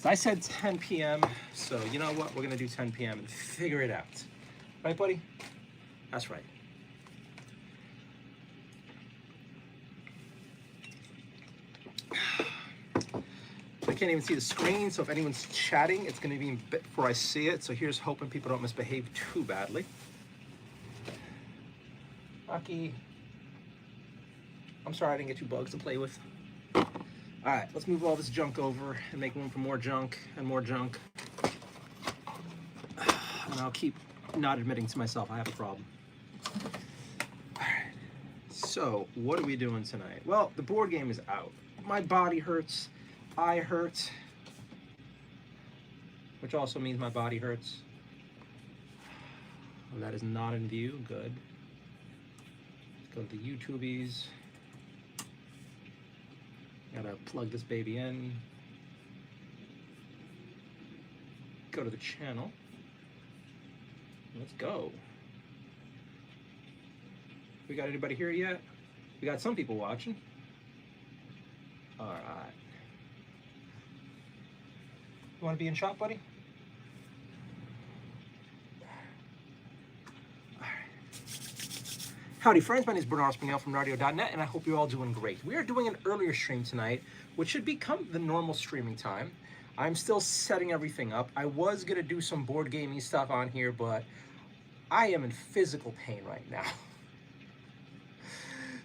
I said 10 p.m., so you know what? We're going to do 10 p.m. and figure it out. Right, buddy? That's right. I can't even see the screen, so if anyone's chatting, it's going to be a bit before I see it. So here's hoping people don't misbehave too badly. Rocky, I'm sorry I didn't get you bugs to play with. All right, let's move all this junk over and make room for more junk and more junk. And I'll keep not admitting to myself I have a problem. All right, so what are we doing tonight? Well, the board game is out. My body hurts. I hurt, which also means my body hurts. Well, that is not in view. Good. Let's go to the YouTubies. Gotta plug this baby in. Go to the channel. Let's go. We got anybody here yet? We got some people watching. All right. You want to be in shot, buddy? All right. Howdy, friends. My name is Bernard Spinell from Nardio.net, and I hope you're all doing great. We are doing an earlier stream tonight, which should become the normal streaming time. I'm still setting everything up. I was going to do some board gaming stuff on here, but I am in physical pain right now.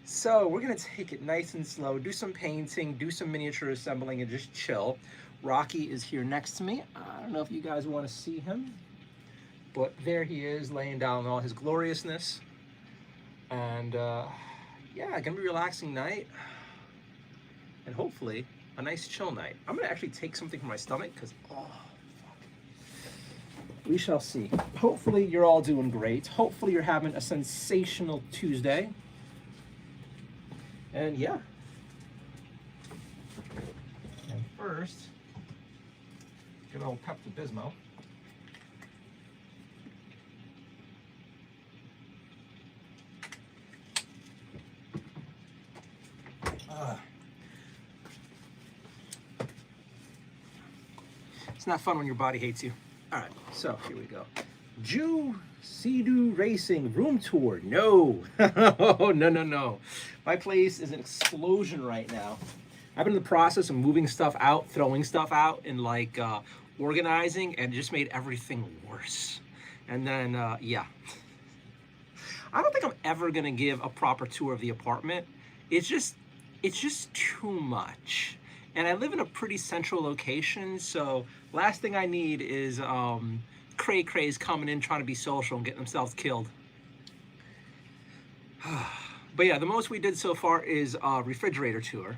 So we're going to take it nice and slow, do some painting, do some miniature assembling, and just chill. Rocky is here next to me. I don't know if you guys want to see him, but there he is laying down all his gloriousness. And yeah, gonna be a relaxing night and hopefully a nice chill night. I'm gonna actually take something from my stomach because, oh, fuck. We shall see. Hopefully you're all doing great. Hopefully you're having a sensational Tuesday. And yeah. And first, good old Pepto-Bismol. It's not fun when your body hates you. All right, so here we go. Jew Sea-Doo Racing room tour. No, no. My place is an explosion right now. I've been in the process of moving stuff out, throwing stuff out, and like organizing, and it just made everything worse. And then, yeah. I don't think I'm ever gonna give a proper tour of the apartment. It's just too much. And I live in a pretty central location, so last thing I need is cray-crays coming in trying to be social and getting themselves killed. But yeah, the most we did so far is a refrigerator tour.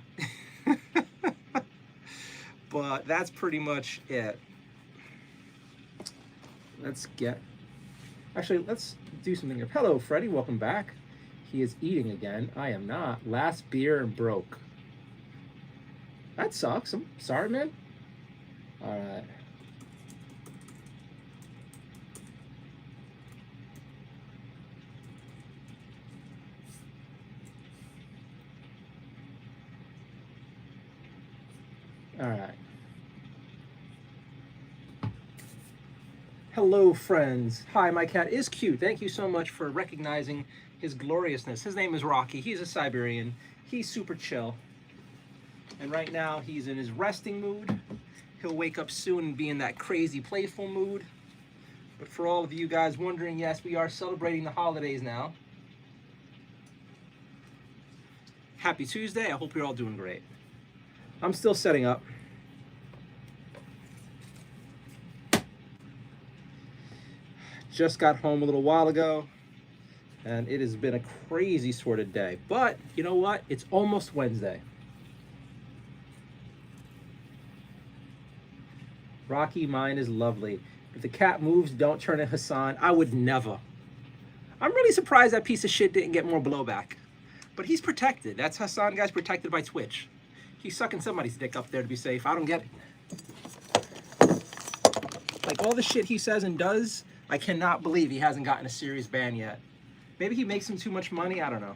But that's pretty much it. Let's do something here. Hello, Freddie, welcome back. He is eating again. I am not. Last beer and broke. That sucks. I'm sorry, man. All right. All right. Hello, friends. Hi, my cat is cute. Thank you so much for recognizing his gloriousness. His name is Rocky. He's a Siberian. He's super chill. And right now, he's in his resting mood. He'll wake up soon and be in that crazy, playful mood. But for all of you guys wondering, yes, we are celebrating the holidays now. Happy Tuesday. I hope you're all doing great. I'm still setting up. Just got home a little while ago, and it has been a crazy sort of day. But you know what? It's almost Wednesday. Rocky, mine is lovely. If the cat moves, don't turn it Hassan. I would never. I'm really surprised that piece of shit didn't get more blowback. But he's protected. That's Hassan guy's protected by Twitch. He's sucking somebody's dick up there to be safe. I don't get it. Like all the shit he says and does, I cannot believe he hasn't gotten a serious ban yet. Maybe he makes him too much money. I don't know.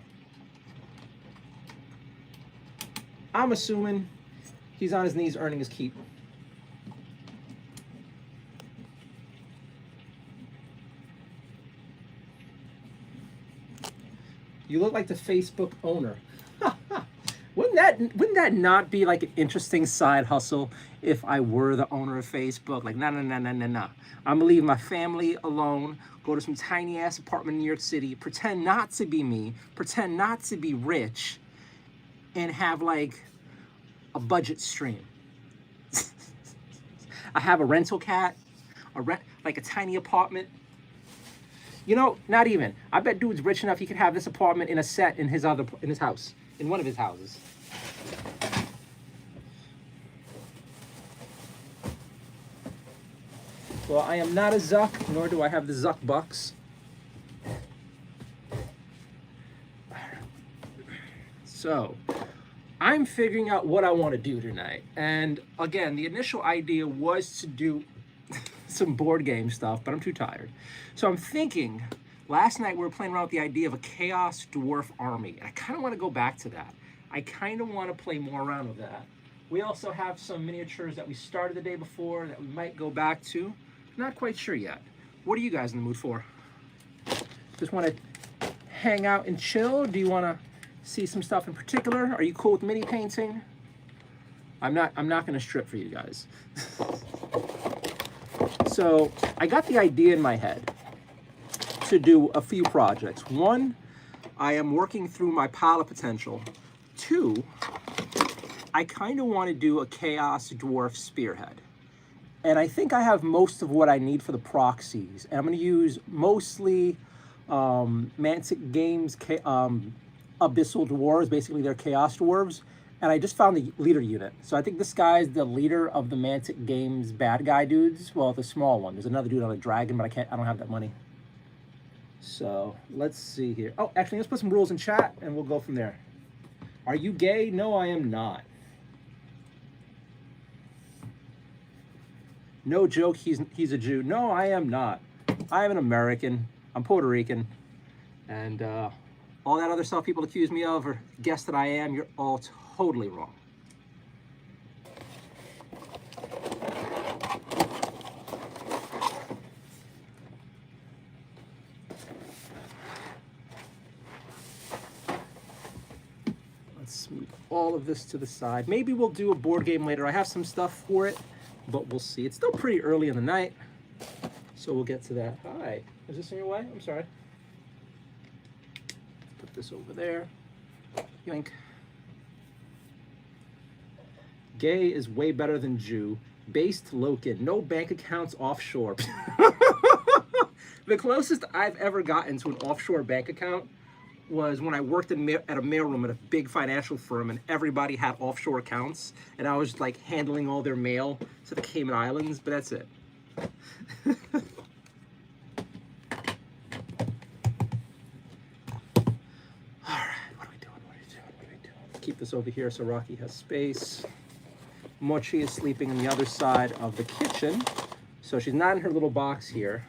I'm assuming he's on his knees earning his keep. You look like the Facebook owner. Wouldn't that not be like an interesting side hustle if I were the owner of Facebook? Like, nah. I'm gonna leave my family alone, go to some tiny ass apartment in New York City, pretend not to be me, pretend not to be rich, and have like a budget stream. I have a rental cat, like a tiny apartment. You know, not even. I bet dude's rich enough he could have this apartment in a set in his house, in one of his houses. Well, I am not a Zuck, nor do I have the Zuck bucks. So, I'm figuring out what I want to do tonight. And again, the initial idea was to do some board game stuff, but I'm too tired. So I'm thinking, last night we were playing around with the idea of a chaos dwarf army, and I kind of want to go back to that. I kind of want to play more around with that. We also have some miniatures that we started the day before that we might go back to. Not quite sure yet. What are you guys in the mood for? Just want to hang out and chill? Do you want to see some stuff in particular? Are you cool with mini painting? I'm not going to strip for you guys. So I got the idea in my head to do a few projects. One, I am working through my pile of potential. Two, I kind of want to do a chaos dwarf spearhead. And I think I have most of what I need for the proxies. And I'm going to use mostly Mantic Games Abyssal Dwarves, basically they're Chaos Dwarves. And I just found the leader unit. So I think this guy's the leader of the Mantic Games bad guy dudes. Well, the small one. There's another dude on a dragon, but I don't have that money. So let's see here. Oh, actually, let's put some rules in chat and we'll go from there. Are you gay? No, I am not. No joke, he's a Jew. No, I am not. I am an American. I'm Puerto Rican. And all that other stuff people accuse me of or guess that I am, you're all totally wrong. Let's move all of this to the side. Maybe we'll do a board game later. I have some stuff for it, but we'll see. It's still pretty early in the night, so we'll get to that. Hi, is this in your way? I'm sorry. Put this over there. Yoink. Gay is way better than Jew. Based Loken. No bank accounts offshore. The closest I've ever gotten to an offshore bank account was when I worked at a mailroom at a big financial firm, and everybody had offshore accounts, and I was like handling all their mail to the Cayman Islands, but that's it. Keep this over here so Rocky has space. Mochi is sleeping on the other side of the kitchen, so she's not in her little box here.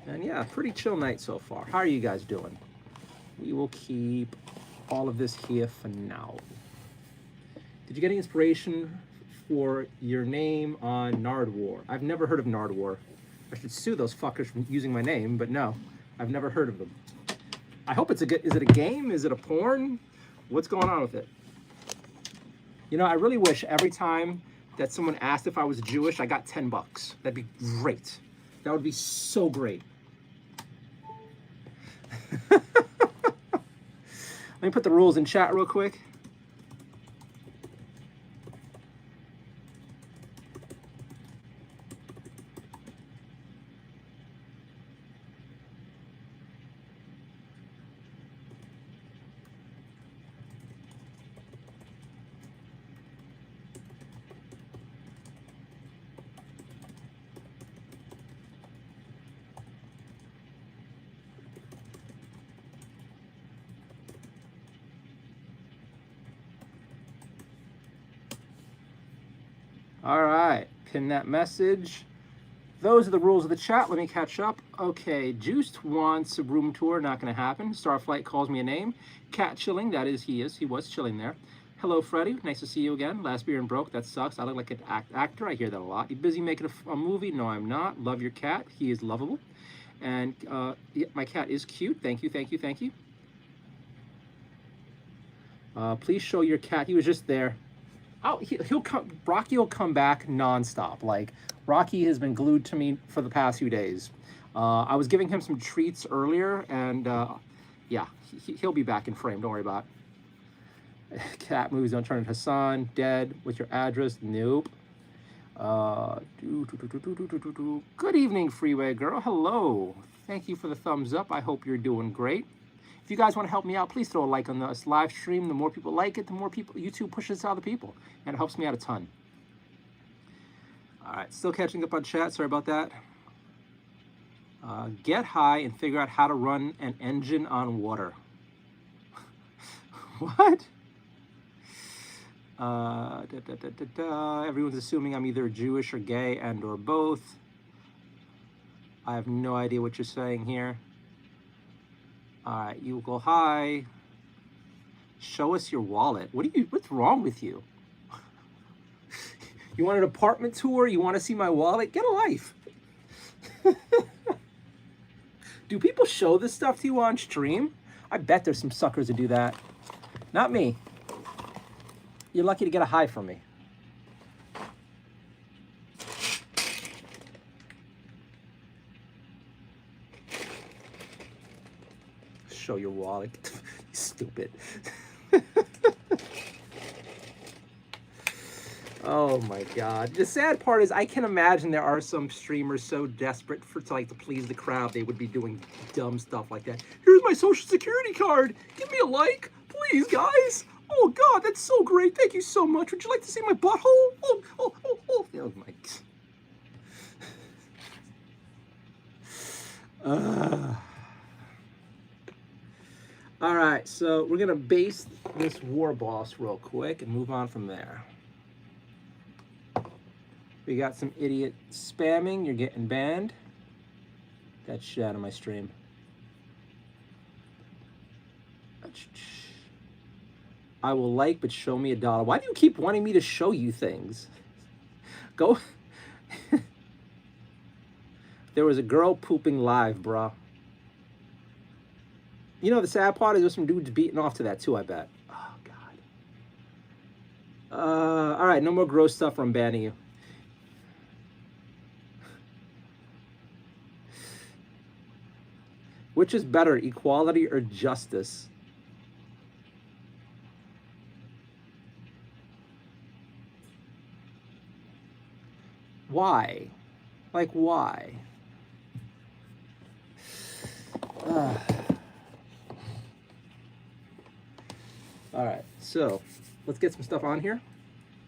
And yeah, pretty chill night so far. How are you guys doing? We will keep all of this here for now. Did you get any inspiration for your name on Nardio? I've never heard of Nardio. I should sue those fuckers for using my name, but no, I've never heard of them. I hope it's a good, is it a game? Is it a porn? What's going on with it? You know, I really wish every time that someone asked if I was Jewish, I got 10 bucks. That'd be great. That would be so great. Let me put the rules in chat real quick. All right, pin that message. Those are the rules of the chat. Let me catch up. Okay, Juiced wants a room tour. Not going to happen. Starflight calls me a name. Cat chilling. That is, he is. He was chilling there. Hello, Freddie. Nice to see you again. Last beer and broke. That sucks. I look like an actor. I hear that a lot. You busy making a movie? No, I'm not. Love your cat. He is lovable. And yeah, my cat is cute. Thank you, thank you, thank you. Please show your cat. He was just there. He'll come. Rocky will come back nonstop. Like, Rocky has been glued to me for the past few days. I was giving him some treats earlier, and yeah, he'll be back in frame. Don't worry about it. Cat movies don't turn into Hassan. Dead with your address. Nope. Good evening, Freeway Girl. Hello. Thank you for the thumbs up. I hope you're doing great. If you guys want to help me out, please throw a like on this live stream. The more people like it, the more people YouTube pushes it to other people, and it helps me out a ton. All right, still catching up on chat. Sorry about that. Get high and figure out how to run an engine on water. What? Everyone's assuming I'm either Jewish or gay and or both. I have no idea what you're saying here. All right, you go high. Show us your wallet. What's wrong with you? You want an apartment tour? You want to see my wallet? Get a life. Do people show this stuff to you on stream? I bet there's some suckers who do that. Not me. You're lucky to get a high from me. Show your wallet. Stupid. Oh my God. The sad part is I can imagine there are some streamers so desperate to please the crowd, they would be doing dumb stuff like that. Here's my social security card. Give me a like, please, guys. Oh God, that's so great. Thank you so much. Would you like to see my butthole? Oh, oh, oh, oh. Oh my. All right, so we're gonna base this war boss real quick and move on from there. We got some idiot spamming. You're getting banned. That shit out of my stream. I will like, but show me $1. Why do you keep wanting me to show you things? Go. There was a girl pooping live, bruh. You know, the sad part is there's some dudes beating off to that too, I bet. Oh, God. All right, no more gross stuff from banning you. Which is better, equality or justice? Why? Like, why? All right, so let's get some stuff on here,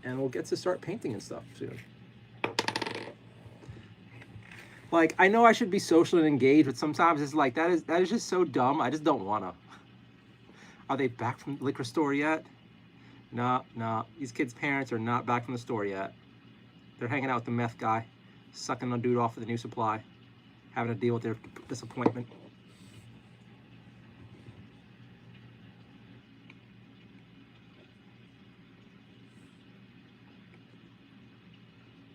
and we'll get to start painting and stuff soon. Like, I know I should be social and engaged, but sometimes it's like, that is just so dumb. I just don't wanna. Are they back from the liquor store yet? No. These kids' parents are not back from the store yet. They're hanging out with the meth guy, sucking the dude off with the new supply, having to deal with their disappointment.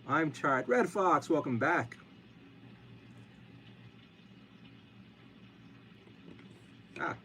I'm tired. Red Fox, welcome back. Ah.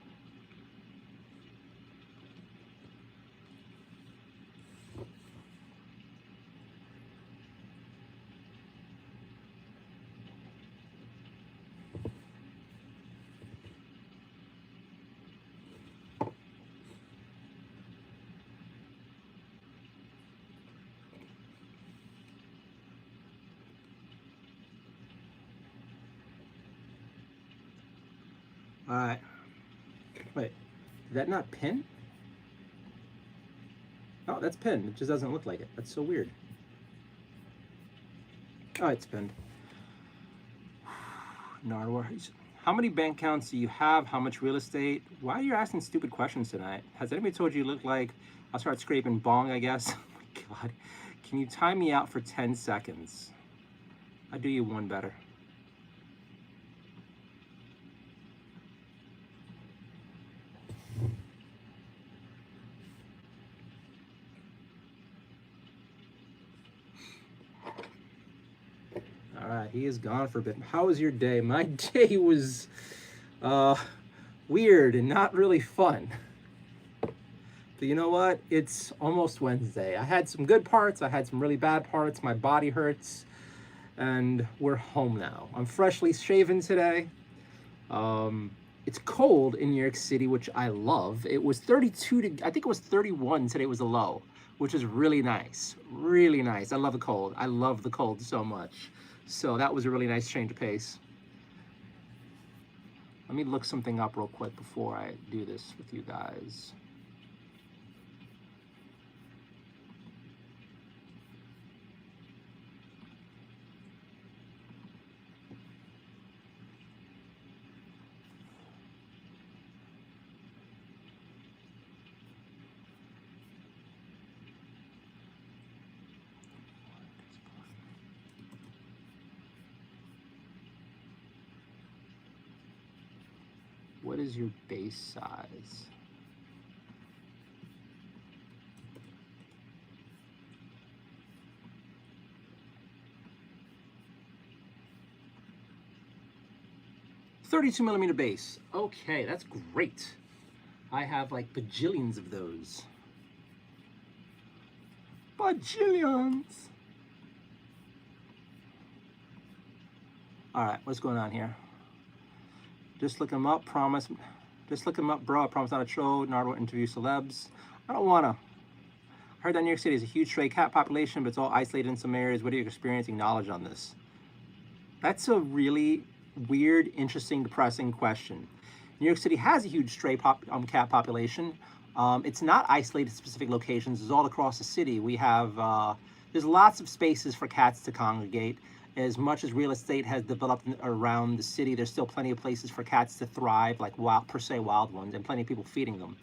All right. Wait, did that not pin? Oh, that's pinned. It just doesn't look like it. That's so weird. Oh, it's pinned. Nardio. How many bank accounts do you have? How much real estate? Why are you asking stupid questions tonight? Has anybody told you you look like... I'll start scraping bong, I guess. Oh my God. Can you time me out for 10 seconds? I'll do you one better. All right, he is gone for a bit. How was your day? My day was weird and not really fun. But you know what? It's almost Wednesday. I had some good parts. I had some really bad parts. My body hurts. And we're home now. I'm freshly shaven today. It's cold in New York City, which I love. It was 32 I think it was 31 today was the low, which is really nice. Really nice. I love the cold. I love the cold so much. So that was a really nice change of pace. Let me look something up real quick before I do this with you guys. What is your base size? .32mm base. Okay, that's great. I have like bajillions of those. Bajillions. All right, what's going on here? Just look him up, promise. Just look him up, bro. I promise not a troll. Nardio interview celebs. I don't wanna. I heard that New York City has a huge stray cat population, but it's all isolated in some areas. What are your experiencing knowledge on this? That's a really weird, interesting, depressing question. New York City has a huge stray cat population. It's not isolated to specific locations. It's all across the city. We have, there's lots of spaces for cats to congregate. As much as real estate has developed around the city, there's still plenty of places for cats to thrive, like wild, per se wild ones, and plenty of people feeding them.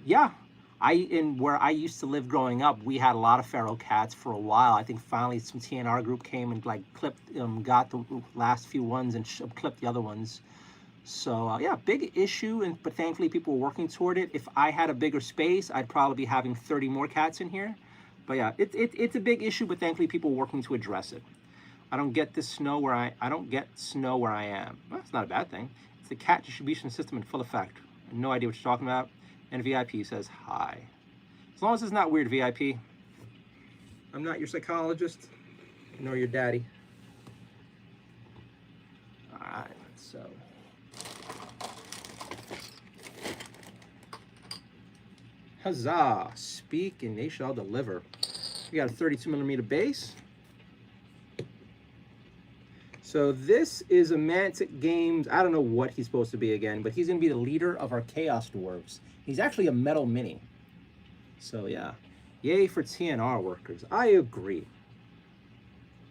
Yeah, in where I used to live growing up, we had a lot of feral cats for a while. I think finally some TNR group came and like clipped, got the last few ones and clipped the other ones. So yeah, big issue, but thankfully people were working toward it. If I had a bigger space, I'd probably be having 30 more cats in here. But yeah, it's a big issue, but thankfully people are working to address it. I don't get this snow where I don't get snow where I am. Well, that's not a bad thing. It's the cat distribution system in full effect. No idea what you're talking about. And VIP says hi. As long as it's not weird, VIP. I'm not your psychologist, nor your daddy. All right, so. Huzzah! Speak and they shall deliver. We got a 32mm base. So this is a Mantic Games. I don't know what he's supposed to be again, but he's going to be the leader of our Chaos Dwarves. He's actually a metal mini. So yeah, yay for TNR workers. I agree.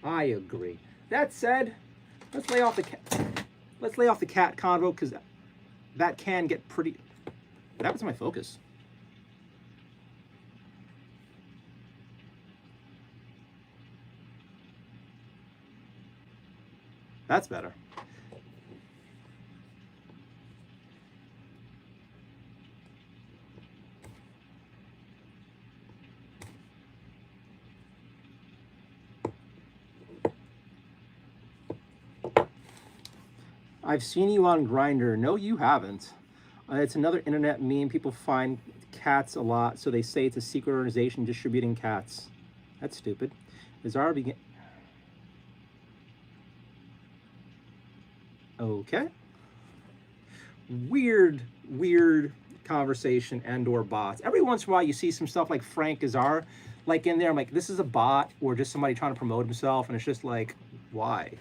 I agree. That said, let's lay off the cat convo, because that can get pretty. What happened to my focus? That's better. I've seen you on Grindr. No, you haven't. It's another internet meme. People find cats a lot, so they say it's a secret organization distributing cats. That's stupid. Zara begin. Okay. Weird conversation and/or bots. Every once in a while, you see some stuff like Frank Azar, like in there. I'm like, this is a bot or just somebody trying to promote himself, and it's just like, why?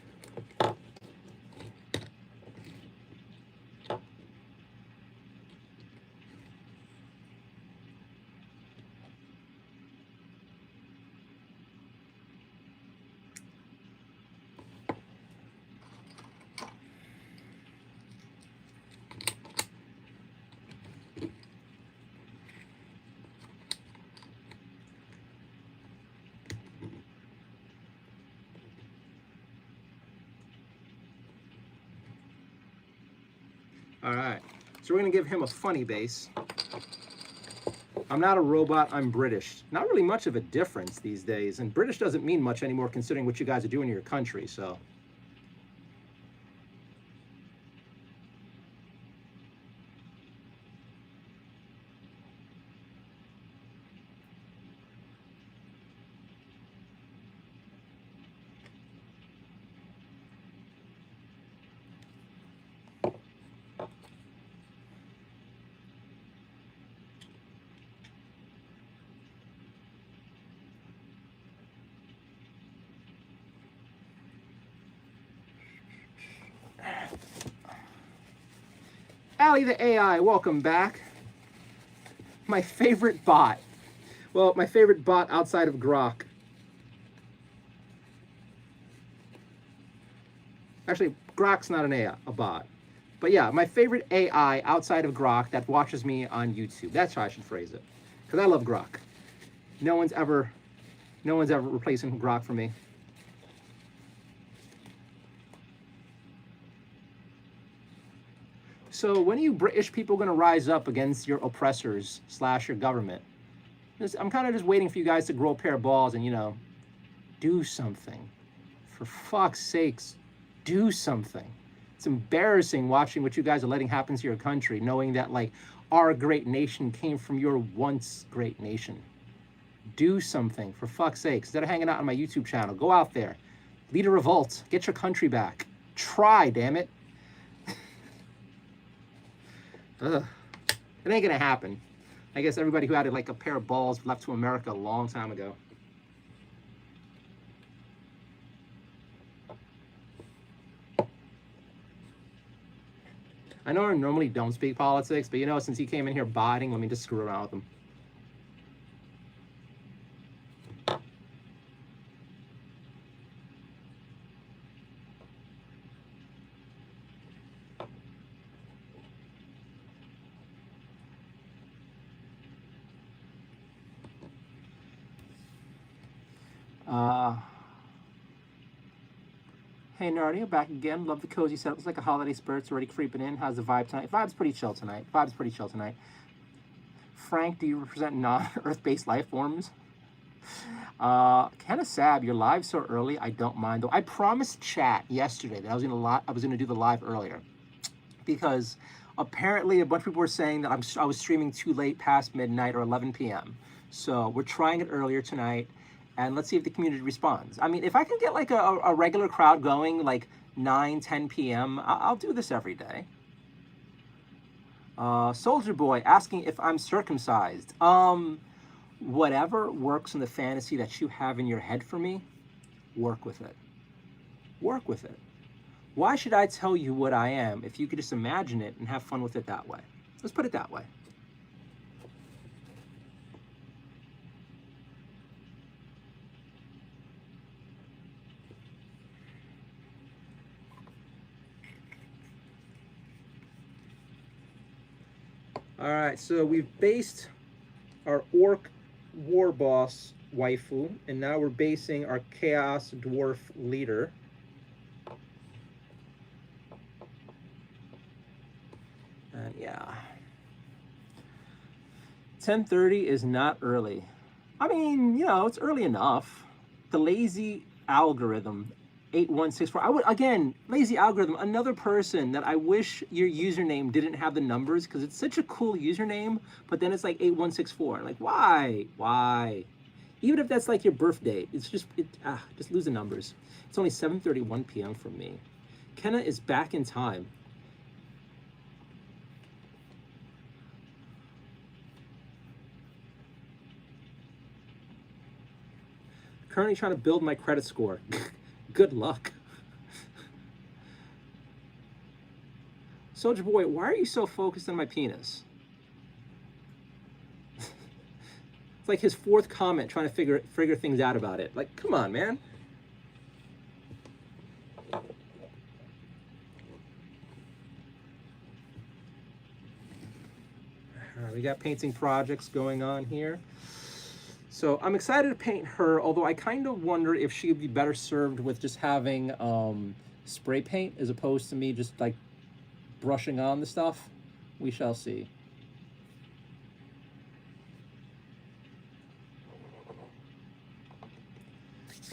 All right, so we're gonna give him a funny base. I'm not a robot, I'm British. Not really much of a difference these days, and British doesn't mean much anymore considering what you guys are doing in your country, so. Allie the AI, welcome back. My favorite bot. Well, my favorite bot outside of Grok. Actually, Grok's not an AI, a bot. But yeah, my favorite AI outside of Grok that watches me on YouTube. That's how I should phrase it. Because I love Grok. No one's ever replacing Grok for me. So when are you British people going to rise up against your oppressors / your government? I'm kind of just waiting for you guys to grow a pair of balls and, you know, do something. For fuck's sakes, do something. It's embarrassing watching what you guys are letting happen to your country, knowing that, like, our great nation came from your once great nation. Do something, for fuck's sake. Instead of hanging out on my YouTube channel, go out there. Lead a revolt. Get your country back. Try, damn it. Ugh. It ain't gonna happen. I guess everybody who had like a pair of balls left to America a long time ago. I know I normally don't speak politics, but you know, since he came in here botting, let me just screw around with him. Hey Nardio, back again. Love the cozy set. Looks like a holiday spirit's already creeping in. How's the vibe tonight? Vibe's pretty chill tonight. Frank, do you represent non-Earth-based life forms? Kind of sad. You're live so early. I don't mind though. I promised chat yesterday that I was gonna do the live earlier because apparently a bunch of people were saying that I was streaming too late, past midnight or 11 p.m. So we're trying it earlier tonight. And let's see if the community responds. I mean, if I can get like a regular crowd going, like 9, 10 p.m., I'll do this every day. Soldier Boy asking if I'm circumcised. Whatever works in the fantasy that you have in your head for me, work with it. Work with it. Why should I tell you what I am if you could just imagine it and have fun with it that way? Let's put it that way. All right, so we've based our orc war boss waifu, and now we're basing our chaos dwarf leader. And yeah, 10:30 is not early. I mean, you know, it's early enough. The lazy algorithm 8164. Lazy algorithm, another person that I wish your username didn't have the numbers because it's such a cool username, but then it's like 8164. Like, why? Why? Even if that's like your birthday, it's just lose the numbers. It's only 7:31 p.m. for me. Kenna is back in time. Currently trying to build my credit score. Good luck. Soldier Boy, why are you so focused on my penis? It's like his fourth comment trying to figure things out about it. Like, come on, man. All right, we got painting projects going on here. So I'm excited to paint her, although I kind of wonder if she would be better served with just having spray paint as opposed to me just like brushing on the stuff. We shall see.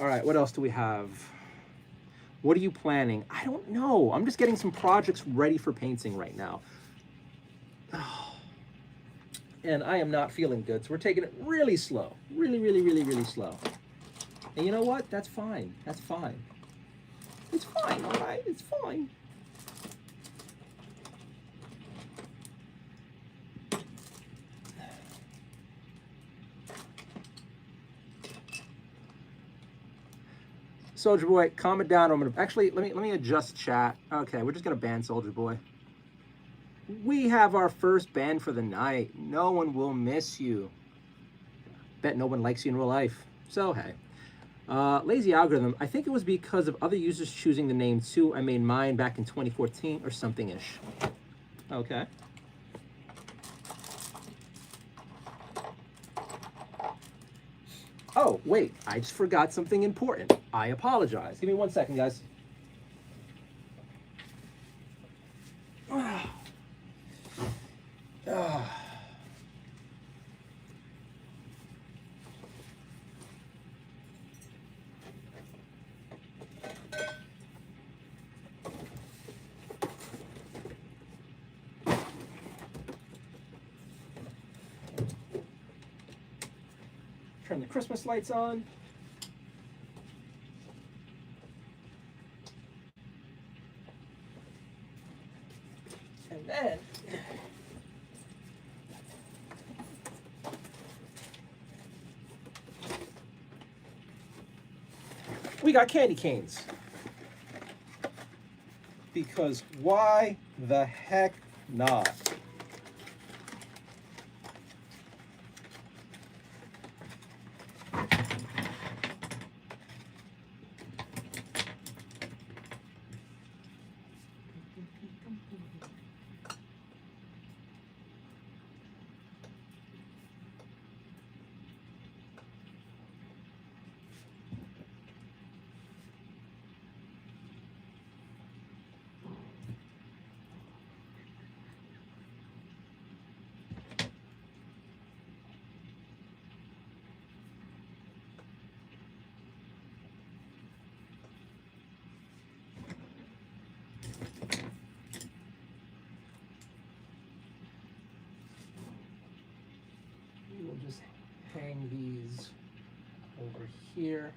All right, what else do we have? What are you planning? I don't know. I'm just getting some projects ready for painting right now. And I am not feeling good, so we're taking it really slow. Really slow. And you know what? That's fine. That's fine. It's fine, all right? It's fine. Soldier Boy, calm it down. Actually, let me adjust chat. Okay, we're just gonna ban Soldier Boy. We have our first ban for the night. No one will miss you. Bet no one likes you in real life. So, hey. Lazy algorithm. I think it was because of other users choosing the name too. I made mine back in 2014 or something-ish. Okay. Oh, wait. I just forgot something important. I apologize. Give me 1 second, guys. Turn the Christmas lights on. And then we got candy canes. Because why the heck not? We'll just hang these over here.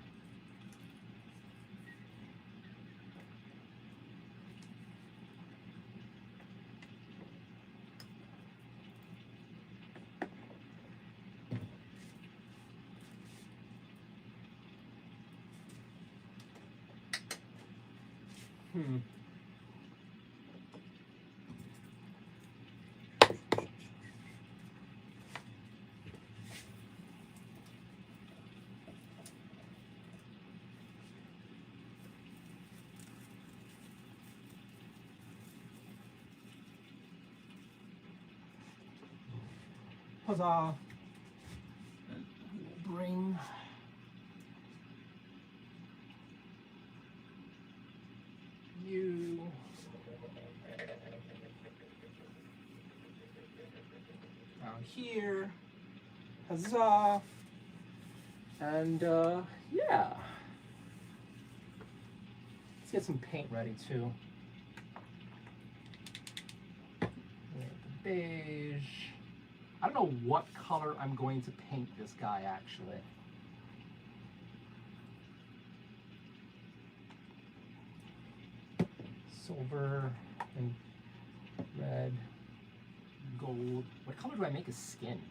Huzzah! And we'll bring you down here. Huzzah! And yeah. Let's get some paint ready too. We have the beige. I don't know what color I'm going to paint this guy actually. Silver and red, gold. What color do I make his skin?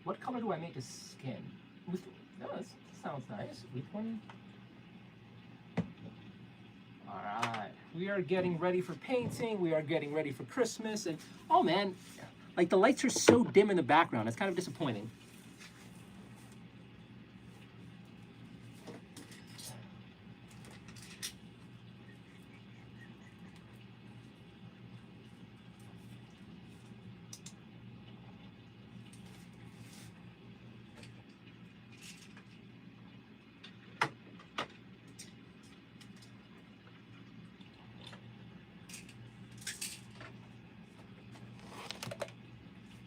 What color do I make his skin? No, this sounds nice. Which one? All right, we are getting ready for painting. We are getting ready for Christmas. And oh man, like the lights are so dim in the background. It's kind of disappointing.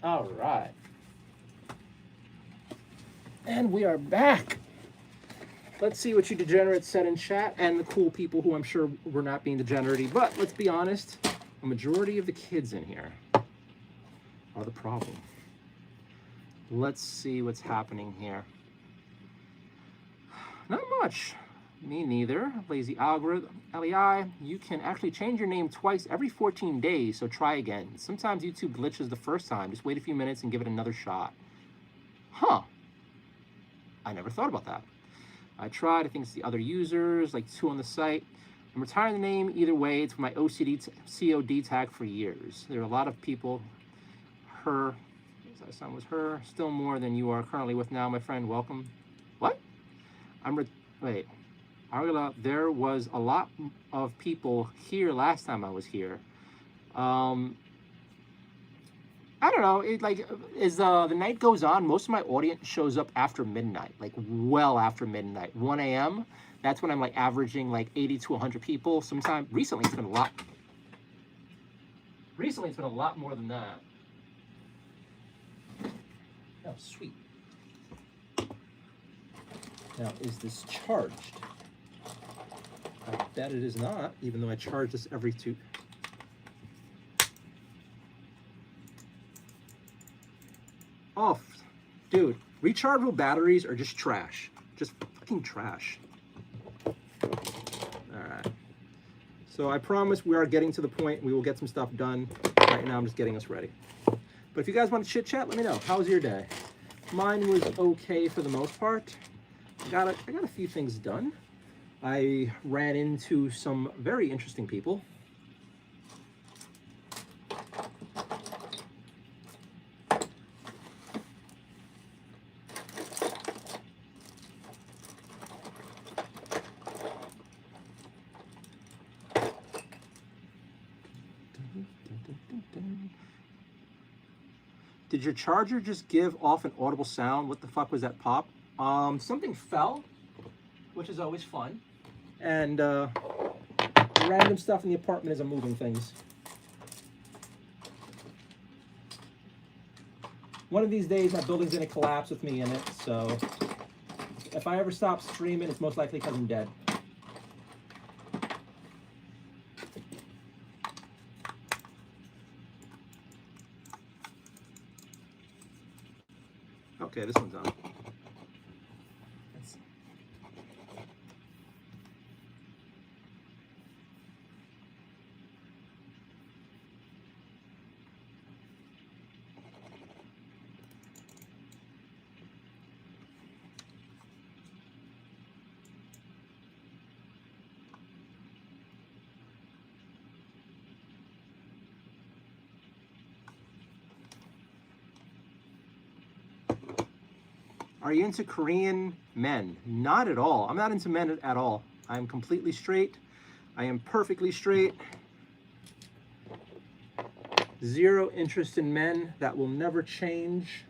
All right. And we are back. Let's see what you degenerates said in chat and the cool people who I'm sure were not being degenerate. But let's be honest, a majority of the kids in here are the problem. Let's see what's happening here. Not much. Me neither. Lazy algorithm. LEI, you can actually change your name twice every 14 days, so try again. Sometimes YouTube glitches the first time. Just wait a few minutes and give it another shot. Huh. I never thought about that. I tried. I think it's the other users, like 2 on the site. I'm retiring the name either way. It's my OCD COD tag for years. There are a lot of people. Her, that son was her. Still more than you are currently with now, my friend. Welcome. What? Wait. There was a lot of people here last time I was here. I don't know. It like as the night goes on, most of my audience shows up after midnight, like well after midnight, 1 a.m. That's when I'm like averaging like 80 to 100 people. Sometime recently, it's been a lot. Recently, it's been a lot more than that. Oh, sweet. Now, is this charged? I bet it is not, even though I charge this every 2. Oh, dude, rechargeable batteries are just trash. Just fucking trash. All right. So I promise we are getting to the point. We will get some stuff done. Right now, I'm just getting us ready. But if you guys want to chit chat, let me know. How was your day? Mine was okay for the most part. I got a few things done. I ran into some very interesting people. Did your charger just give off an audible sound? What the fuck was that pop? Something fell, which is always fun. And random stuff in the apartment as I'm moving things. One of these days, my building's gonna collapse with me in it, so if I ever stop streaming, it's most likely because I'm dead. Okay, this one's on. Are you into Korean men? Not at all. I'm not into men at all. I'm completely straight. I am perfectly straight. Zero interest in men. That will never change.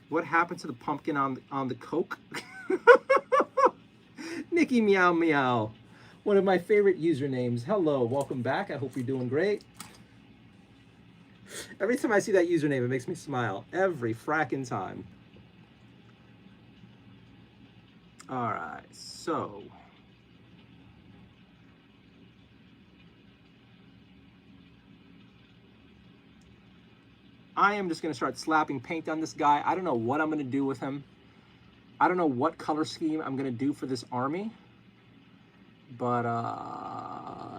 What happened to the pumpkin on the Coke? Nikki Meow Meow. One of my favorite usernames. Hello, welcome back. I hope you're doing great. Every time I see that username, it makes me smile. Every fracking time. All right, so. I am just going to start slapping paint on this guy. I don't know what I'm going to do with him. I don't know what color scheme I'm going to do for this army. But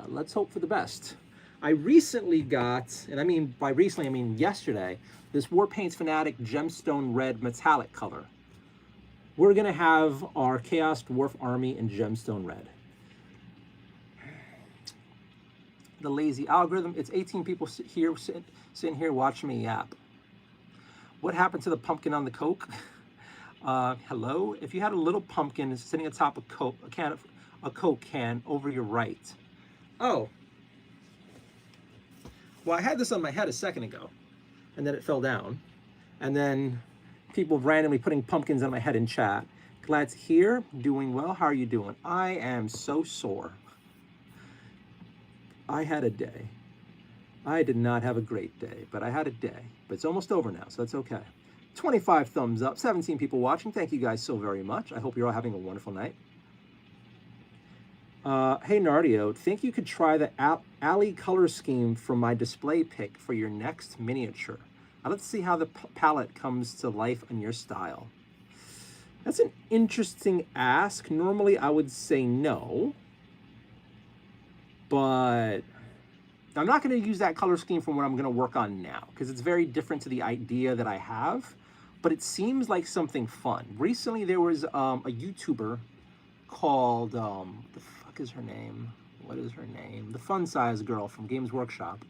let's hope for the best. I recently got, and I mean by recently, I mean yesterday, this War Paints Fanatic Gemstone Red metallic color. We're gonna have our Chaos Dwarf army in Gemstone Red. The lazy algorithm, it's 18 people sitting here watching me yap. What happened to the pumpkin on the Coke? Hello? If you had a little pumpkin sitting atop a Coke can over your right. Oh. Well, I had this on my head a second ago, and then it fell down. And then people randomly putting pumpkins on my head in chat. Glad to hear. Doing well. How are you doing? I am so sore. I had a day. I did not have a great day, but I had a day. But it's almost over now, so that's okay. 25 thumbs up, 17 people watching. Thank you guys so very much. I hope you're all having a wonderful night. Hey Nardio, think you could try the alley color scheme from my display pick for your next miniature. Let's see how the palette comes to life in your style. That's an interesting ask. Normally I would say no, but I'm not going to use that color scheme from what I'm going to work on now because it's very different to the idea that I have but it seems like something fun. Recently, there was a YouTuber called, what the fuck is her name? What is her name? The fun size girl from Games Workshop.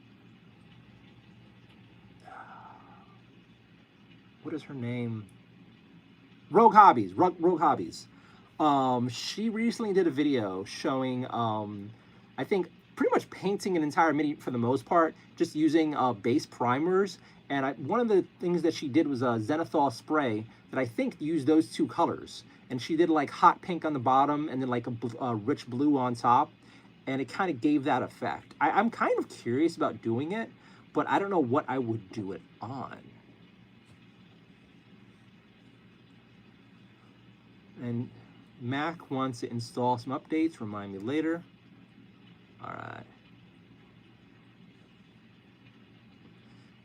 What is her name? Rogue Hobbies. Rogue Hobbies. She recently did a video showing, I think, pretty much painting an entire mini for the most part, just using base primers. And one of the things that she did was a Zenithal spray that I think used those two colors. And she did like hot pink on the bottom and then like a rich blue on top. And it kind of gave that effect. I'm kind of curious about doing it, but I don't know what I would do it on. And Mac wants to install some updates. Remind me later. All right.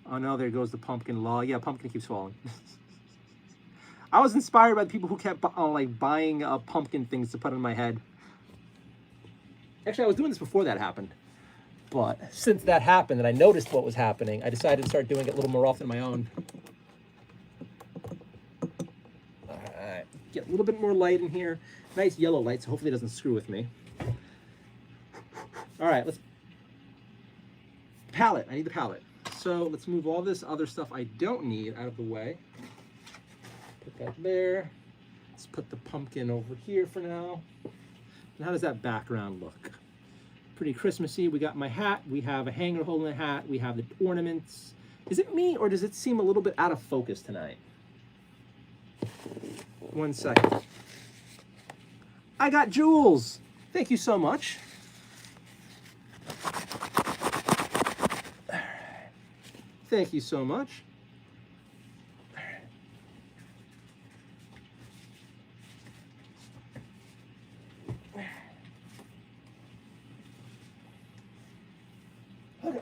Oh no, there goes the pumpkin law. Yeah, pumpkin keeps falling. I was inspired by the people who kept like buying pumpkin things to put on my head. Actually, I was doing this before that happened. But since that happened and I noticed what was happening, I decided to start doing it a little more often on my own. All right, get a little bit more light in here. Nice yellow light, so hopefully it doesn't screw with me. All right, let's... Palette, I need the palette. So let's move all this other stuff I don't need out of the way. Put that there. Let's put the pumpkin over here for now. And how does that background look? Pretty Christmassy. We got my hat. We have a hanger holding the hat. We have the ornaments. Is it me or does it seem a little bit out of focus tonight? 1 second. I got jewels. Thank you so much. Thank you so much. Okay.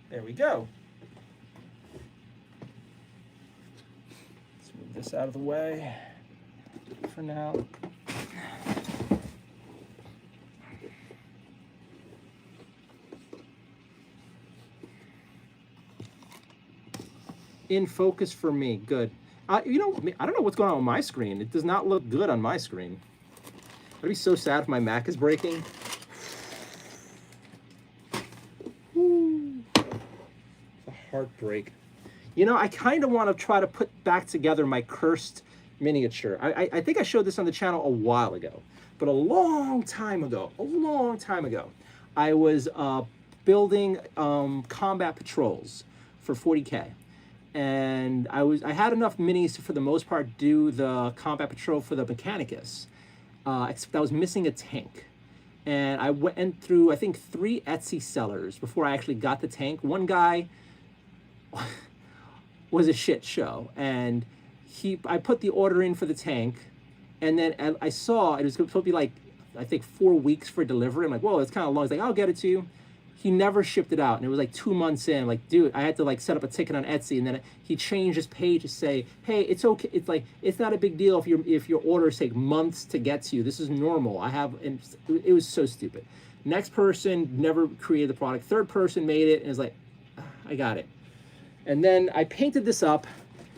There we go. Let's move this out of the way for now. In focus for me, good. You know, I don't know what's going on with my screen. It does not look good on my screen. I'd be so sad if my Mac is breaking. Heartbreak. You know, I kind of want to try to put back together my cursed miniature. I think I showed this on the channel a while ago, but a long time ago, I was building combat patrols for 40K. And I had enough minis to, for the most part, do the combat patrol for the Mechanicus, except I was missing a tank. And I went through, I think, 3 Etsy sellers before I actually got the tank. One guy was a shit show, and I put the order in for the tank, and then I saw it was supposed to be like, I think 4 weeks for delivery. I'm like, whoa, that's kind of long. He's like, I'll get it to you. He never shipped it out, and it was like 2 months in. Like, dude, I had to like set up a ticket on Etsy, and then he changed his page to say, hey, it's okay. It's like, it's not a big deal if your orders take months to get to you. This is normal. And it was so stupid. Next person never created the product. Third person made it, and it's like, I got it. And then I painted this up,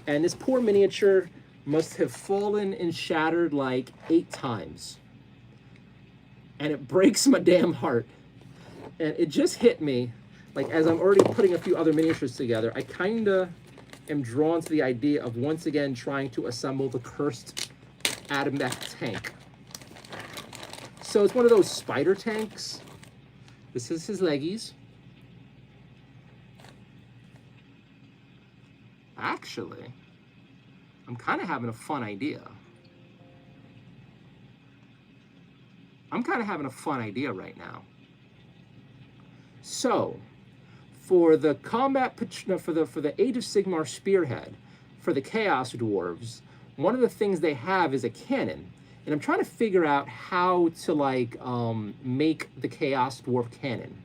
and this poor miniature must have fallen and shattered like 8 times. And it breaks my damn heart. And it just hit me, like as I'm already putting a few other miniatures together, I kinda am drawn to the idea of once again trying to assemble the cursed Adamek tank. So it's one of those spider tanks. This is his leggies. Actually, I'm kind of having a fun idea. Right now. So, for the for the Age of Sigmar spearhead, for the Chaos Dwarves, one of the things they have is a cannon, And I'm trying to figure out how to like make the Chaos Dwarf cannon.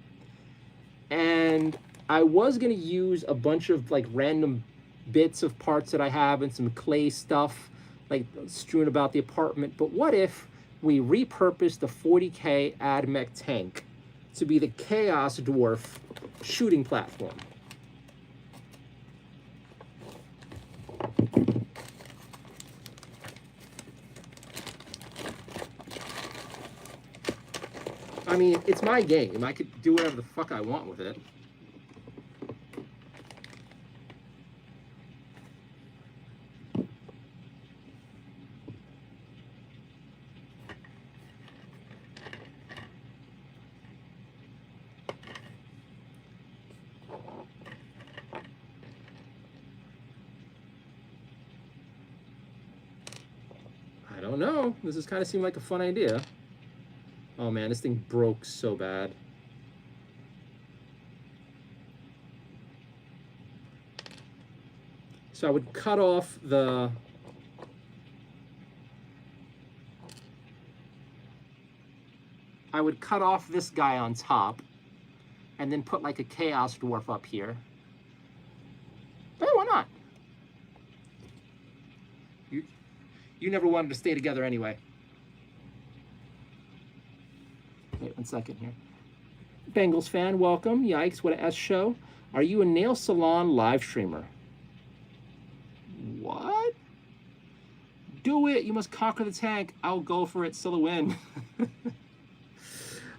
And I was gonna use a bunch of like random bits of parts that I have and some clay stuff like strewn about the apartment. But what if we repurpose the 40K AdMech tank to be the Chaos Dwarf shooting platform? I mean, it's my game. I could do whatever the fuck I want with it. I don't know. This is kind of seemed like a fun idea. Oh man, this thing broke so bad. So I would cut off the... I would cut off this guy on top and then put like a Chaos Dwarf up here. Hey, why not? You never wanted to stay together anyway. Wait 1 second here. Bengals fan, welcome. Yikes, what a S show. Are you a nail salon live streamer? What? Do it. You must conquer the tank. I'll go for it. Still a win.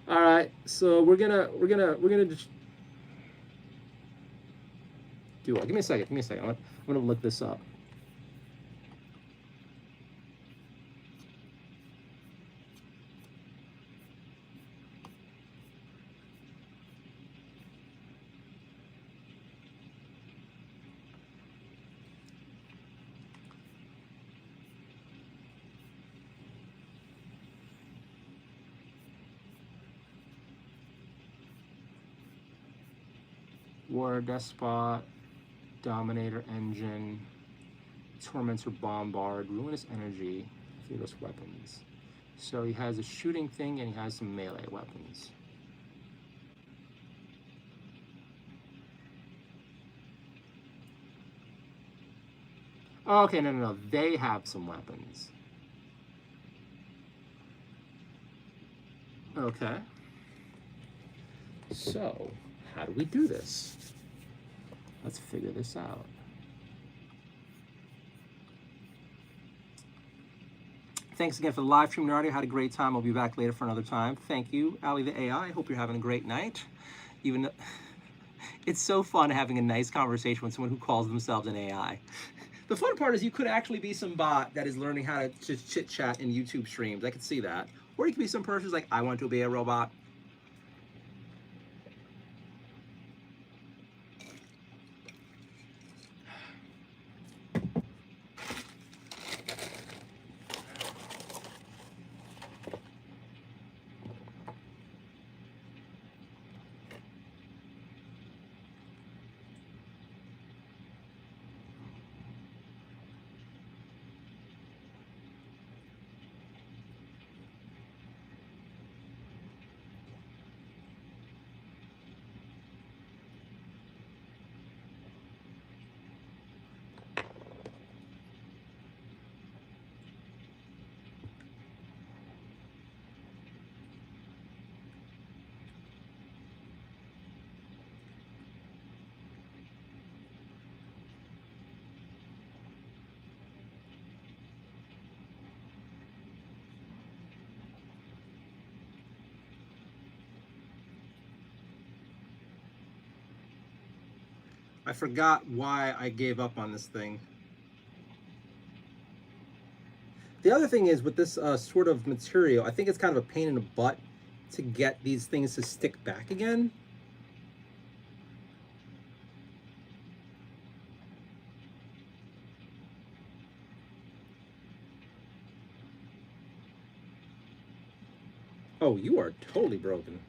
All right. So we're gonna just do it. Give me a second. Give me a second. I'm gonna look this up. War Despot, Dominator Engine, Tormentor Bombard, Ruinous Energy, Fearless Weapons. So he has a shooting thing and he has some melee weapons. Oh, okay, no. They have some weapons. Okay. So, how do we do this? Let's figure this out. Thanks again for the live stream, Nardio. Had a great time. I'll be back later for another time. Thank you, Ali the AI. I hope you're having a great night. Even it's so fun having a nice conversation with someone who calls themselves an AI. The fun part is you could actually be some bot that is learning how to just chit chat in YouTube streams. I could see that. Or you could be some person who's like, I want to be a robot. I forgot why I gave up on this thing. The other thing is with this sort of material, I think it's kind of a pain in the butt to get these things to stick back again. Oh, you are totally broken.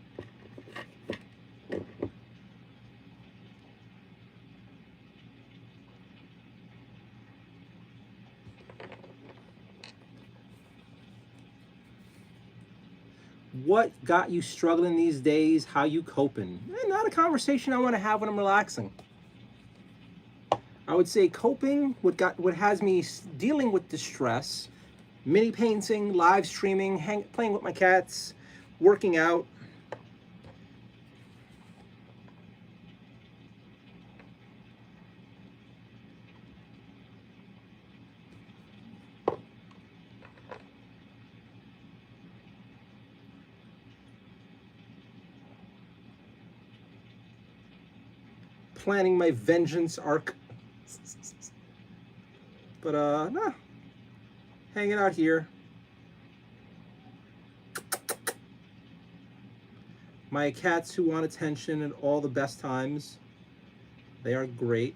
What got you struggling these days? How you coping? Not a conversation I want to have when I'm relaxing. I would say coping, what has me dealing with distress, mini painting, live streaming, playing with my cats, working out. Planning my vengeance arc. But nah, hanging out here. My cats who want attention at all the best times. They are great.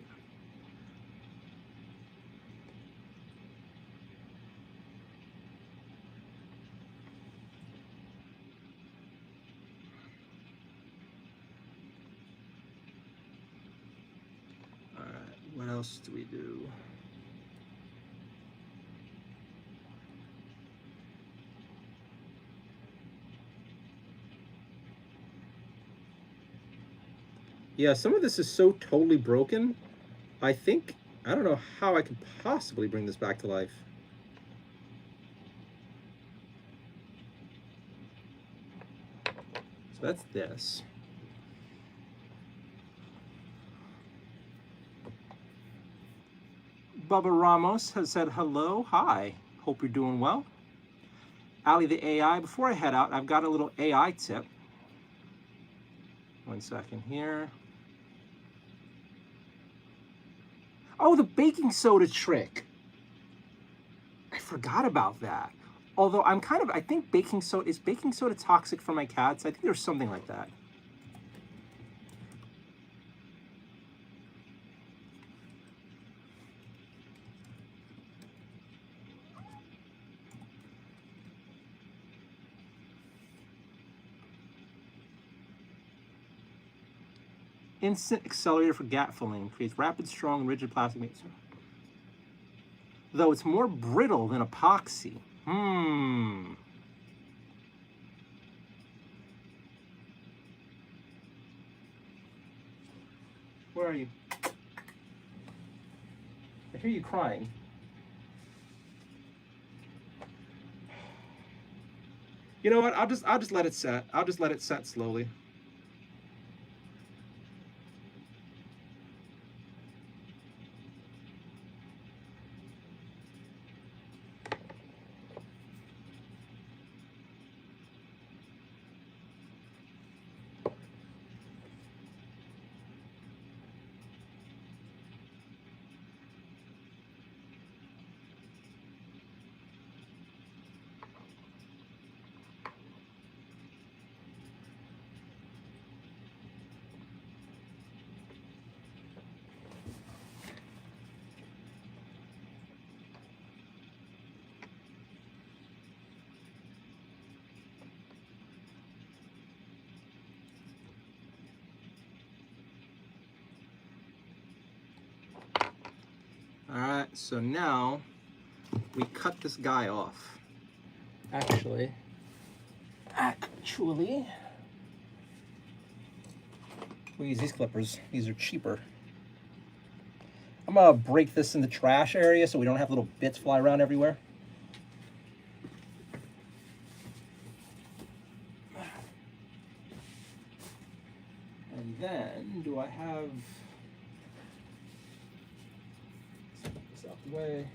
All right, what else do we do? Yeah, some of this is so totally broken. I don't know how I could possibly bring this back to life. So that's this. Bubba Ramos has said hello, hi. Hope you're doing well. Ali the AI, before I head out, I've got a little AI tip. One second here. Oh, the baking soda trick. I forgot about that. Although I think is baking soda toxic for my cats? I think there's something like that. Instant accelerator for gap filling. Creates rapid, strong, rigid plastic mixture. Though it's more brittle than epoxy. Where are you? I hear you crying. You know what? I'll just let it set. I'll just let it set slowly. Alright, so now we cut this guy off. Actually, we use these clippers. These are cheaper. I'm gonna break this in the trash area so we don't have little bits fly around everywhere. And then, do I have... Let's get this out the way.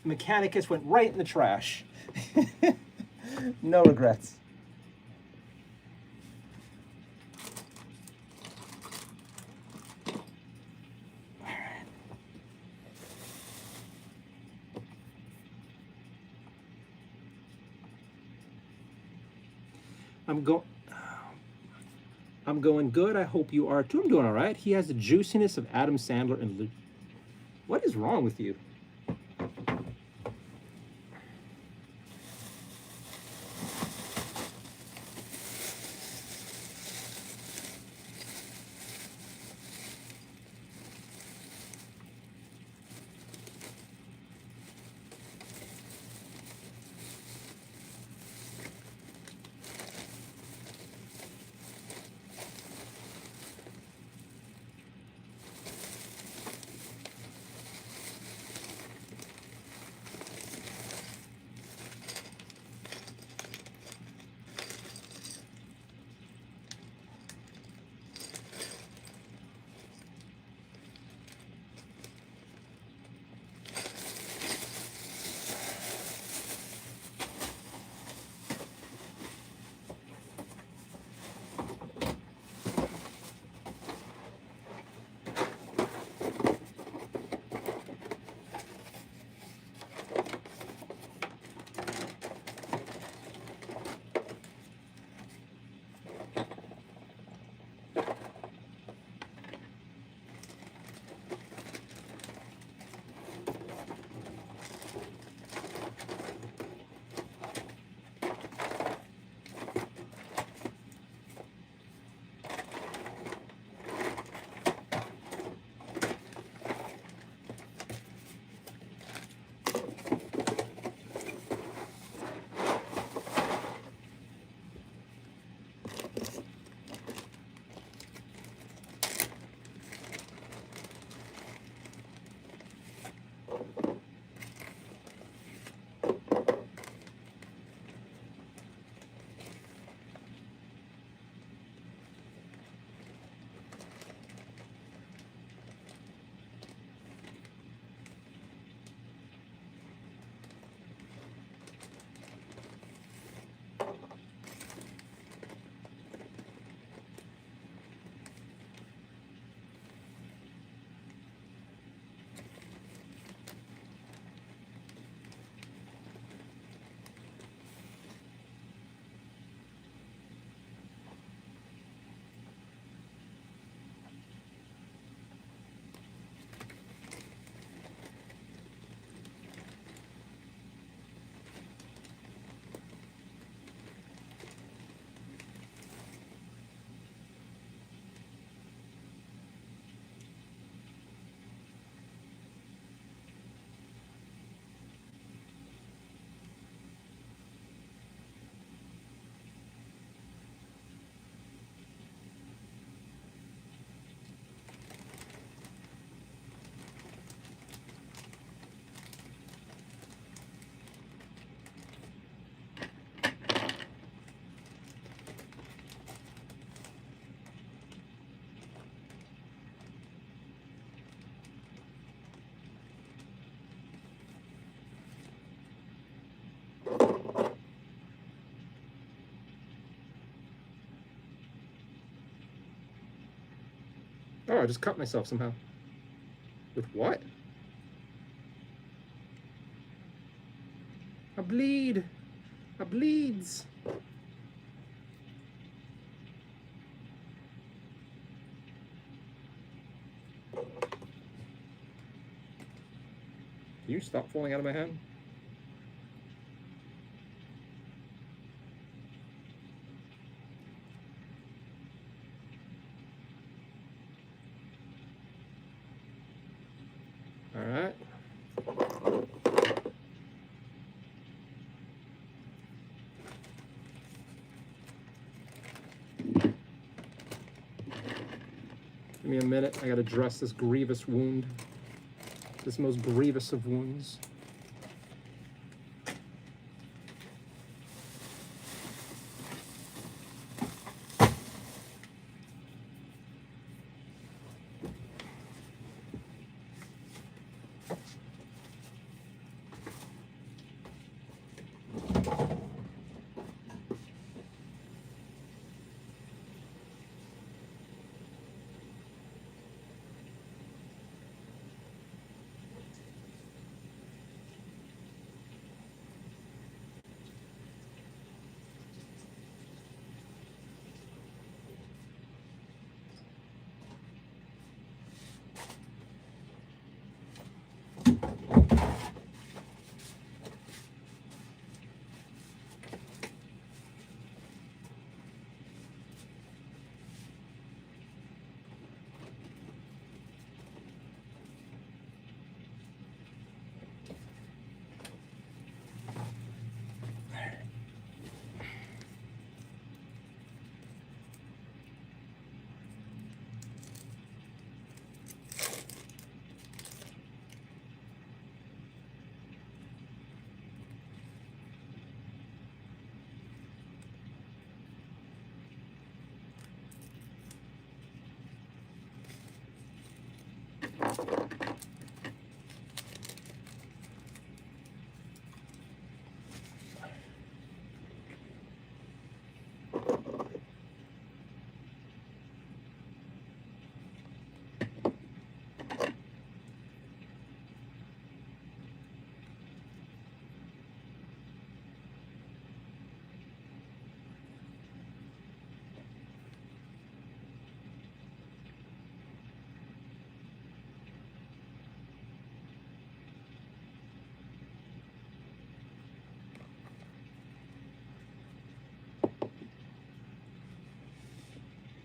The Mechanicus went right in the trash. No regrets. I'm going. I'm going good. I hope you are too. I'm doing all right. He has the juiciness of Adam Sandler and Luke. What is wrong with you? Oh, I just cut myself somehow. With what? I bleed. I bleeds. Can you stop falling out of my hand? All right. Give me a minute. I gotta dress this grievous wound. This most grievous of wounds.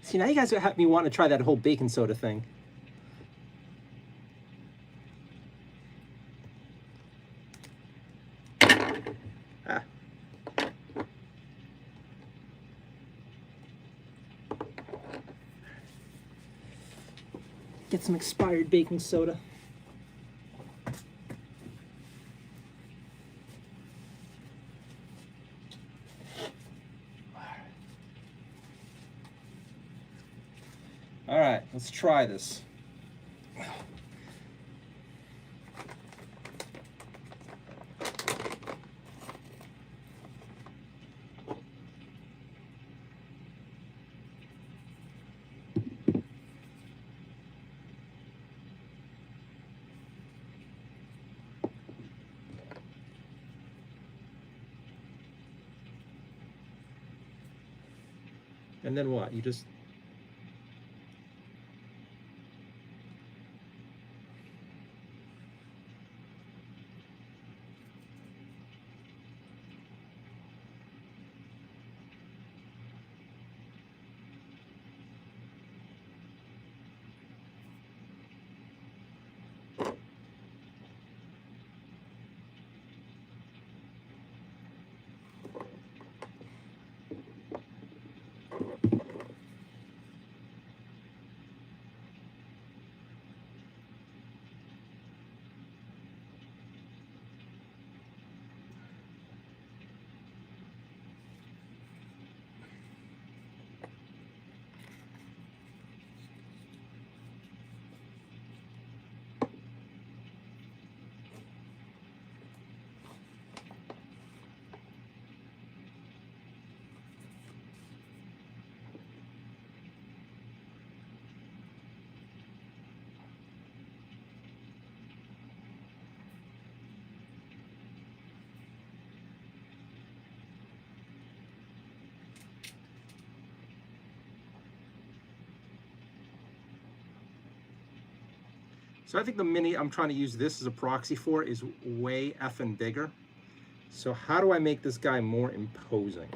See, now you guys have me wanting to try that whole baking soda thing. Ah. Get some expired baking soda. All right, let's try this. And then what? You just... So I think the mini I'm trying to use this as a proxy for is way effing bigger. So how do I make this guy more imposing?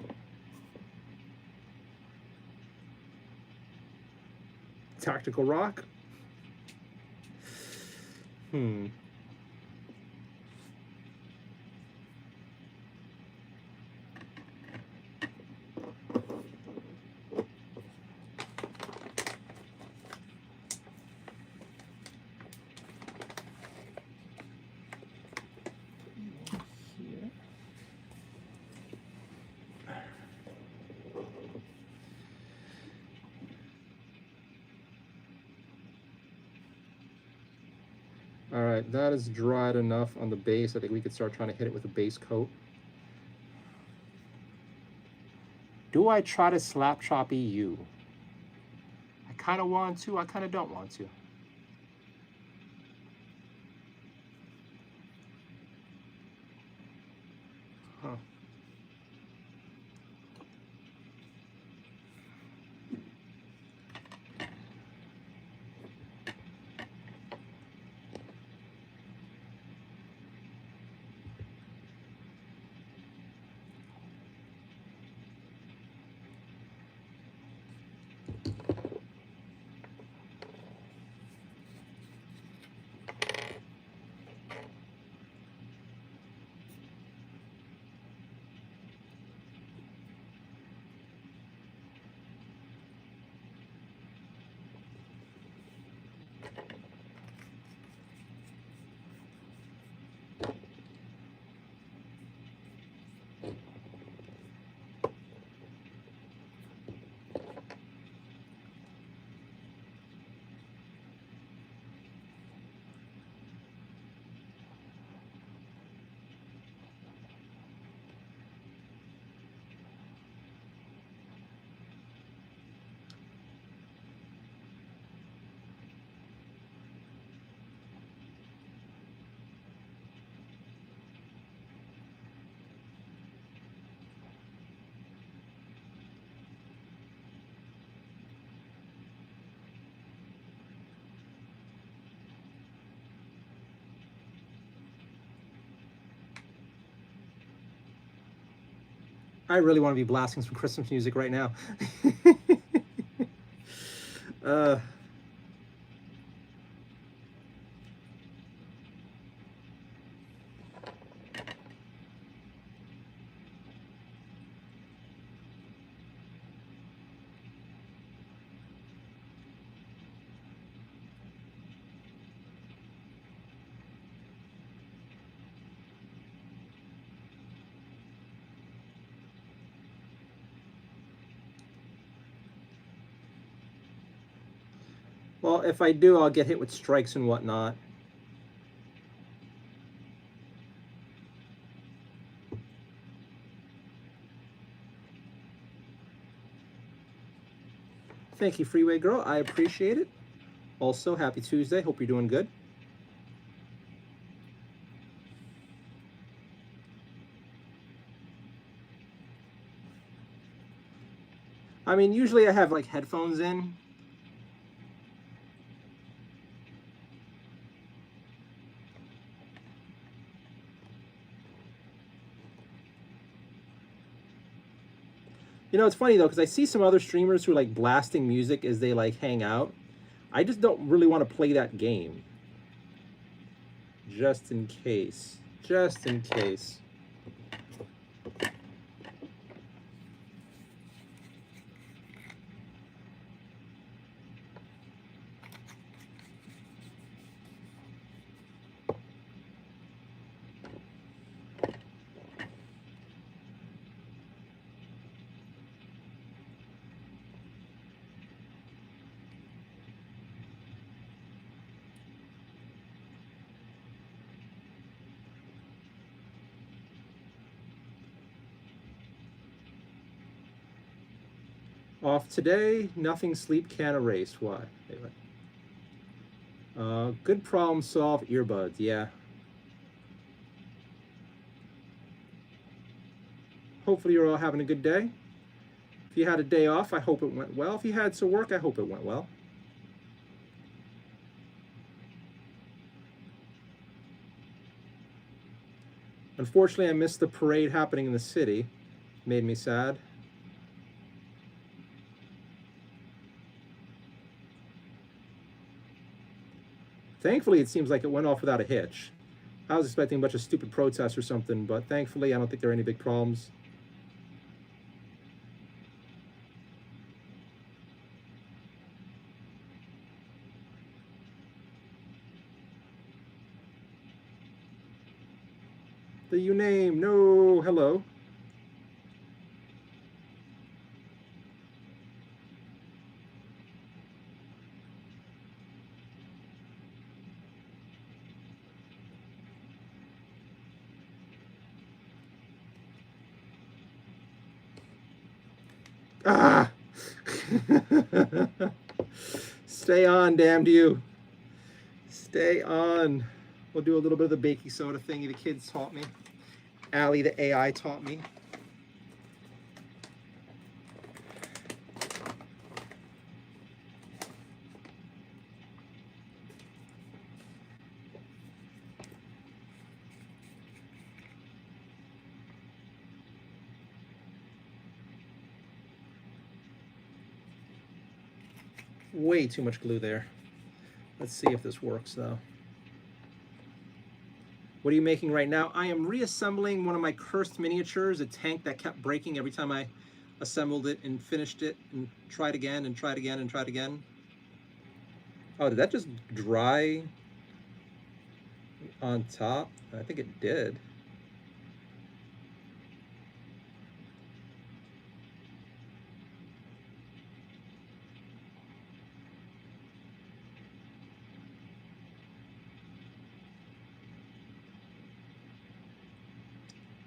Tactical rock? All right, that is dried enough on the base. I think we could start trying to hit it with a base coat. Do I try to slap chop EU? I kind of want to, I kind of don't want to. Huh. I really want to be blasting some Christmas music right now. Uh, well, if I do, I'll get hit with strikes and whatnot. Thank you, Freeway Girl. I appreciate it. Also, happy Tuesday. Hope you're doing good. I mean, usually I have like headphones in. You know, it's funny though, because I see some other streamers who are like blasting music as they like hang out. I just don't really want to play that game. Just in case. Just in case. Off today, nothing sleep can erase. Why? Anyway. Good problem solved. Earbuds, yeah. Hopefully you're all having a good day. If you had a day off, I hope it went well. If you had some work, I hope it went well. Unfortunately, I missed the parade happening in the city. Made me sad. Thankfully, it seems like it went off without a hitch. I was expecting a bunch of stupid protests or something, but thankfully, I don't think there are any big problems. The you name, no, hello. Ah! Stay on, damned you. Stay on. We'll do a little bit of the baking soda thingy the kids taught me. Allie, the AI, taught me. Way too much glue there. Let's see if this works though. What are you making right now? I am reassembling one of my cursed miniatures, a tank that kept breaking every time I assembled it and finished it and tried again and tried again and tried again. Oh, did that just dry on top? I think it did.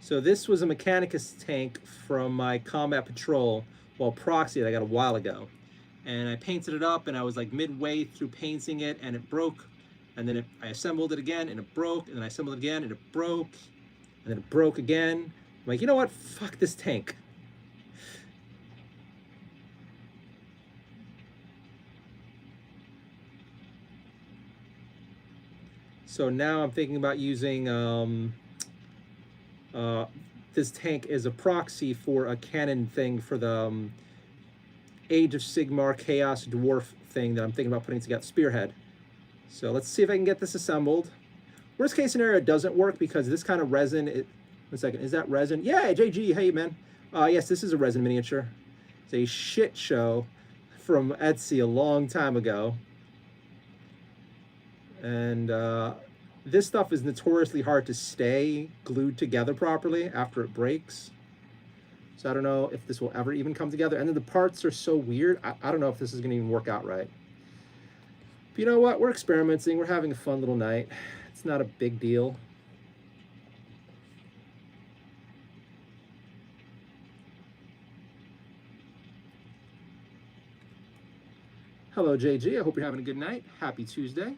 So this was a Mechanicus tank from my combat patrol, well, proxy that I got a while ago. And I painted it up and I was like midway through painting it and it broke. And then I assembled it again and it broke. And then I assembled it again and it broke. And then it broke again. I'm like, you know what? Fuck this tank. So now I'm thinking about using this tank as a proxy for a cannon thing for the Age of Sigmar Chaos Dwarf thing that I'm thinking about putting together, spearhead. So let's see if I can get this assembled. Worst case scenario, it doesn't work because this kind of resin, 1 second, is that resin? Yeah, JG, hey man. Yes, this is a resin miniature. It's a shit show from Etsy a long time ago. And this stuff is notoriously hard to stay glued together properly after it breaks. So I don't know if this will ever even come together. And then the parts are so weird. I don't know if this is gonna even work out right. But you know what? We're experimenting. We're having a fun little night. It's not a big deal. Hello, JG. I hope you're having a good night. Happy Tuesday.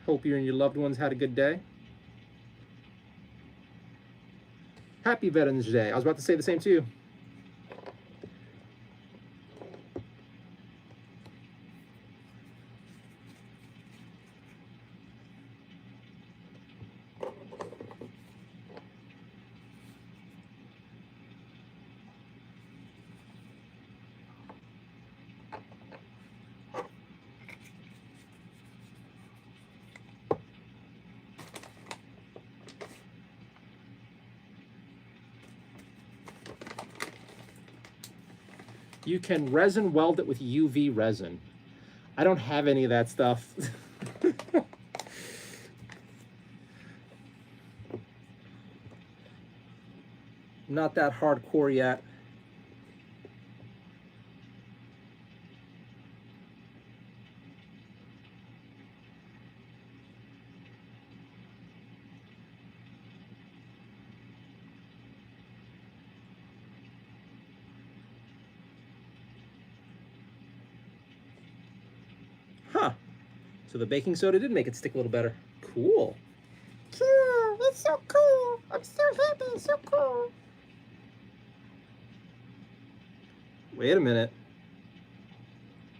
Hope you and your loved ones had a good day. Happy Veterans Day. I was about to say the same to you. You can resin weld it with UV resin. I don't have any of that stuff. Not that hardcore yet. Huh. So the baking soda did make it stick a little better. Cool. Cool. It's so cool. I'm so happy. It's so cool. Wait a minute.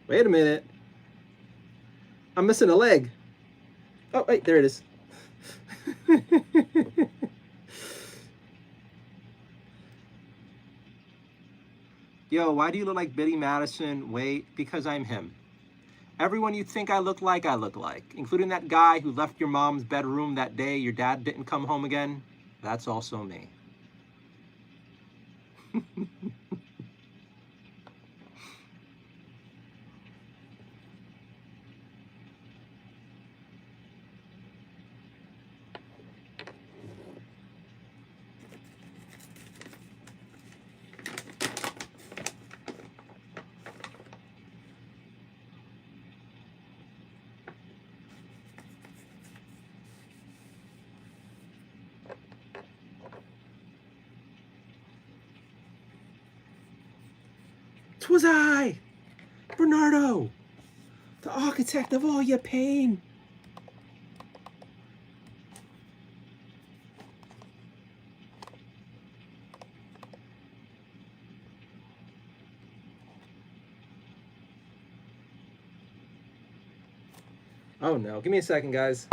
Wait a minute. I'm missing a leg. Oh, wait, there it is. Yo, why do you look like Billy Madison? Wait, because I'm him. Everyone you think I look like, including that guy who left your mom's bedroom that day your dad didn't come home again. That's also me. "'Twas I, Bernardo, the architect of all your pain." Oh no, give me a second, guys.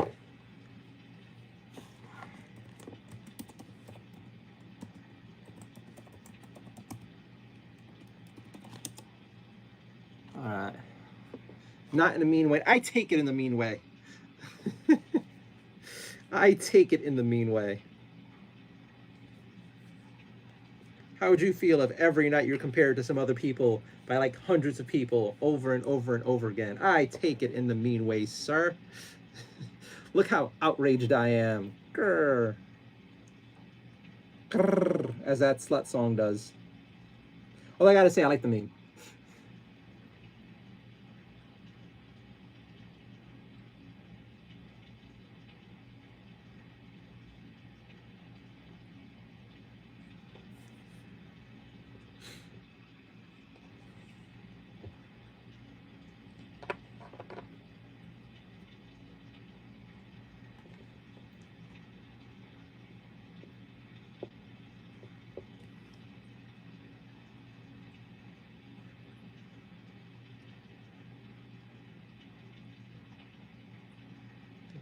All right. Not in a mean way. I take it in the mean way. I take it in the mean way. How would you feel if every night you're compared to some other people by like hundreds of people over and over and over again? I take it in the mean way, sir. Look how outraged I am. Grr. Grr, as that slut song does. All I gotta say, I like the meme.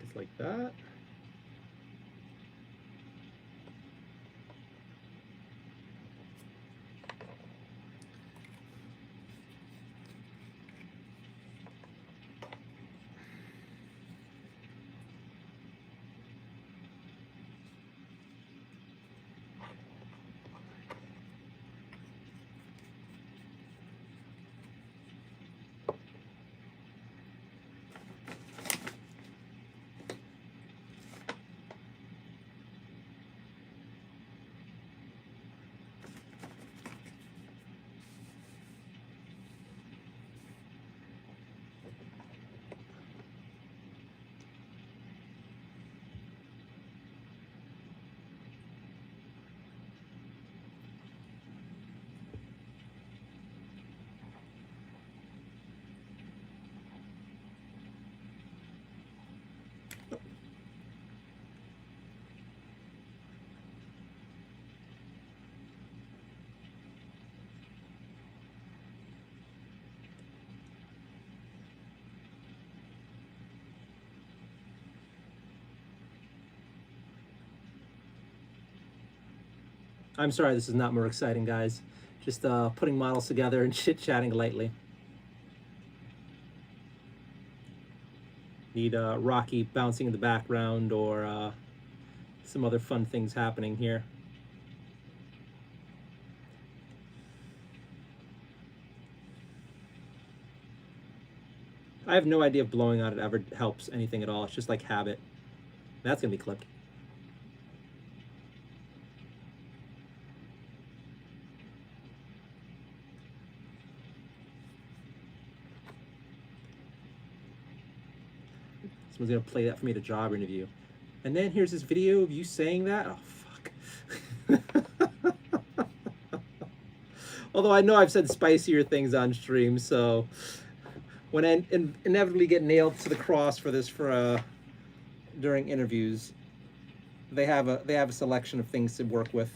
Just like that. I'm sorry this is not more exciting, guys. Just putting models together and chit-chatting lightly. Need Rocky bouncing in the background or some other fun things happening here. I have no idea if blowing on it ever helps anything at all. It's just like habit. That's gonna be clipped. Someone's gonna play that for me at a job interview. And then here's this video of you saying that. Oh, fuck. Although I know I've said spicier things on stream, so when I inevitably get nailed to the cross for this during interviews, they have a selection of things to work with.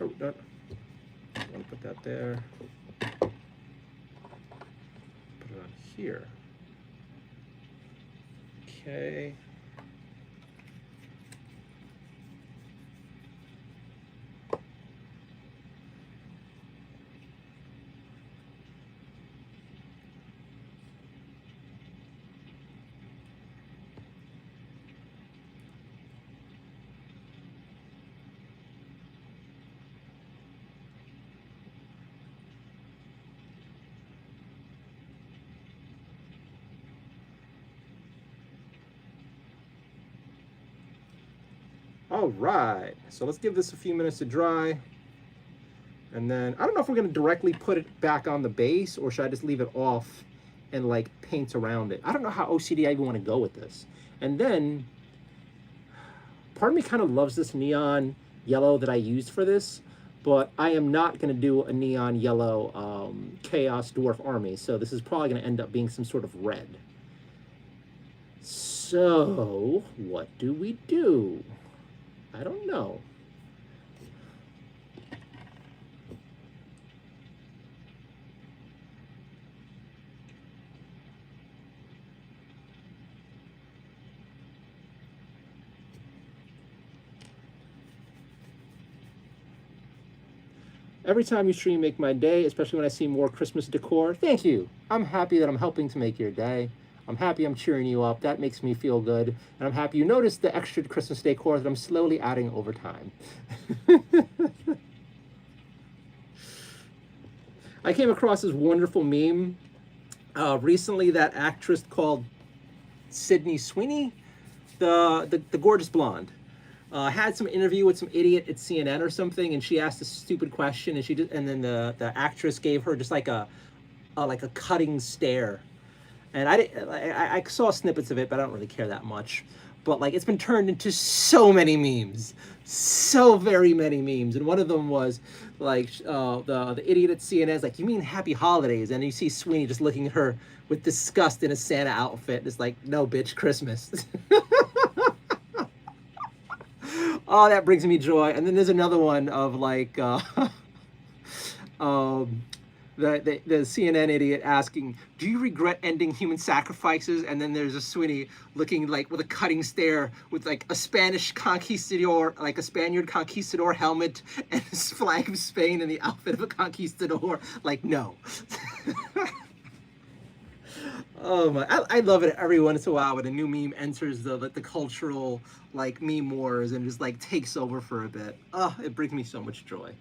Oh, no. I want to put that there. Put it on here. Okay. All right, so let's give this a few minutes to dry. And then, I don't know if we're gonna directly put it back on the base or should I just leave it off and like paint around it. I don't know how OCD I even wanna go with this. And then, part of me kind of loves this neon yellow that I used for this, but I am not gonna do a neon yellow Chaos Dwarf Army. So this is probably gonna end up being some sort of red. So, what do we do? I don't know. Every time you stream, make my day, especially when I see more Christmas decor. Thank you. I'm happy that I'm helping to make your day. I'm happy I'm cheering you up. That makes me feel good. And I'm happy you noticed the extra Christmas decor that I'm slowly adding over time. I came across this wonderful meme recently. That actress called Sydney Sweeney, the gorgeous blonde, had some interview with some idiot at CNN or something, and she asked a stupid question, and and then the actress gave her just like a cutting stare. And I saw snippets of it, but I don't really care that much. but like it's been turned into so many memes, so very many memes. And one of them was like the idiot at CNN is like, "You mean Happy Holidays?" And you see Sweeney just looking at her with disgust in a Santa outfit. It's like, no, bitch, Christmas. Oh, that brings me joy. And then there's another one of like um, the CNN idiot asking, "Do you regret ending human sacrifices?" And then there's a Sweeney looking like with a cutting stare with like a Spanish conquistador, like a Spaniard conquistador helmet and his flag of Spain and the outfit of a conquistador. Like, no. Oh my! I love it every once in a while when a new meme enters the cultural like meme wars and just like takes over for a bit. Oh, it brings me so much joy.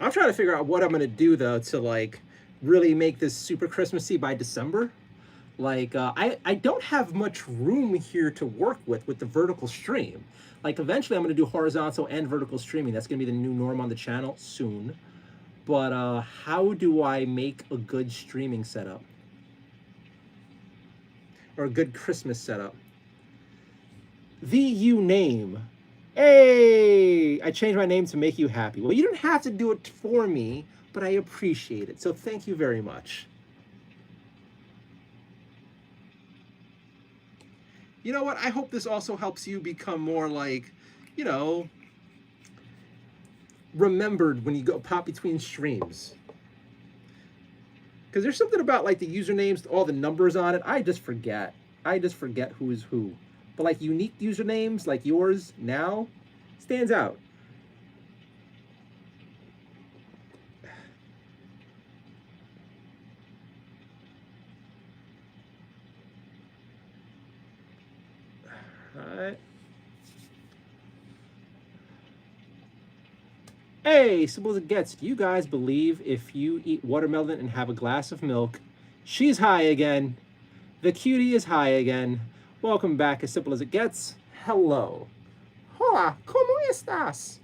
I'm trying to figure out what I'm gonna do though to like really make this super Christmassy by December. Like I don't have much room here to work with the vertical stream. Like eventually I'm gonna do horizontal and vertical streaming. That's gonna be the new norm on the channel soon. But how do I make a good streaming setup or a good Christmas setup? VU name. Hey, I changed my name to make you happy. Well, you don't have to do it for me, but I appreciate it. So thank you very much. You know what? I hope this also helps you become more like, you know, remembered when you go pop between streams. Because there's something about like the usernames, all the numbers on it. I just forget. I just forget who is who. But like unique usernames like yours now stands out. All right. Hey, simple as it gets. Do you guys believe if you eat watermelon and have a glass of milk, she's high again? The cutie is high again. Welcome back, as simple as it gets. Hello. Hola, ¿cómo estás?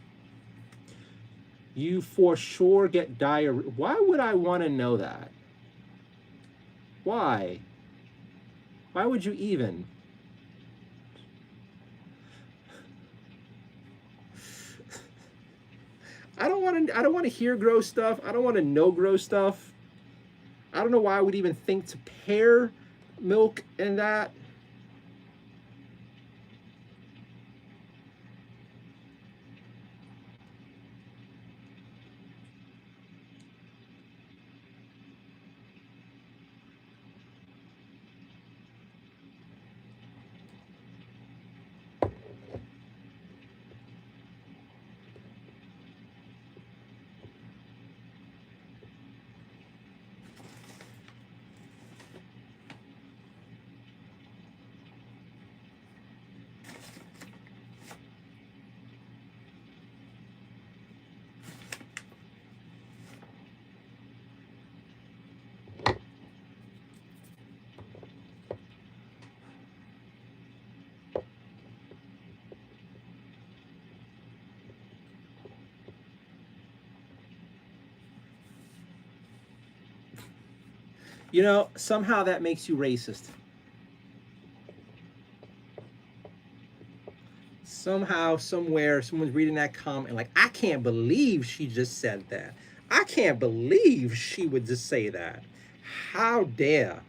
You for sure get diarrhea. Why would I want to know that? Why? Why would you even? I don't want to hear gross stuff. I don't want to know gross stuff. I don't know why I would even think to pair milk and that. You know, somehow that makes you racist. Somehow, somewhere, someone's reading that comment like, I can't believe she just said that. I can't believe she would just say that. How dare?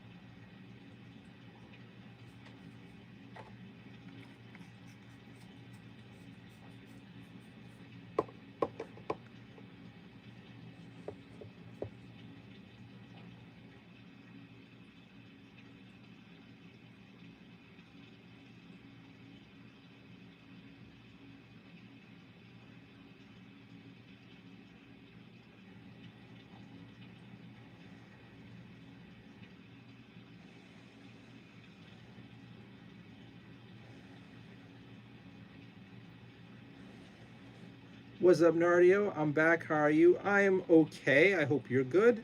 What's up, Nardio? I'm back. How are you? I am okay. I hope you're good.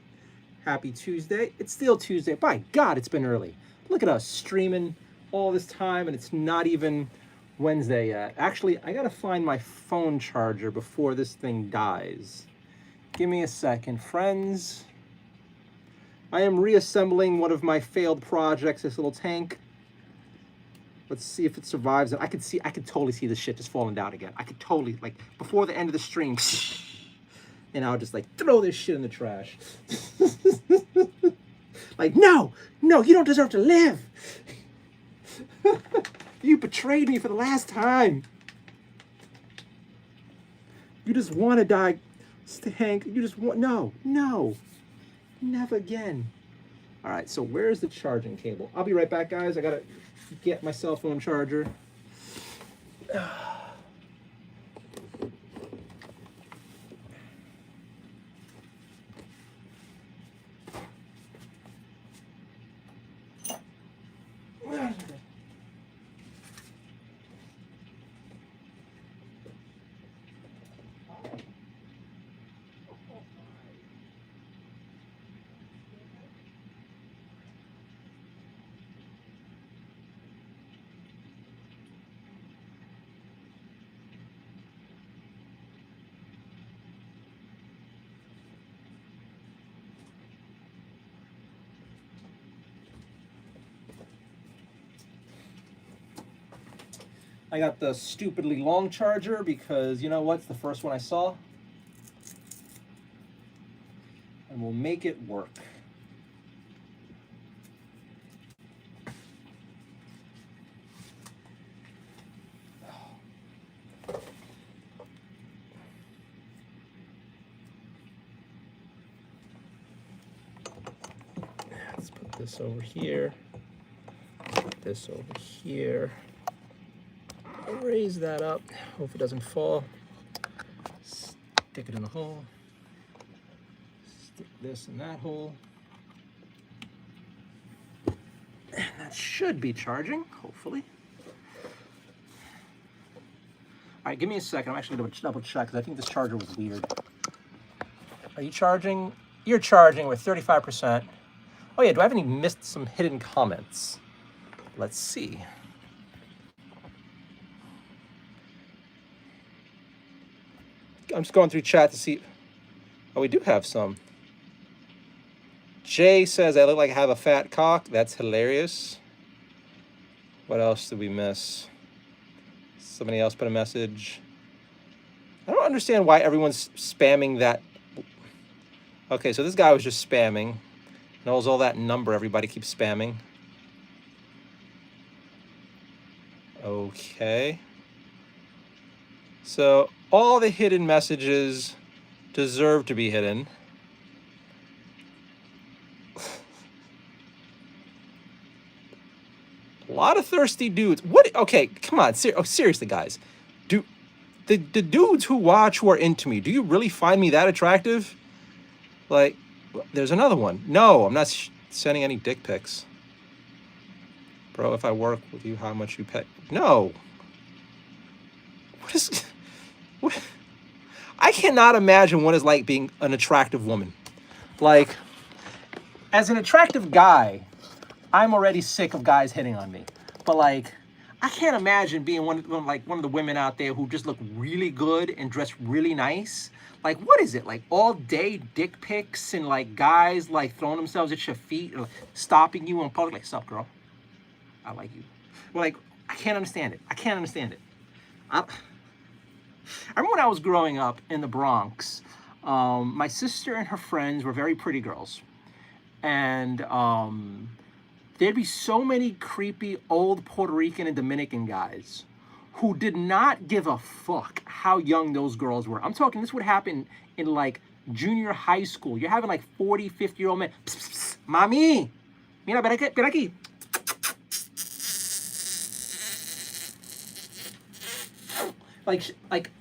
Happy Tuesday. It's still Tuesday. By God, it's been early. Look at us streaming all this time, and it's not even Wednesday yet. Actually, I gotta find my phone charger before this thing dies. Give me a second, friends. I am reassembling one of my failed projects, this little tank. Let's see if it survives. I could totally see this shit just falling down again. I could totally, like, before the end of the stream, and I'll just, like, throw this shit in the trash. Like, no, you don't deserve to live. You betrayed me for the last time. You just want to die, Hank. You just want, no, never again. All right, so where's the charging cable? I'll be right back, guys. I gotta get my cell phone charger. I got the stupidly long charger because, you know what, it's the first one I saw. And we'll make it work. Let's put this over here. Put this over here. Raise that up, hope it doesn't fall. Stick it in the hole. Stick this in that hole. And that should be charging, hopefully. All right, give me a second. I'm actually going to double check because I think this charger was weird. Are you charging? You're charging with 35%. Oh yeah, do I have any missed some hidden comments? Let's see. I'm just going through chat to see. Oh, we do have some. Jay says I look like I have a fat cock. That's hilarious. What else did we miss? Somebody else put a message. I don't understand why everyone's spamming that. Okay, so this guy was just spamming. Knows all that number everybody keeps spamming. Okay. So all the hidden messages deserve to be hidden. A lot of thirsty dudes. What? Okay, come on. Seriously, guys. Do the dudes who watch who are into me, do you really find me that attractive? Like, there's another one. No, I'm not sending any dick pics. Bro, if I work with you, how much you pay? No. What is... What? I cannot imagine what it's like being an attractive woman. Like, as an attractive guy, I'm already sick of guys hitting on me. But like, I can't imagine being one of the women out there who just look really good and dress really nice. Like, what is it? Like all day dick pics and like guys like throwing themselves at your feet or stopping you in public. Like, sup, girl? I like you. Well, like, I can't understand it. I can't understand it. I remember when I was growing up in the Bronx, my sister and her friends were very pretty girls. And there'd be so many creepy old Puerto Rican and Dominican guys who did not give a fuck how young those girls were. I'm talking, this would happen in like junior high school. You're having like 40, 50-year-old men. Psst, psst, psst. Mami, mira, ven aquí. Like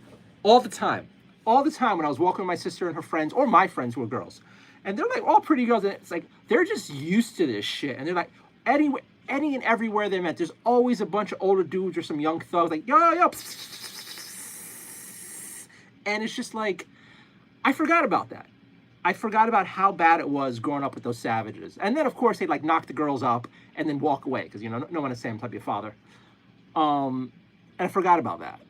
all the time when I was walking with my sister and her friends, or my friends who were girls, and they're like all pretty girls, and it's like they're just used to this shit, and they're like any and everywhere they met, there's always a bunch of older dudes or some young thugs like yo, And it's just like, I forgot about that. I forgot about how bad it was growing up with those savages. And then, of course, they'd like knock the girls up and then walk away because, you know, no one is saying I'm your father. And I forgot about that.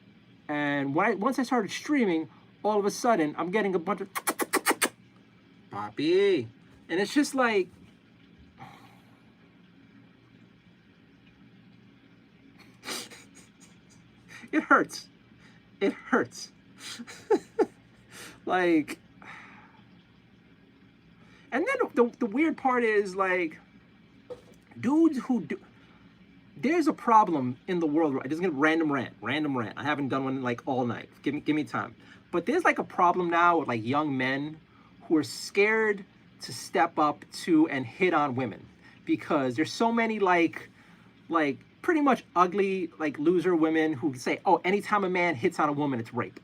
And once I started streaming, all of a sudden, I'm getting a bunch of Poppy. And it's just like, it hurts. It hurts. Like, and then the weird part is like, dudes who do, there's a problem in the world. I'm just gonna random rant. I haven't done one like all night. Give me time. But there's like a problem now with like young men who are scared to step up to and hit on women because there's so many like pretty much ugly like loser women who say, oh, anytime a man hits on a woman, it's rape,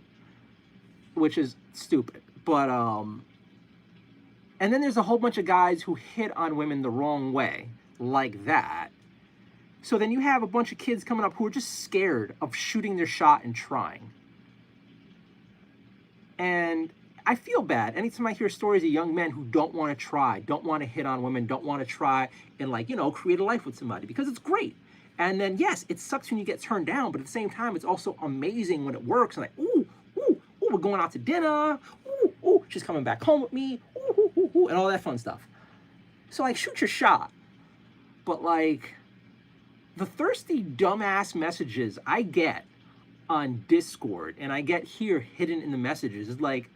which is stupid. But and then there's a whole bunch of guys who hit on women the wrong way like that. So then you have a bunch of kids coming up who are just scared of shooting their shot and trying. And I feel bad anytime I hear stories of young men who don't want to try, don't want to hit on women, don't want to try and like, you know, create a life with somebody because it's great. And then, yes, it sucks when you get turned down, but at the same time, it's also amazing when it works. And like, ooh, we're going out to dinner. Ooh, she's coming back home with me. Ooh, and all that fun stuff. So like, shoot your shot. But like, the thirsty, dumbass messages I get on Discord and I get here hidden in the messages is like,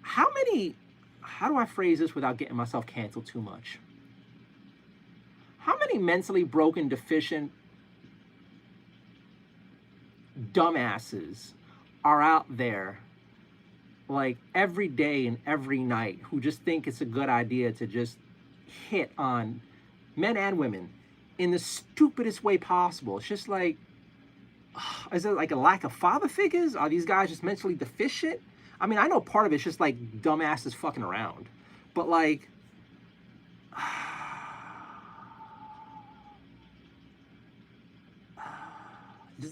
how do I phrase this without getting myself canceled too much? How many mentally broken, deficient dumbasses are out there like every day and every night who just think it's a good idea to just hit on men and women in the stupidest way possible? It's just like, is it like a lack of father figures? Are these guys just mentally deficient? I mean, I know part of it's just like dumbasses fucking around, but like,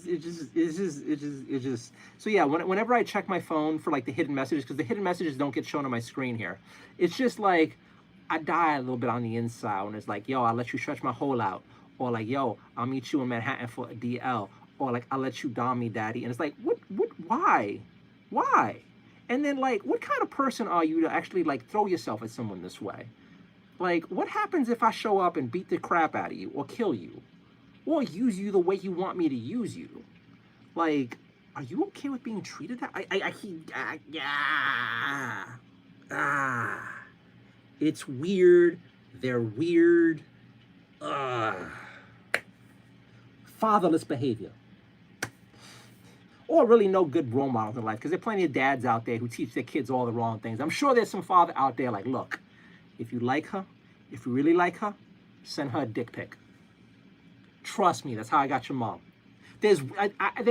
it just. So yeah, whenever I check my phone for like the hidden messages, because the hidden messages don't get shown on my screen here, it's just like I die a little bit on the inside when it's like, yo, I'll let you stretch my hole out, or like, yo, I'll meet you in Manhattan for a DL, or like, I'll let you dom me, daddy, and it's like, why? And then like, what kind of person are you to actually like throw yourself at someone this way? Like, what happens if I show up and beat the crap out of you, or kill you, or use you the way you want me to use you? Like, are you okay with being treated that? It's weird. They're weird. Fatherless behavior. Or really no good role models in life, because there are plenty of dads out there who teach their kids all the wrong things. I'm sure there's some father out there like, look, if you like her, if you really like her, send her a dick pic. Trust me, that's how I got your mom. There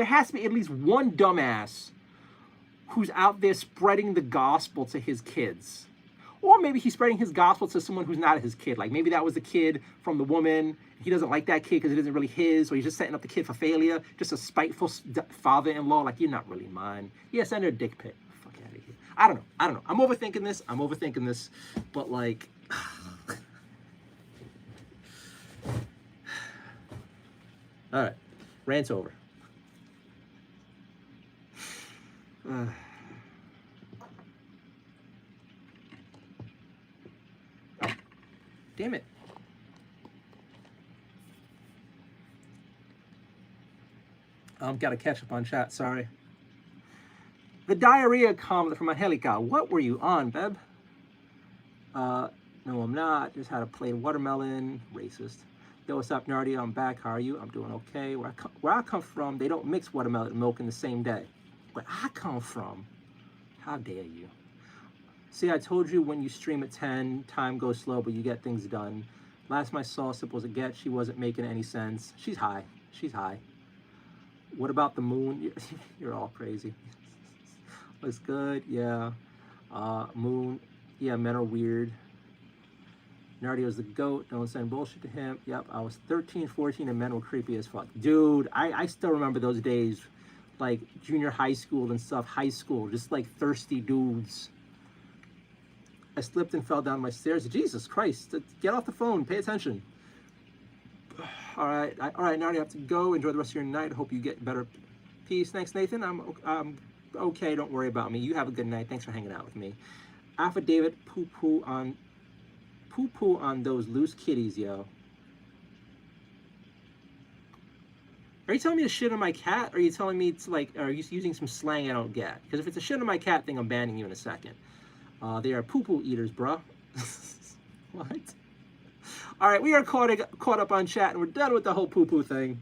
has to be at least one dumbass who's out there spreading the gospel to his kids. Or maybe he's spreading his gospel to someone who's not his kid. Like maybe that was the kid from the woman. He doesn't like that kid because it isn't really his, or he's just setting up the kid for failure. Just a spiteful father-in-law. Like, you're not really mine. Yeah, send her a dick pic. Fuck out of here. I don't know. I'm overthinking this. But like, all right, rant's over. Damn it. Got to catch up on chat, sorry. The diarrhea comment from Angelica. What were you on, Beb? No, I'm not. Just had a plate of watermelon. Racist. Yo, what's up, Nardio? I'm back. How are you? I'm doing okay. Where I come from, they don't mix watermelon and milk in the same day. Where I come from, how dare you? See, I told you when you stream at 10, time goes slow, but you get things done. Last time I saw Sip was a get. She wasn't making any sense. She's high. What about the moon? You're all crazy. Looks good, yeah. Moon, yeah, men are weird. Nardio's the GOAT. Don't send bullshit to him. Yep, I was 13, 14, and men were creepy as fuck. Dude, I still remember those days. like junior high school and stuff, high school, just like thirsty dudes. I slipped and fell down my stairs. Jesus Christ, get off the phone, pay attention. All right, Nardio, I have to go. Enjoy the rest of your night. Hope you get better peace. Thanks, Nathan. I'm okay, don't worry about me. You have a good night. Thanks for hanging out with me. Affidavit, poo-poo on those loose kitties, yo. Are you telling me to shit on my cat? Or are you telling me to, like, are you using some slang I don't get? Because if it's a shit on my cat thing, I'm banning you in a second. They are poo-poo eaters, bruh. What? All right, we are caught up on chat, and we're done with the whole poo-poo thing.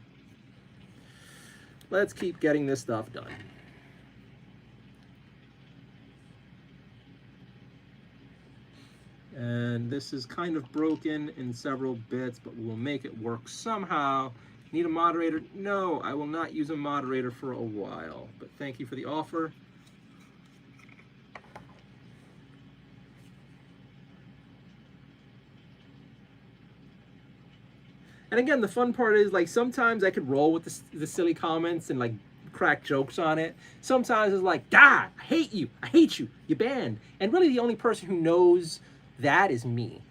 Let's keep getting this stuff done. And this is kind of broken in several bits, but we'll make it work somehow. Need a moderator? No, I will not use a moderator for a while, but thank you for the offer. And again, the fun part is, like, sometimes I could roll with the silly comments and, like, crack jokes on it. Sometimes it's like, God, I hate you, you're banned. And really the only person who knows that is me.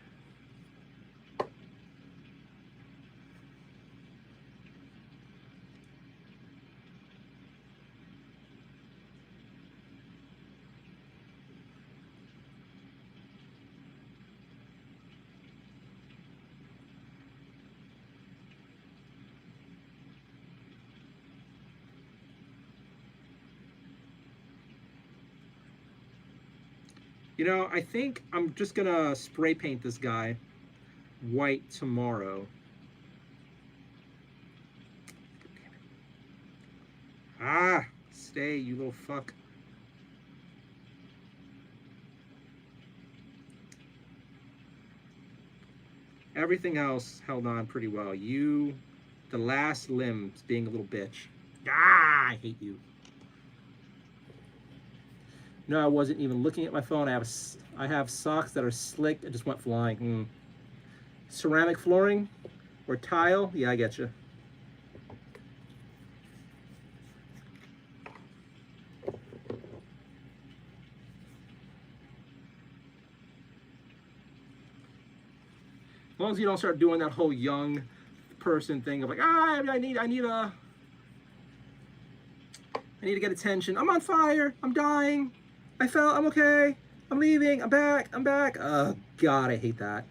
You know, I think I'm just gonna spray paint this guy white tomorrow. Ah, stay, you little fuck. Everything else held on pretty well. You, the last limb, being a little bitch. Ah, I hate you. No, I wasn't even looking at my phone. I have socks that are slick. It just went flying. Ceramic flooring or tile? Yeah, I get you. As long as you don't start doing that whole young person thing of like, I need to get attention. I'm on fire. I'm dying. I fell. I'm okay. I'm leaving. I'm back. Oh, God, I hate that.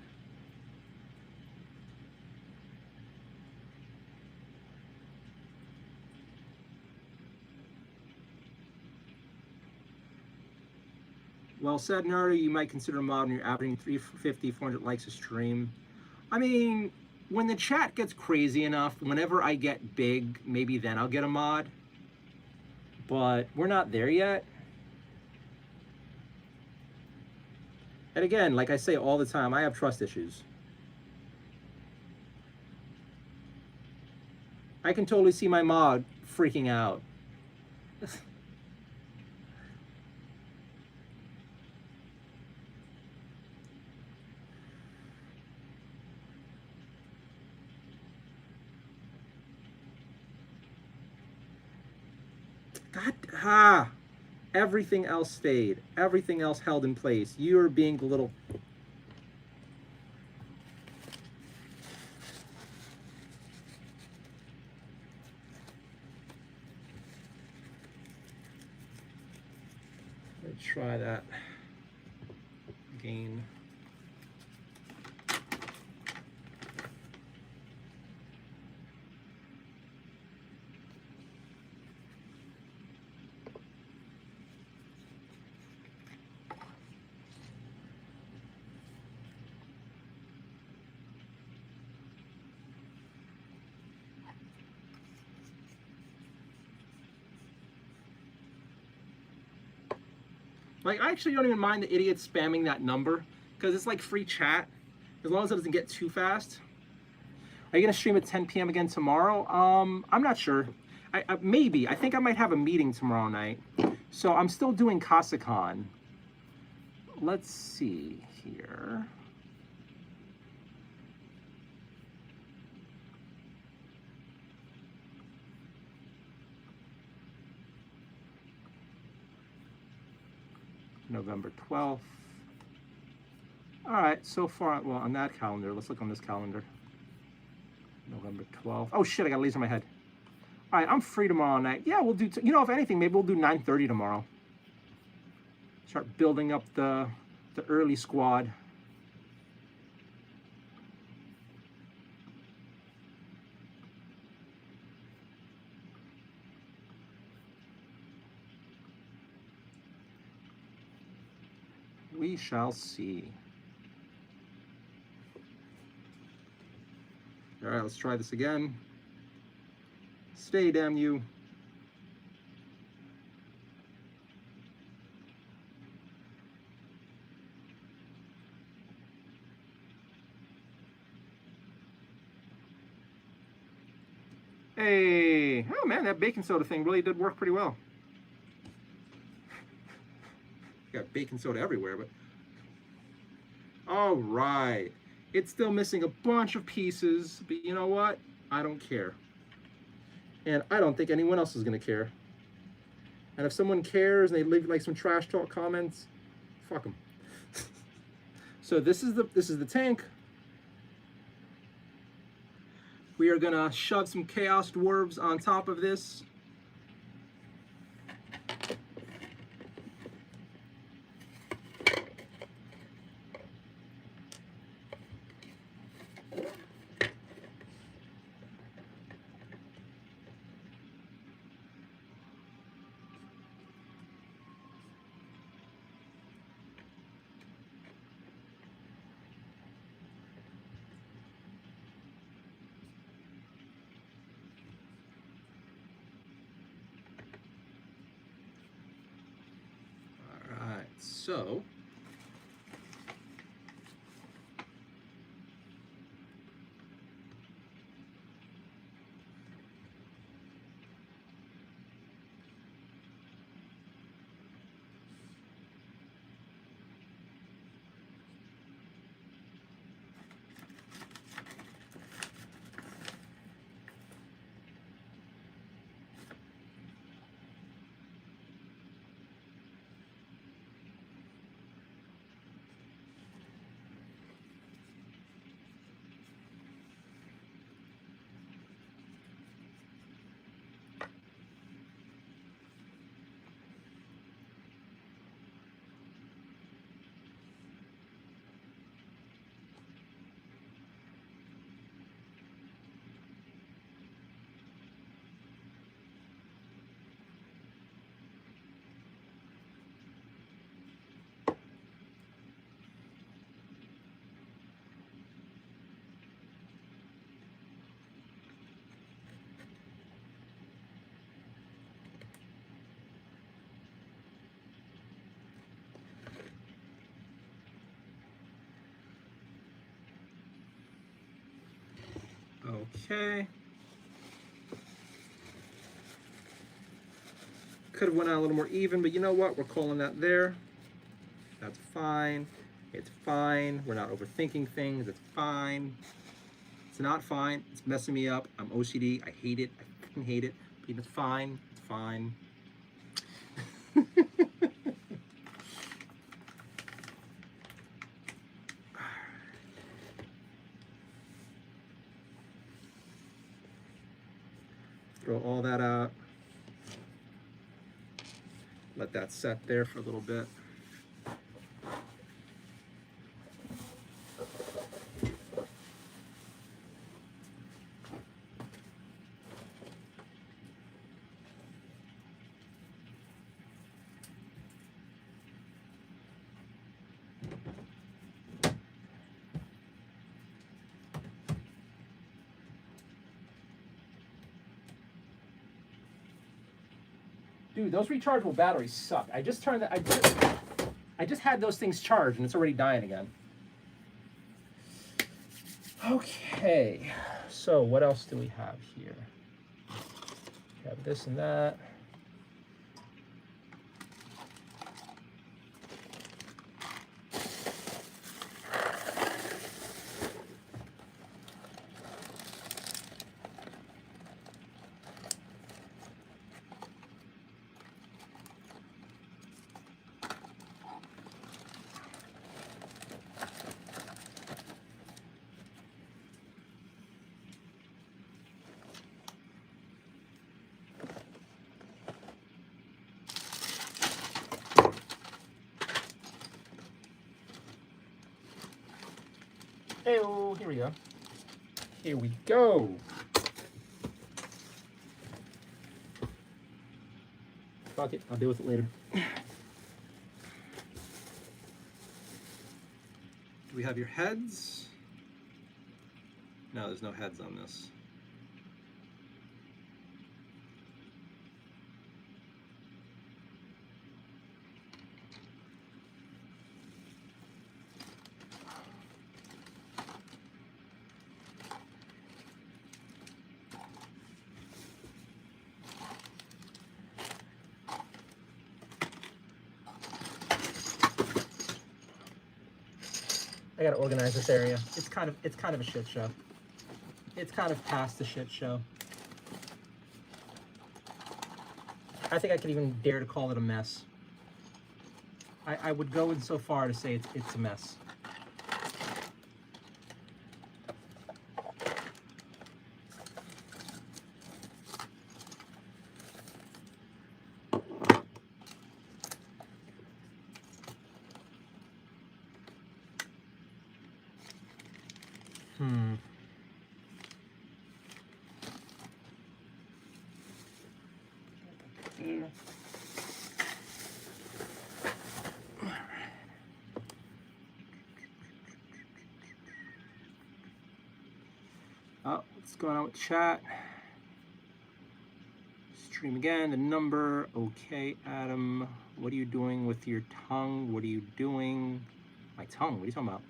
Well said, Nardio. You might consider mod when you're averaging 350, 400 likes a stream. I mean, when the chat gets crazy enough, whenever I get big, maybe then I'll get a mod. But we're not there yet. And again, like I say all the time, I have trust issues. I can totally see my mod freaking out. God, everything else stayed. Everything else held in place. You're being the little... Let's try that again. Like, I actually don't even mind the idiots spamming that number, because it's like free chat, as long as it doesn't get too fast. Are you going to stream at 10 p.m. again tomorrow? I'm not sure. Maybe. I think I might have a meeting tomorrow night. So I'm still doing CasaCon. Let's see here. November 12th. All right, so far, well, on that calendar, let's look on this calendar. November 12th. Oh shit, I got a laser in my head. All right, I'm free tomorrow night. Yeah, we'll do, you know, if anything, maybe we'll do 9:30 tomorrow. Start building up the early squad. We shall see. All right, let's try this again. Stay, damn you. Hey, oh man, that baking soda thing really did work pretty well. Got baking soda everywhere, but all right. It's still missing a bunch of pieces, but you know what? I don't care. And I don't think anyone else is gonna care. And if someone cares and they leave like some trash talk comments, fuck them. So this is the tank. We are gonna shove some chaos dwarves on top of this. So, okay. Could have went out a little more even, but you know what? We're calling that there. That's fine. It's fine. We're not overthinking things. It's fine. It's not fine. It's messing me up. I'm OCD. I hate it. I fucking hate it. But it's fine. It's fine. Throw all that out. Let that set there for a little bit. Dude, those rechargeable batteries suck. I just turned that. I just had those things charged and it's already dying again. Okay, so what else do we have here? We have this and that. area. Here we go. Fuck it, I'll deal with it later. Do we have your heads? No, there's no heads on this. I gotta organize this area. It's kind of a shit show. It's kind of past the shit show. I think I could even dare to call it a mess. I would go in so far to say it's a mess. Oh, what's going on with chat? Stream again, the number. Okay, Adam, what are you doing with your tongue? What are you doing? My tongue, what are you talking about?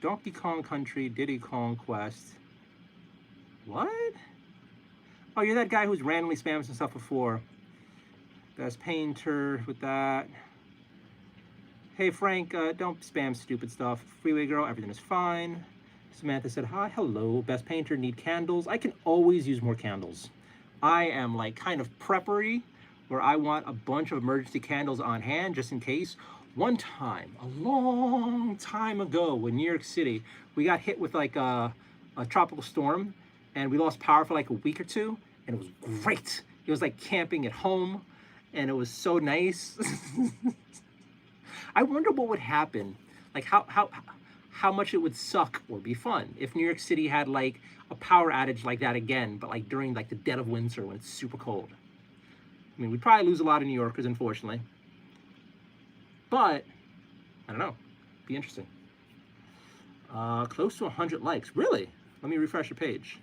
Donkey Kong Country, Diddy Kong Quest. What? Oh, you're that guy who's randomly spammed some stuff before. Best painter with that. Hey Frank, don't spam stupid stuff. Freeway girl, everything is fine. Samantha said, hi, hello. Best painter, need candles. I can always use more candles. I am like kind of preppery, where I want a bunch of emergency candles on hand just in case. One time, a long time ago in New York City, we got hit with like a tropical storm and we lost power for like a week or two, and it was great. It was like camping at home and it was so nice. I wonder what would happen, like how much it would suck or be fun if New York City had like a power outage like that again, but like during like the dead of winter when it's super cold. I mean, we'd probably lose a lot of New Yorkers, unfortunately. But, I don't know, be interesting. Close to 100 likes, really? Let me refresh the page.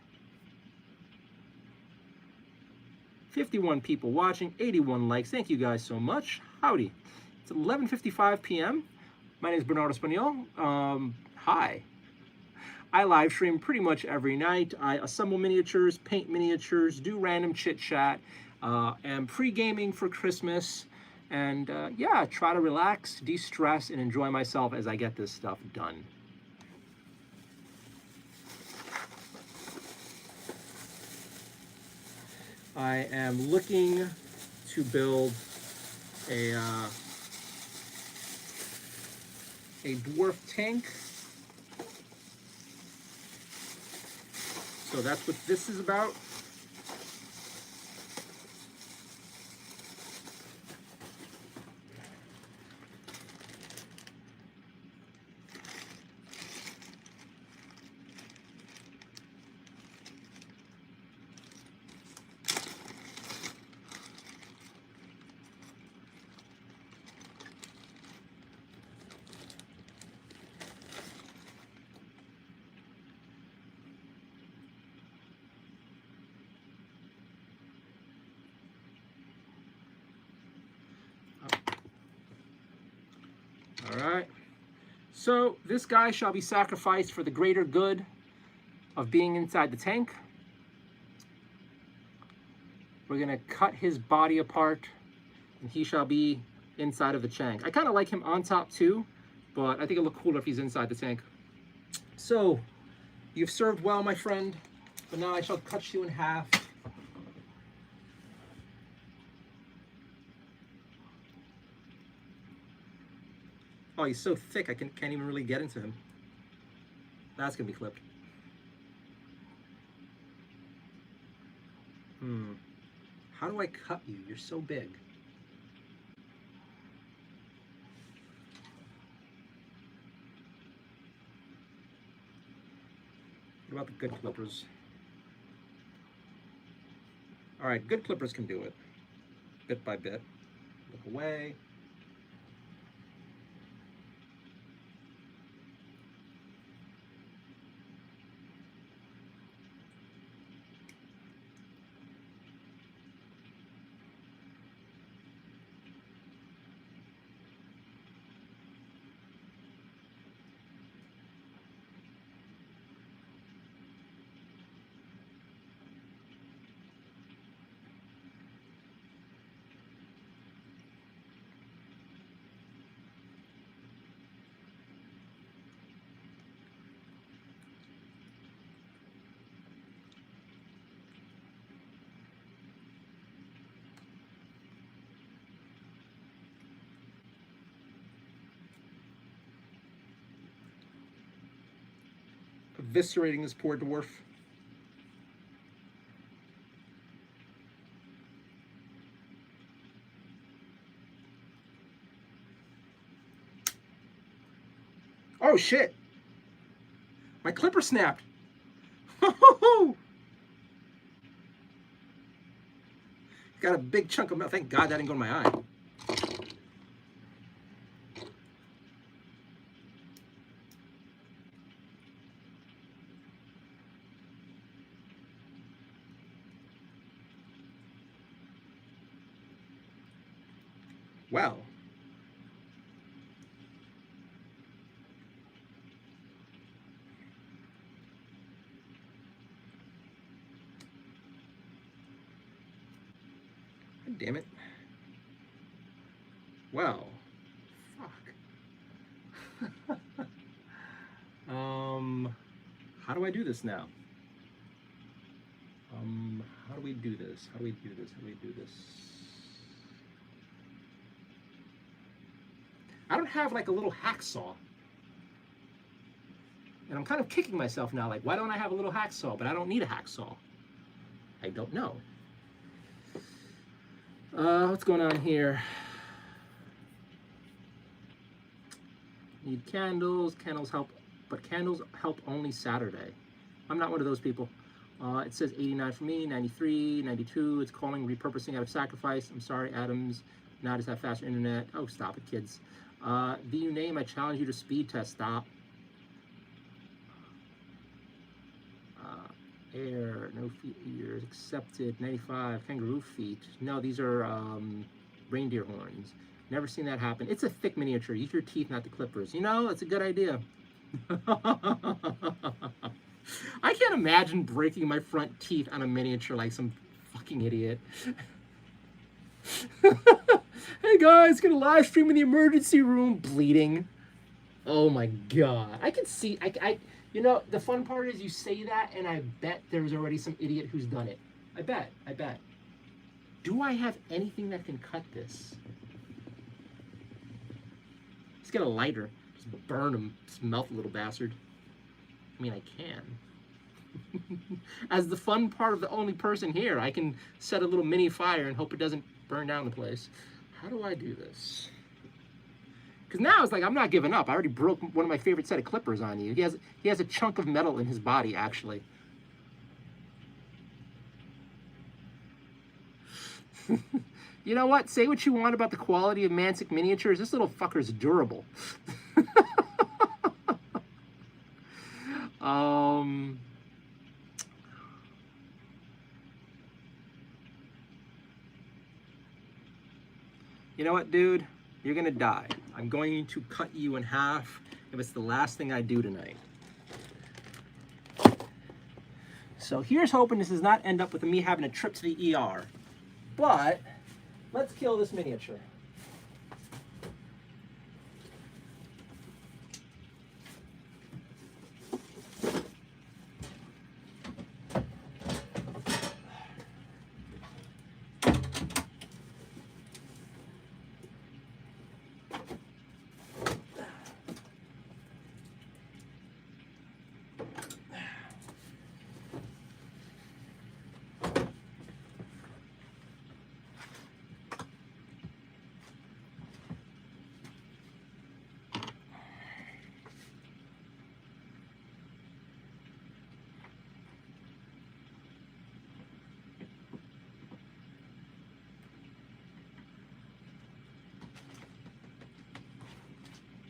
51 people watching, 81 likes, thank you guys so much. Howdy. It's 11:55 p.m. My name is Bernardo Espanol. Hi. I live stream pretty much every night. I assemble miniatures, paint miniatures, do random chit chat, am pre-gaming for Christmas, and yeah, try to relax, de-stress, and enjoy myself as I get this stuff done. I am looking to build a dwarf tank. So that's what this is about. All right. So this guy shall be sacrificed for the greater good of being inside the tank. We're gonna cut his body apart and he shall be inside of the tank. I kind of like him on top too, but I think it'll look cooler if he's inside the tank. So, you've served well, my friend, but now I shall cut you in half. Oh, he's so thick I can't even really get into him. That's gonna be clipped. How do I cut you? You're so big. about the good clippers? All right, good clippers can do it. Bit by bit. Look away. Eviscerating this poor dwarf. Oh shit! My clipper snapped. Got a big chunk of metal. Thank God that didn't go in my eye. Wow. God damn it. Wow. Fuck. How do I do this now? How do we do this? How do we do this? How do we do this? I don't have like a little hacksaw. And I'm kind of kicking myself now, like, why don't I have a little hacksaw? But I don't need a hacksaw. I don't know. What's going on here? Need candles. Candles help, but candles help only Saturday. I'm not one of those people. It says 89 for me, 93, 92. It's calling repurposing out of sacrifice. I'm sorry, Adams. Now just have faster internet. Oh, stop it, kids. VU name, I challenge you to speed test. Stop. Air, no feet ears, accepted. 95, kangaroo feet. No, these are reindeer horns. Never seen that happen. It's a thick miniature. Use your teeth, not the clippers. You know, that's a good idea. I can't imagine breaking my front teeth on a miniature like some fucking idiot. Hey guys, gonna live stream in the emergency room, bleeding. Oh my god. I can see, you know, the fun part is you say that and I bet there's already some idiot who's done it. I bet. Do I have anything that can cut this? Let's get a lighter. Just burn him. Just melt the little bastard. I mean, I can. As the fun part of the only person here, I can set a little mini fire and hope it doesn't burn down the place. How do I do this? Because now it's like, I'm not giving up. I already broke one of my favorite set of clippers on you. He has a chunk of metal in his body, actually. You know what? Say what you want about the quality of Mansic miniatures. This little fucker's durable. You know what, dude? You're gonna die. I'm going to cut you in half if it's the last thing I do tonight. So here's hoping this does not end up with me having a trip to the ER. But let's kill this miniature.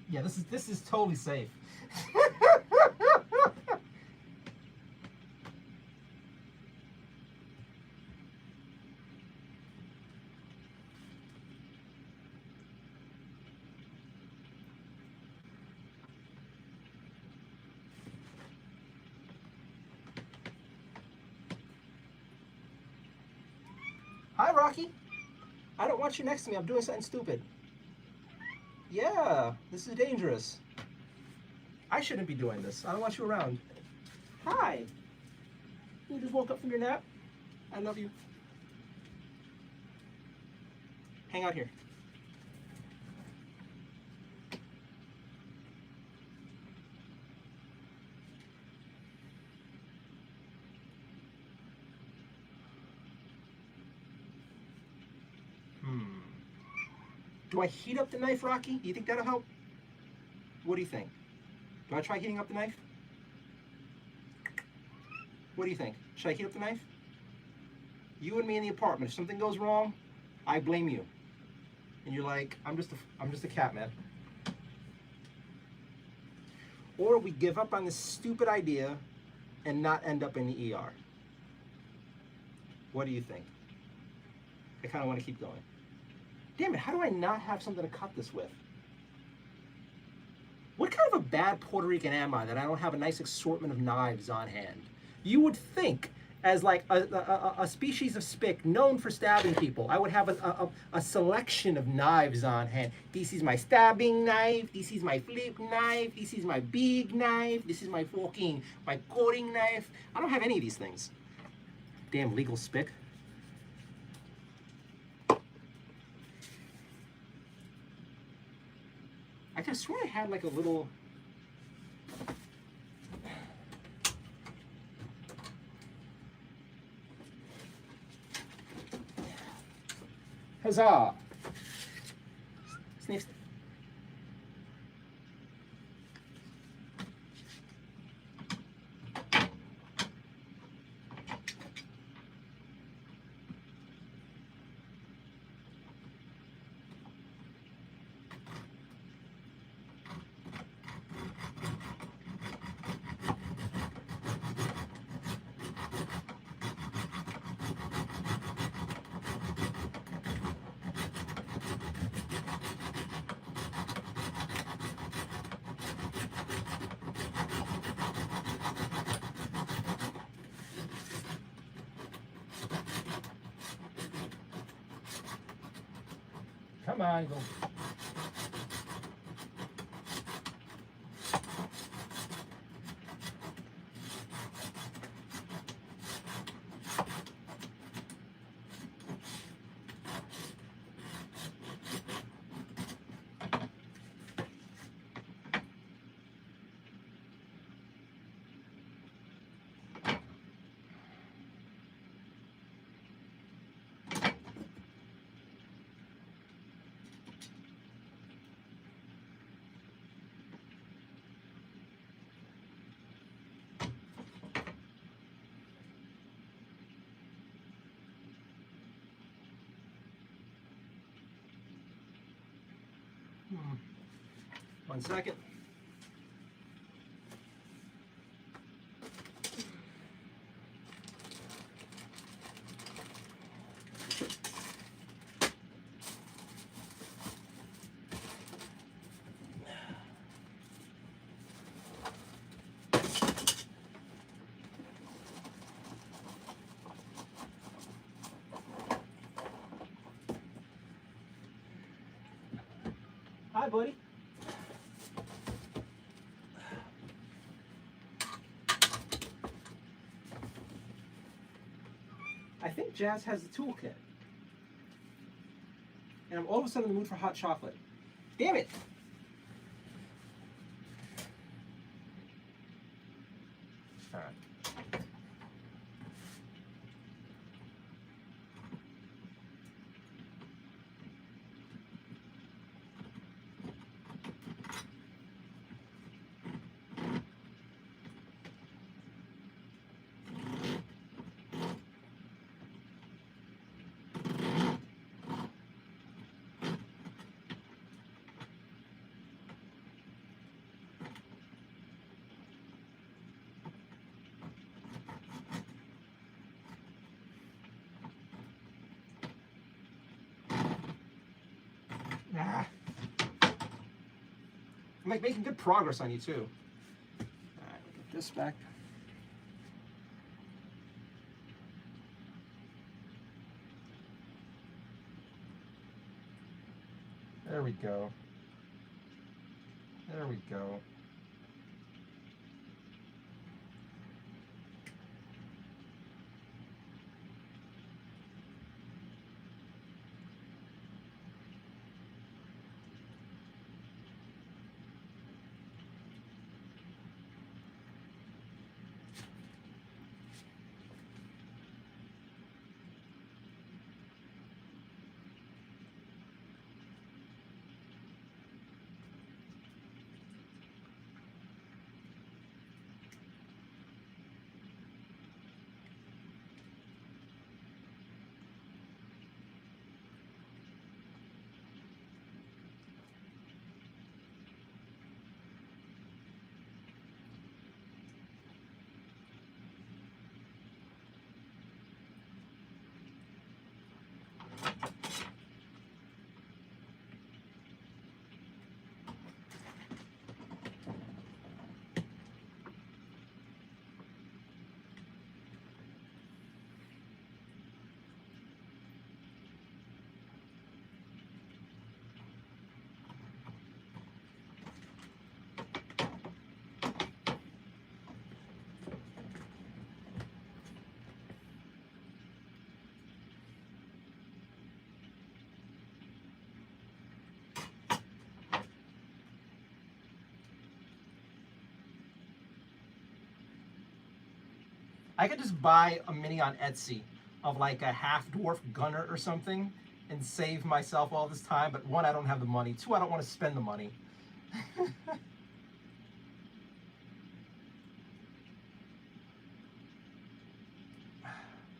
Yeah, this is totally safe. Hi, Rocky. I don't want you next to me. I'm doing something stupid. Yeah, this is dangerous. I shouldn't be doing this. I don't want you around. Hi. You just woke up from your nap? I love you. Hang out here. Do I heat up the knife, Rocky? Do you think that'll help? What do you think? Do I try heating up the knife? What do you think? Should I heat up the knife? You and me in the apartment. If something goes wrong, I blame you. And you're like, I'm just a cat, man. Or we give up on this stupid idea and not end up in the ER. What do you think? I kind of want to keep going. Damn it, how do I not have something to cut this with? What kind of a bad Puerto Rican am I that I don't have a nice assortment of knives on hand? You would think, as like a species of spick known for stabbing people, I would have a selection of knives on hand. This is my stabbing knife, this is my flip knife, this is my big knife, this is my my cutting knife. I don't have any of these things. Damn legal spick. I could have sworn I had like a little. Huzzah! Sniff. Come on, go. One second. Hi, buddy. I think Jazz has the toolkit. And I'm all of a sudden in the mood for hot chocolate. Damn it! All right. Ah. I'm like making good progress on you too. All right, we'll get this back. There we go. There we go. I could just buy a mini on Etsy of like a half dwarf gunner or something and save myself all this time. But one, I don't have the money. Two, I don't want to spend the money. All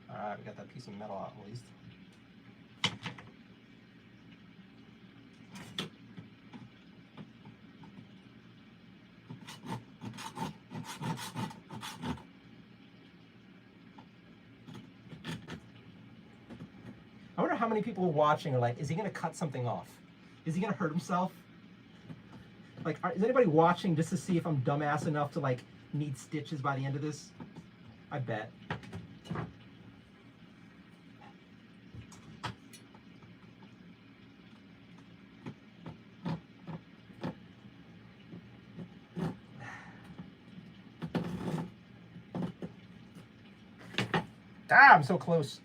right, we got that piece of metal out at least. I wonder how many people watching are like, is he going to cut something off? Is he going to hurt himself? Like, is anybody watching just to see if I'm dumbass enough to like need stitches by the end of this? I bet. Ah, I'm so close.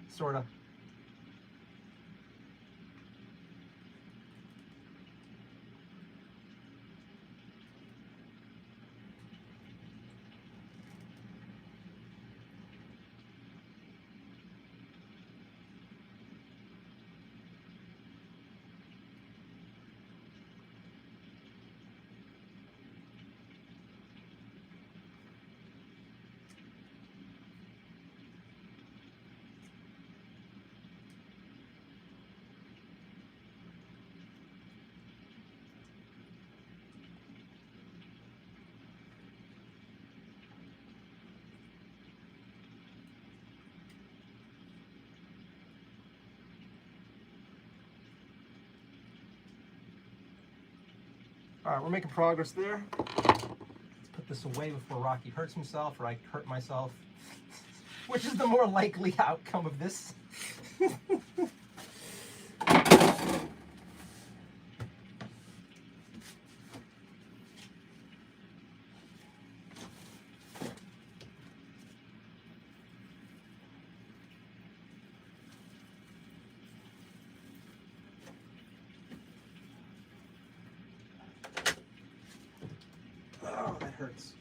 Sorta. All right, we're making progress there. Let's put this away before Rocky hurts himself or I hurt myself, which is the more likely outcome of this. Oh, that hurts.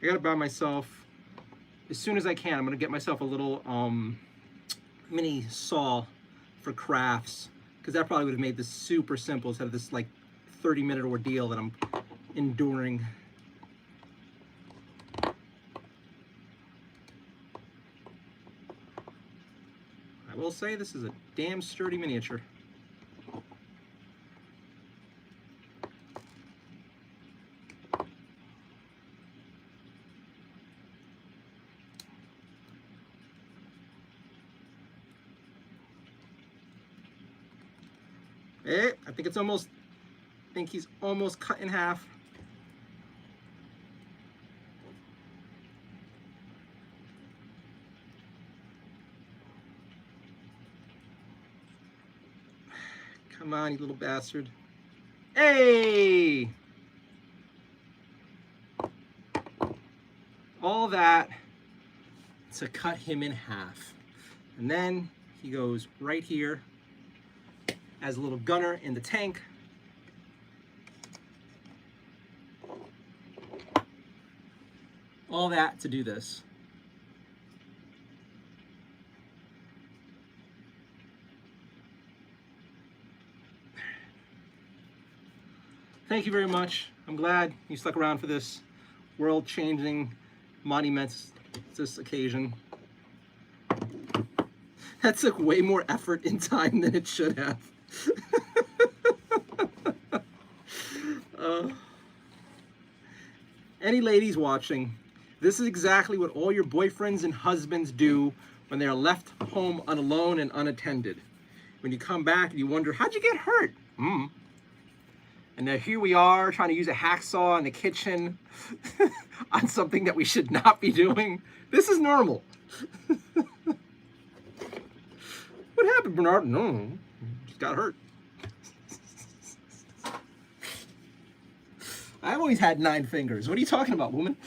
I gotta buy myself, as soon as I can, I'm gonna get myself a little mini saw for crafts, because that probably would have made this super simple instead of this like 30-minute ordeal that I'm enduring. I will say this is a damn sturdy miniature. I think it's almost, I think he's almost cut in half. Come on, you little bastard. Hey! All that to cut him in half. And then he goes right here as a little gunner in the tank. All that to do this. Thank you very much. I'm glad you stuck around for this world-changing, monumentous occasion. That took way more effort and time than it should have. Any ladies watching, this is exactly what all your boyfriends and husbands do when they are left home alone and unattended. When you come back and you wonder, how'd you get hurt? And now here we are trying to use a hacksaw in the kitchen on something that we should not be doing. This is normal. What happened, Bernard? No, just got hurt. I've always had 9 fingers. What are you talking about, woman?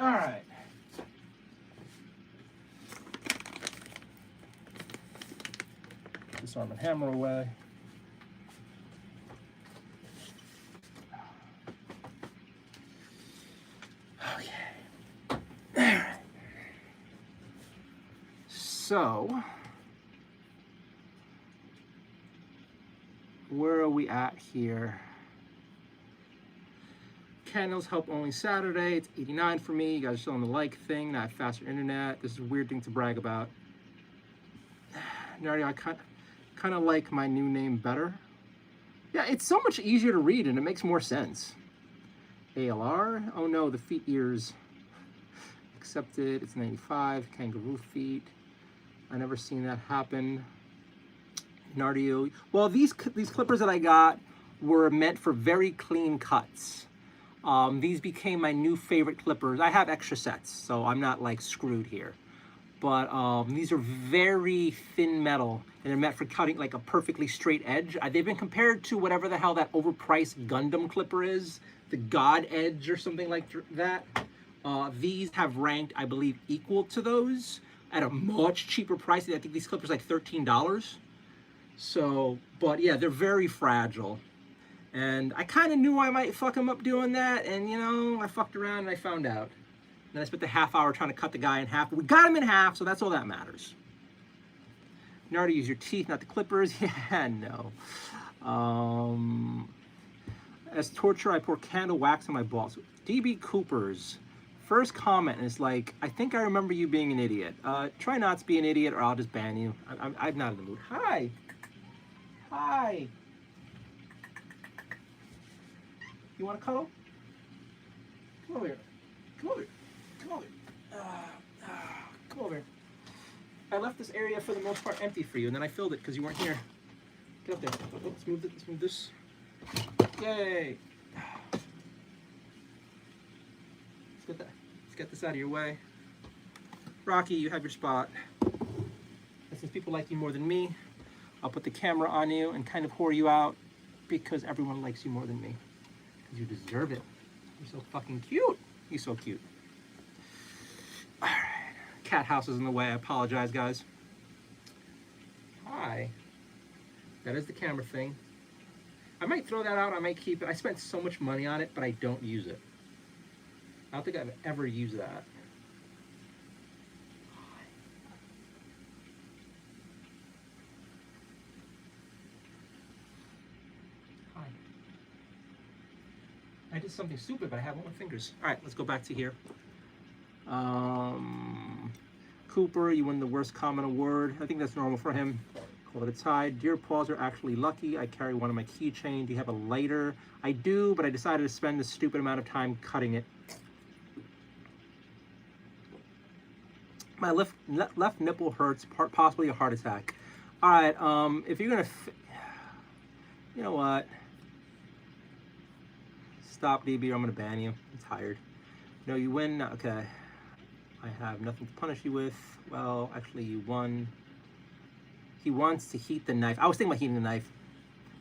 All right. Disarm and hammer away. Okay. All right. So, where are we at here? Candles help only Saturday. It's 89 for me. You guys are still on the like thing, not faster internet. This is a weird thing to brag about. Nardio, I kind of like my new name better. Yeah, it's so much easier to read and it makes more sense. ALR. Oh no, the feet ears. Accepted. It's 95. Kangaroo feet. I never seen that happen. Nardio. Well, these clippers that I got were meant for very clean cuts. These became my new favorite clippers. I have extra sets, so I'm not like screwed here. But these are very thin metal, and they're meant for cutting like a perfectly straight edge. They've been compared to whatever the hell that overpriced Gundam clipper is, the God Edge or something like that. These have ranked, I believe, equal to those at a much cheaper price. I think these clippers are like $13. So, but yeah, they're very fragile. And I kind of knew I might fuck him up doing that, and you know, I fucked around and I found out. Then I spent the half hour trying to cut the guy in half, but we got him in half, so that's all that matters. You know how to use your teeth, not the clippers? Yeah, no. As torture, I pour candle wax on my balls. DB Cooper's first comment is like, I think I remember you being an idiot. Try not to be an idiot or I'll just ban you. I'm not in the mood. Hi. Hi. You want to cuddle? Come over here. Come over here. Come over here. Come over here. I left this area for the most part empty for you, and then I filled it because you weren't here. Get up there. Let's move this. Let's move this. Yay! Let's get this out of your way. Rocky, you have your spot. And since people like you more than me, I'll put the camera on you and kind of whore you out because everyone likes you more than me. Because you deserve it. You're so fucking cute. You're so cute. Alright. Cat house is in the way. I apologize, guys. Hi. That is the camera thing. I might throw that out. I might keep it. I spent so much money on it, but I don't use it. I don't think I've ever used that. Hi. I did something stupid, but I have one with fingers. All right, let's go back to here. Cooper, you win the worst common award. I think that's normal for him. Call it a tie. Deer paws are actually lucky. I carry one on my keychain. Do you have a lighter? I do, but I decided to spend this stupid amount of time cutting it. My left nipple hurts, possibly a heart attack. All right, if you're gonna, you know what? Stop, DB, or I'm gonna ban you. I'm tired. No, you win. Okay. I have nothing to punish you with. Well, actually, you won. He wants to heat the knife. I was thinking about heating the knife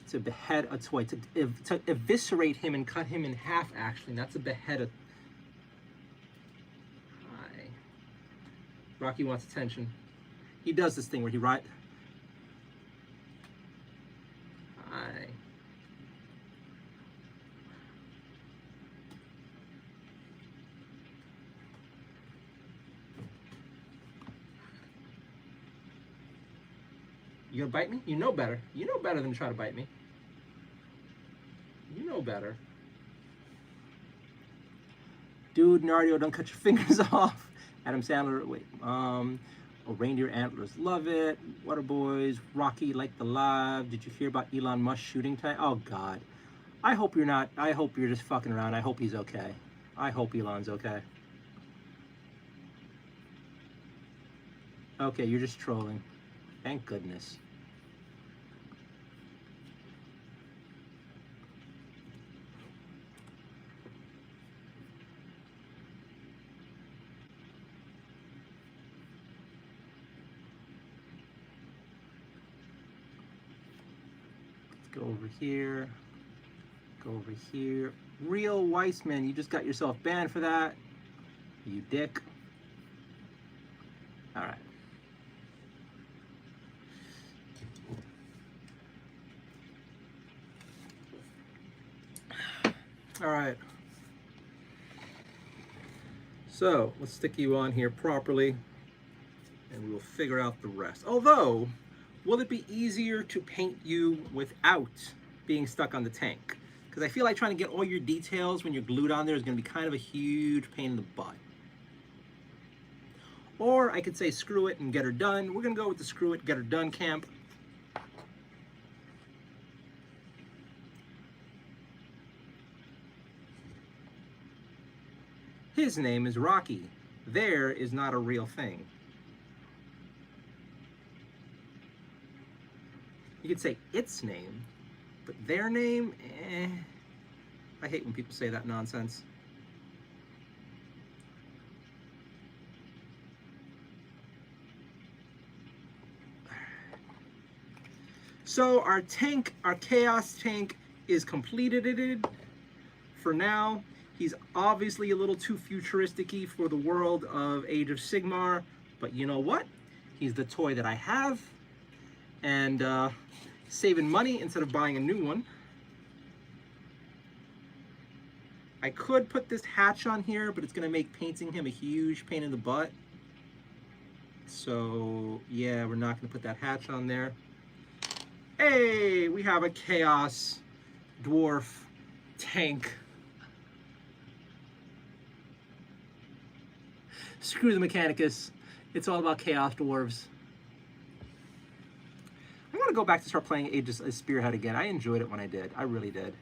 to behead a toy, to eviscerate him and cut him in half, actually. That's a behead. Hi. Rocky wants attention. He does this thing where he Hi. You gonna bite me? You know better. You know better than to try to bite me. You know better. Dude, Nardio, don't cut your fingers off. Adam Sandler, wait. Reindeer antlers, love it. Water Boys, Rocky, like the live. Did you hear about Elon Musk shooting tonight? Oh, God. I hope you're not. I hope you're just fucking around. I hope he's okay. I hope Elon's okay. Okay, you're just trolling. Thank goodness. Let's go over here. Go over here. Real Weissman, you just got yourself banned for that. You dick. All right. All right. So let's stick you on here properly and we will figure out the rest. Although, will it be easier to paint you without being stuck on the tank? Because I feel like trying to get all your details when you're glued on there is going to be kind of a huge pain in the butt. Or I could say screw it and get her done. We're going to go with the screw it, get her done camp. His name is Rocky. There is not a real thing. You could say its name, but their name, I hate when people say that nonsense. So our tank, our chaos tank is completed for now. He's obviously a little too futuristic-y for the world of Age of Sigmar, but you know what? He's the toy that I have, and saving money instead of buying a new one. I could put this hatch on here, but it's gonna make painting him a huge pain in the butt. So yeah, we're not gonna put that hatch on there. Hey, we have a chaos dwarf tank. Screw the Mechanicus. It's all about chaos dwarves. I want to go back to start playing Age of Spearhead again. I enjoyed it when I did. I really did.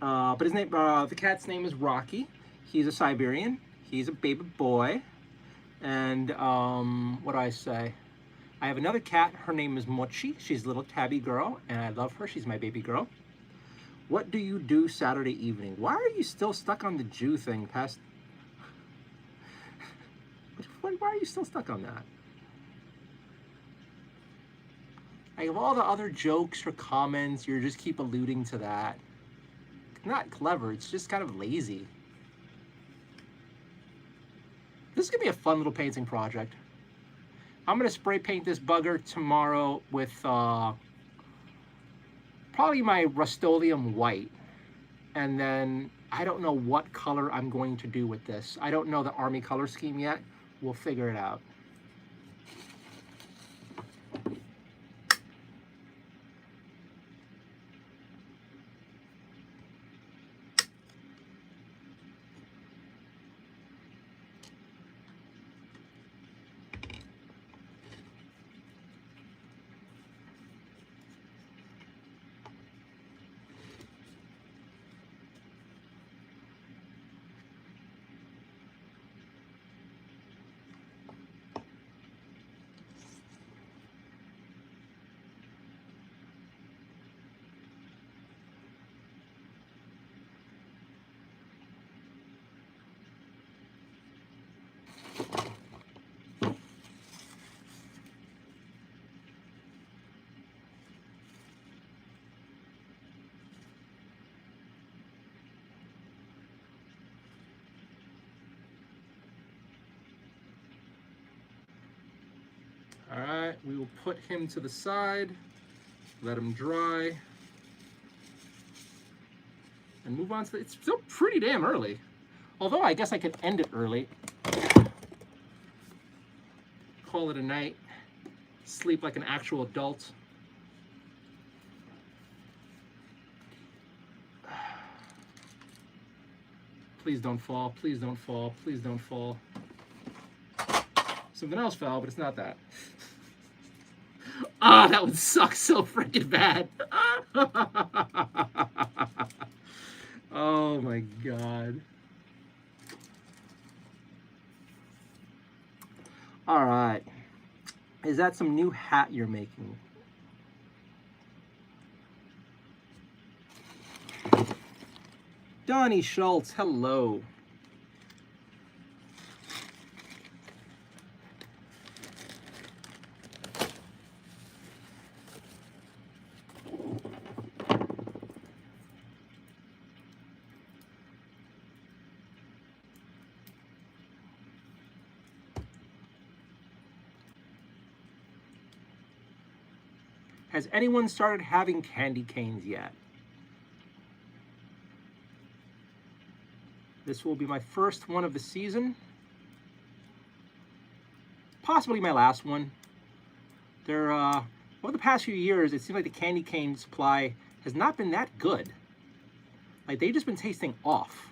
But his name, the cat's name is Rocky. He's a Siberian. He's a baby boy. And what do I say? I have another cat. Her name is Mochi. She's a little tabby girl, and I love her. She's my baby girl. What do you do Saturday evening? Why are you still stuck on the Jew thing past... Why are you still stuck on that? Like, of all the other jokes or comments, you just keep alluding to that. Not clever, it's just kind of lazy. This is gonna be a fun little painting project. I'm gonna spray paint this bugger tomorrow with probably my Rust-Oleum white. And then I don't know what color I'm going to do with this. I don't know the Army color scheme yet. We'll figure it out. All right, we will put him to the side, let him dry, and move on to it's still pretty damn early. Although I guess I could end it early. Call it a night. Sleep like an actual adult. Please don't fall, please don't fall, please don't fall. Something else fell, but it's not that. Ah, that would suck so freaking bad. Oh my God. All right. Is that some new hat you're making? Donnie Schultz, hello. Has anyone started having candy canes yet? This will be my first one of the season. Possibly my last one. Over the past few years, it seems like the candy cane supply has not been that good. Like, they've just been tasting off.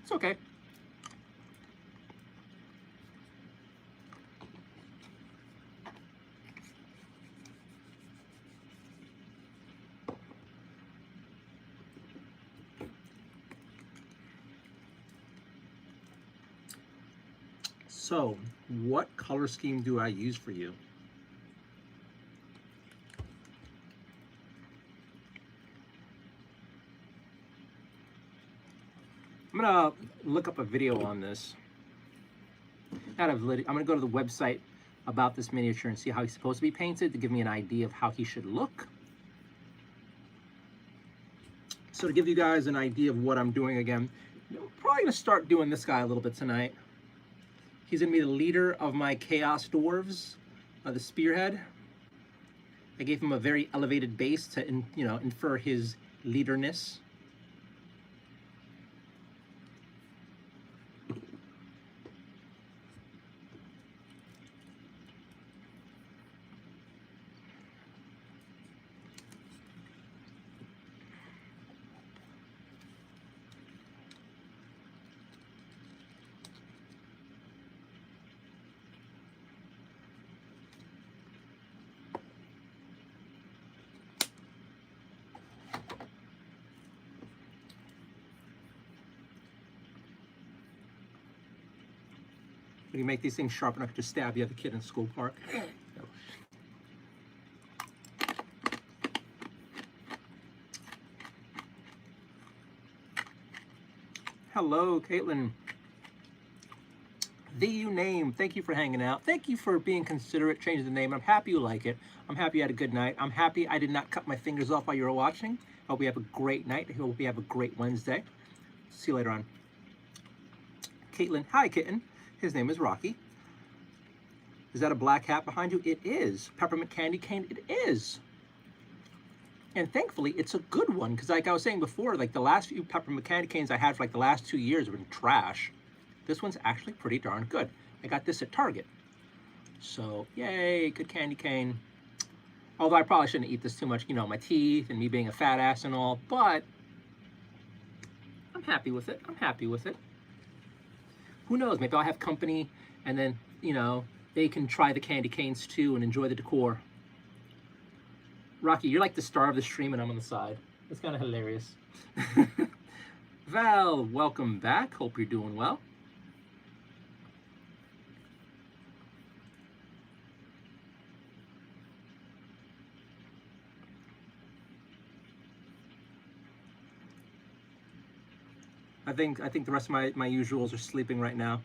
It's okay. So, what color scheme do I use for you? I'm gonna look up a video on this. I'm gonna go to the website about this miniature and see how he's supposed to be painted to give me an idea of how he should look. So to give you guys an idea of what I'm doing again, I'm probably gonna start doing this guy a little bit tonight. He's gonna be the leader of my Chaos Dwarves, the Spearhead. I gave him a very elevated base to, infer his leaderness. When you make these things sharp enough to stab the other kid in the school park. Hello, Caitlin. The you name. Thank you for hanging out. Thank you for being considerate, changing the name. I'm happy you like it. I'm happy you had a good night. I'm happy I did not cut my fingers off while you were watching. I hope you have a great night. I hope you have a great Wednesday. See you later on. Caitlin. Hi, kitten. His name is Rocky. Is that a black hat behind you? It is. Peppermint candy cane? It is. And thankfully, it's a good one, because like I was saying before, like the last few peppermint candy canes I had for like the last 2 years have been trash. This one's actually pretty darn good. I got this at Target. So, yay, good candy cane. Although I probably shouldn't eat this too much, you know, my teeth and me being a fat ass and all, but I'm happy with it. I'm happy with it. Who knows, maybe I'll have company and then, you know, they can try the candy canes too and enjoy the decor. Rocky, you're like the star of the stream and I'm on the side. It's kind of hilarious. Val, welcome back. Hope you're doing well. I think the rest of my usuals are sleeping right now.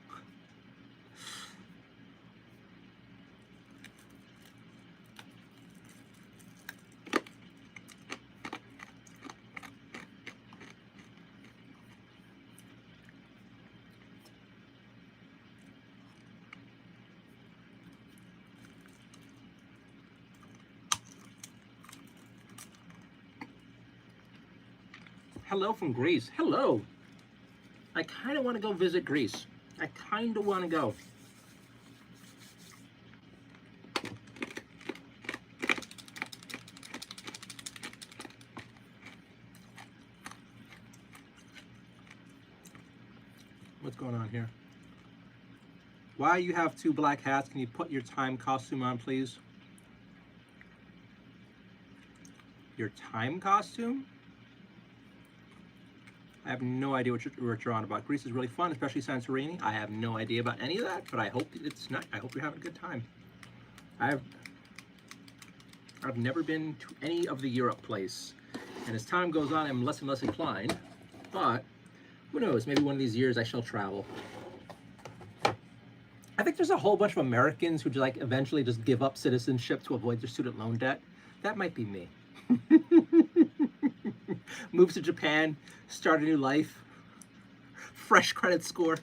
Hello from Greece. Hello. I kind of want to go visit Greece. I kind of want to go. What's going on here? Why you have 2 black hats? Can you put your time costume on, please? Your time costume? I have no idea what you're on about. Greece is really fun, especially Santorini. I have no idea about any of that, but I hope it's not. I hope you're having a good time. I've never been to any of the Europe place, and as time goes on, I'm less and less inclined. But who knows? Maybe one of these years I shall travel. I think there's a whole bunch of Americans who just like eventually just give up citizenship to avoid their student loan debt. That might be me. Moves to Japan, start a new life, fresh credit score.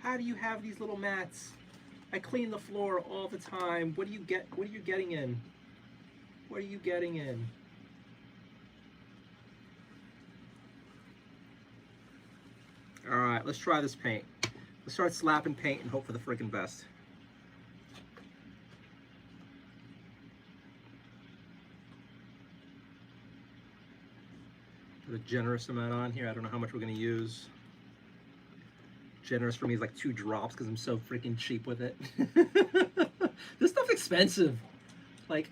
How do you have these little mats? I clean the floor all the time. What do you get? What are you getting in? What are you getting in? All right, let's try this paint. Let's start slapping paint and hope for the freaking best. Put a generous amount on here. I don't know how much we're gonna use. Generous for me is like 2 drops because I'm so freaking cheap with it. This stuff's expensive. Like,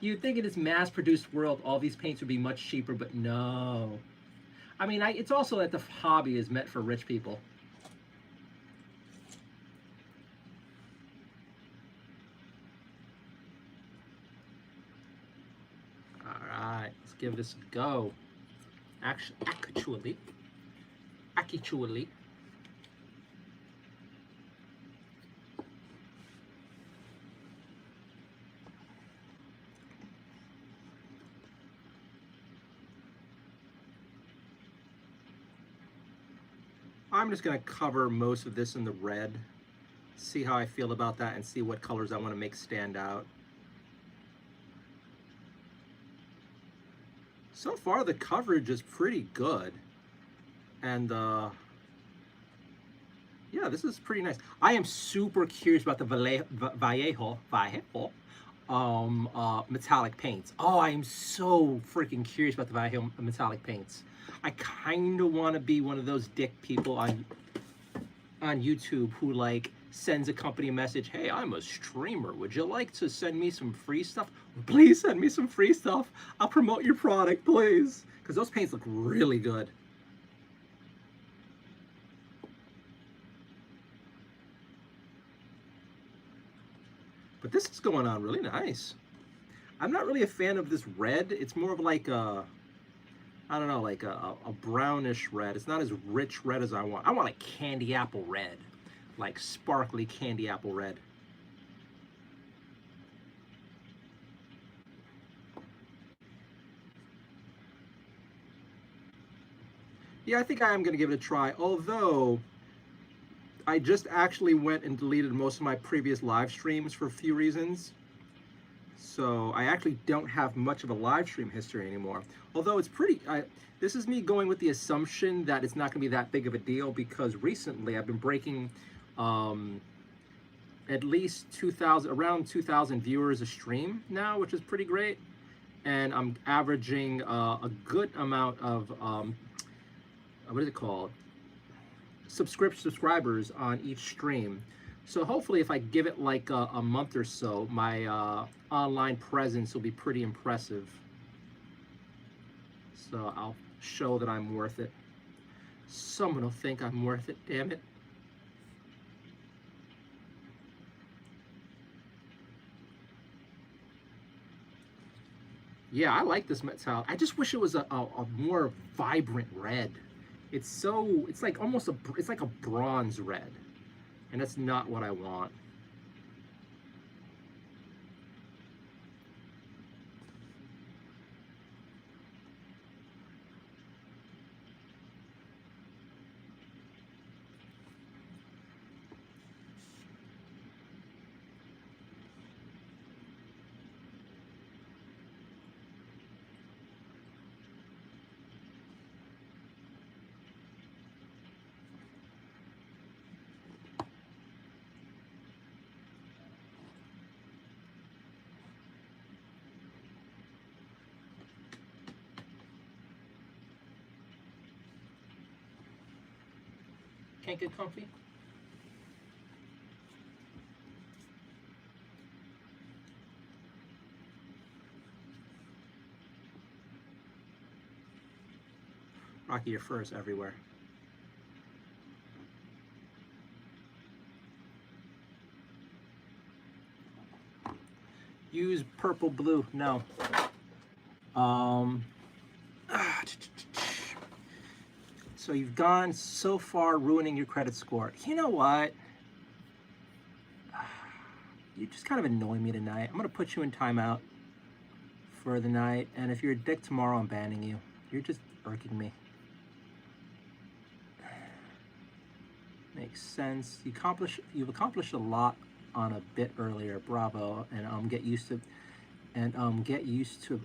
you'd think in this mass-produced world, all these paints would be much cheaper, but no. I mean, it's also that the hobby is meant for rich people. All right, let's give this a go. Actually. I'm just going to cover most of this in the red, see how I feel about that, and see what colors I want to make stand out. So far, the coverage is pretty good. And, yeah, this is pretty nice. I am super curious about the Vallejo metallic paints. Oh, I am so freaking curious about the Vallejo metallic paints. I kind of want to be one of those dick people on YouTube who like sends a company a message, hey, I'm a streamer. Would you like to send me some free stuff? Please send me some free stuff. I'll promote your product, please. Because those paints look really good. But this is going on really nice. I'm not really a fan of this red. It's more of like a, I don't know, like a brownish red. It's not as rich red as I want. I want like candy apple red, like sparkly candy apple red. Yeah, I think I am going to give it a try, although I just actually went and deleted most of my previous live streams for a few reasons. So I actually don't have much of a live stream history anymore. Although it's pretty, this is me going with the assumption that it's not going to be that big of a deal, because recently I've been breaking at least 2,000, around 2,000 viewers a stream now, which is pretty great. And I'm averaging a good amount of, what is it called? Subscribers on each stream. So hopefully if I give it like a month or so, my online presence will be pretty impressive. So I'll show that I'm worth it. Someone will think I'm worth it, damn it. Yeah, I like this metallic. I just wish it was a more vibrant red. It's like almost it's like a bronze red. And that's not what I want. Can't get comfy? Rocky, your fur is everywhere. Use purple blue. No. So you've gone so far ruining your credit score. You know what? You just kind of annoy me tonight. I'm going to put you in timeout for the night. And if you're a dick tomorrow, I'm banning you. You're just irking me. Makes sense. You've accomplished a lot on a bit earlier. Bravo. And get used to get used to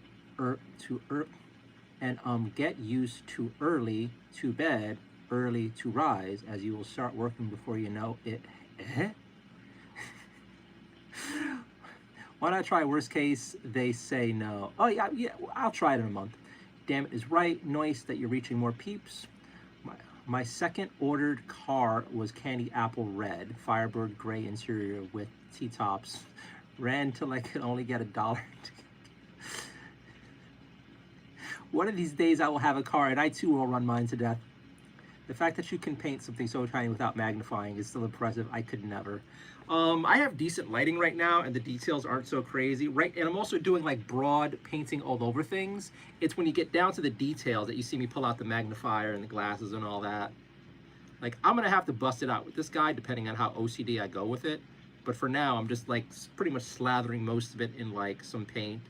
early to bed, early to rise, as you will start working before you know it. Why not try worst case? They say no. Oh yeah, I'll try it in a month. Damn it is right. Nice that you're reaching more peeps. My second ordered car was candy apple red, Firebird gray interior with T-tops. Ran till I could only get $1. One of these days I will have a car and I too will run mine to death. The fact that you can paint something so tiny without magnifying is still impressive. I could never. I have decent lighting right now and the details aren't so crazy. Right, and I'm also doing like broad painting all over things. It's when you get down to the details that you see me pull out the magnifier and the glasses and all that. Like I'm gonna have to bust it out with this guy depending on how OCD I go with it. But for now, I'm just like pretty much slathering most of it in like some paint.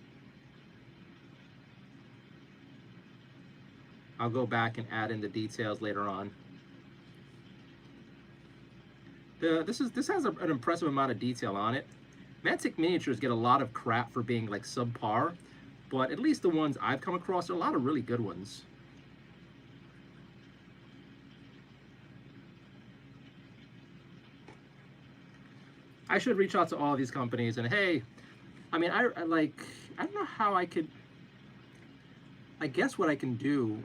I'll go back and add in the details later on. This has an impressive amount of detail on it. Mantic miniatures get a lot of crap for being like subpar, but at least the ones I've come across are a lot of really good ones. I should reach out to all these companies and hey, I mean, I don't know how I could. I guess what I can do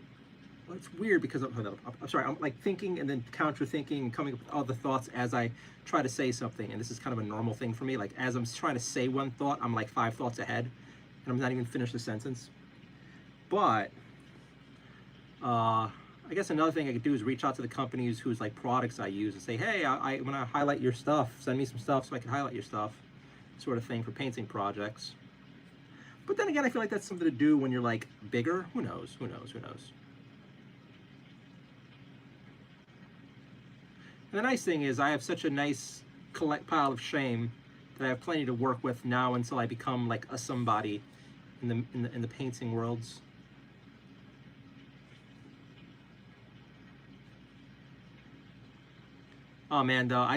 it's weird because I'm sorry, I'm like thinking and then counter thinking and coming up with other thoughts as I try to say something. And this is kind of a normal thing for me. Like as I'm trying to say one thought, I'm like 5 thoughts ahead and I'm not even finished the sentence. But I guess another thing I could do is reach out to the companies whose like products I use and say, hey, I want to highlight your stuff. Send me some stuff so I can highlight your stuff, sort of thing for painting projects. But then again, I feel like that's something to do when you're like bigger. Who knows? Who knows? Who knows? And the nice thing is I have such a nice pile of shame that I have plenty to work with now until I become like a somebody in the painting worlds. Oh man, though,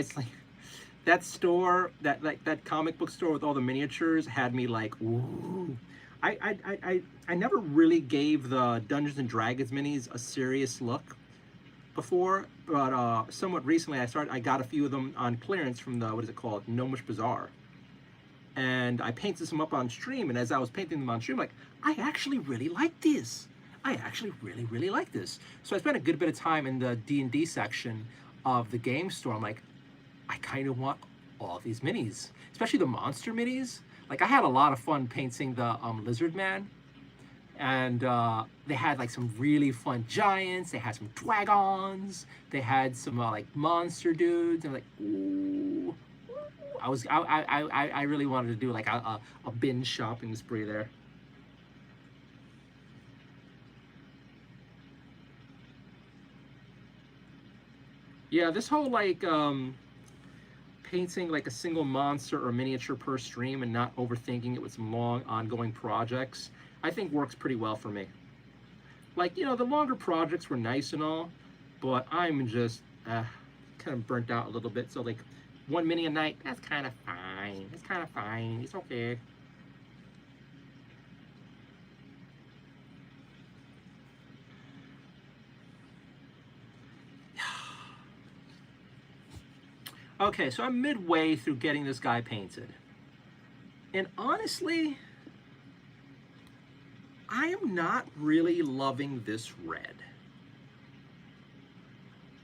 that store, that comic book store with all the miniatures had me like, ooh. I never really gave the Dungeons and Dragons minis a serious look before, but somewhat recently I got a few of them on clearance from the, what is it called, Gnomish Bazaar. And I painted some up on stream, and as I was painting them on stream, like, I actually really like this. I actually really, really like this. So I spent a good bit of time in the D&D section of the game store. I'm like, I kind of want all these minis, especially the monster minis. Like I had a lot of fun painting the Lizard Man, and they had like some really fun giants. They had some dragons. They had some like monster dudes. And like, ooh, I really wanted to do like a binge shopping spree there. Yeah, this whole like painting like a single monster or miniature per stream and not overthinking it with some long ongoing projects, I think works pretty well for me. Like, you know, the longer projects were nice and all, but I'm just kind of burnt out a little bit. So like 1 mini a night, that's kind of fine. It's kind of fine. It's okay. Okay, so I'm midway through getting this guy painted. And honestly, I am not really loving this red.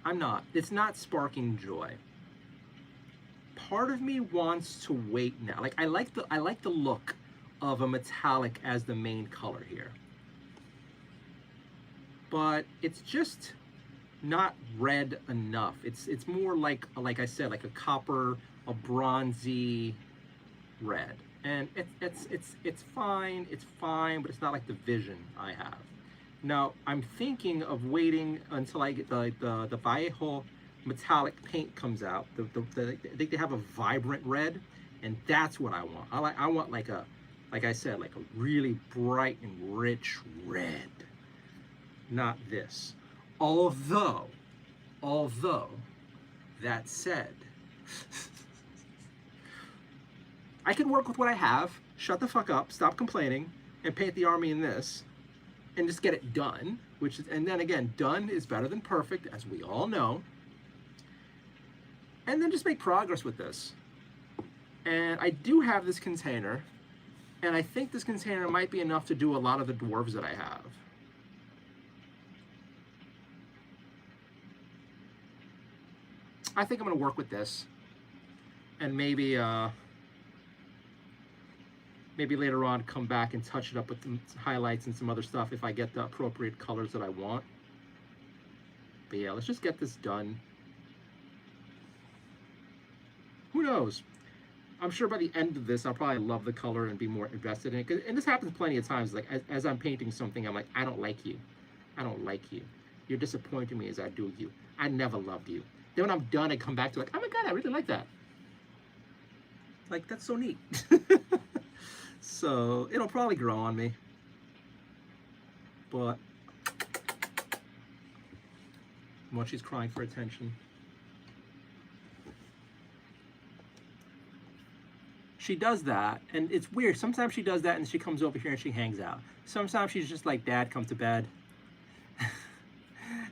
I'm not. It's not sparking joy. Part of me wants to wait now. Like I like the look of a metallic as the main color here. But it's just not red enough. It's more like I said, like a copper, a bronzy red. And it's fine, but it's not like the vision I have. Now I'm thinking of waiting until I get the Vallejo metallic paint comes out. I think they have a vibrant red, and that's what I want. I want like I said, like a really bright and rich red. Not this. Although, that said, I can work with what I have, shut the fuck up, stop complaining, and paint the army in this, and just get it done, and then again, done is better than perfect, as we all know, and then just make progress with this. And I do have this container, and I think this container might be enough to do a lot of the dwarves that I have. I think I'm going to work with this, and maybe later on come back and touch it up with some highlights and some other stuff if I get the appropriate colors that I want. But yeah, let's just get this done. Who knows? I'm sure by the end of this, I'll probably love the color and be more invested in it. And this happens plenty of times. Like as I'm painting something, I'm like, I don't like you. I don't like you. You're disappointing me as I do you. I never loved you. Then when I'm done, I come back to like, oh my God, I really like that. Like, that's so neat. So it'll probably grow on me. But well, she's crying for attention. She does that, and it's weird. Sometimes she does that and she comes over here and she hangs out. Sometimes she's just like, Dad, come to bed.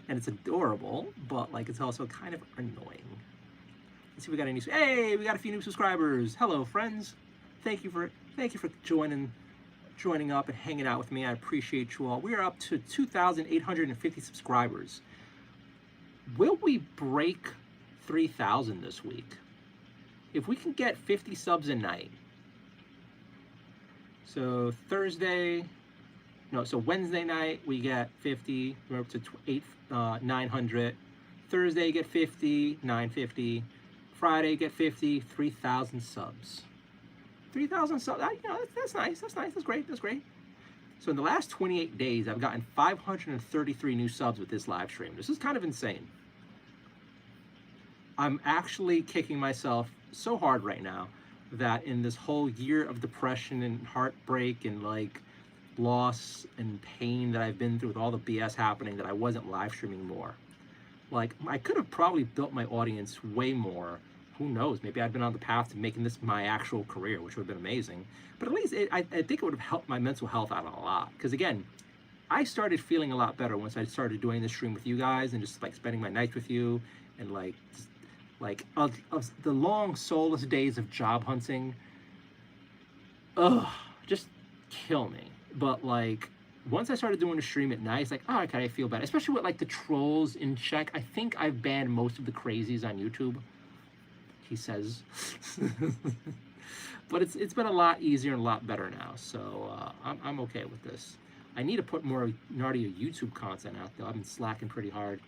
And it's adorable, but like it's also kind of annoying. Let's see if we got any. Hey, we got a few new subscribers. Hello, friends. Thank you for joining joining up and hanging out with me. I appreciate you all. We are up to 2,850 subscribers. Will we break 3,000 this week? If we can get 50 subs a night. So Wednesday night we get 50. We're up to 900. Thursday get 50, 950. Friday get 50, 3,000 subs. 3,000 subs. That's nice. That's nice. That's great. That's great. So in the last 28 days, I've gotten 533 new subs with this live stream. This is kind of insane. I'm actually kicking myself so hard right now that in this whole year of depression and heartbreak and like loss and pain that I've been through with all the BS happening, that I wasn't live streaming more. Like, I could have probably built my audience way more. Who knows? Maybe I'd been on the path to making this my actual career, which would have been amazing. But at least I think it would have helped my mental health out a lot. Because again, I started feeling a lot better once I started doing this stream with you guys and just like spending my nights with you and of the long soulless days of job hunting. Just kill me. But like, once I started doing the stream at night, it's like, oh, okay, I feel better. Especially with like the trolls in check. I think I've banned most of the crazies on YouTube, he says. But it's been a lot easier and a lot better now. So I'm okay with this. I need to put more Nardio YouTube content out though. I've been slacking pretty hard.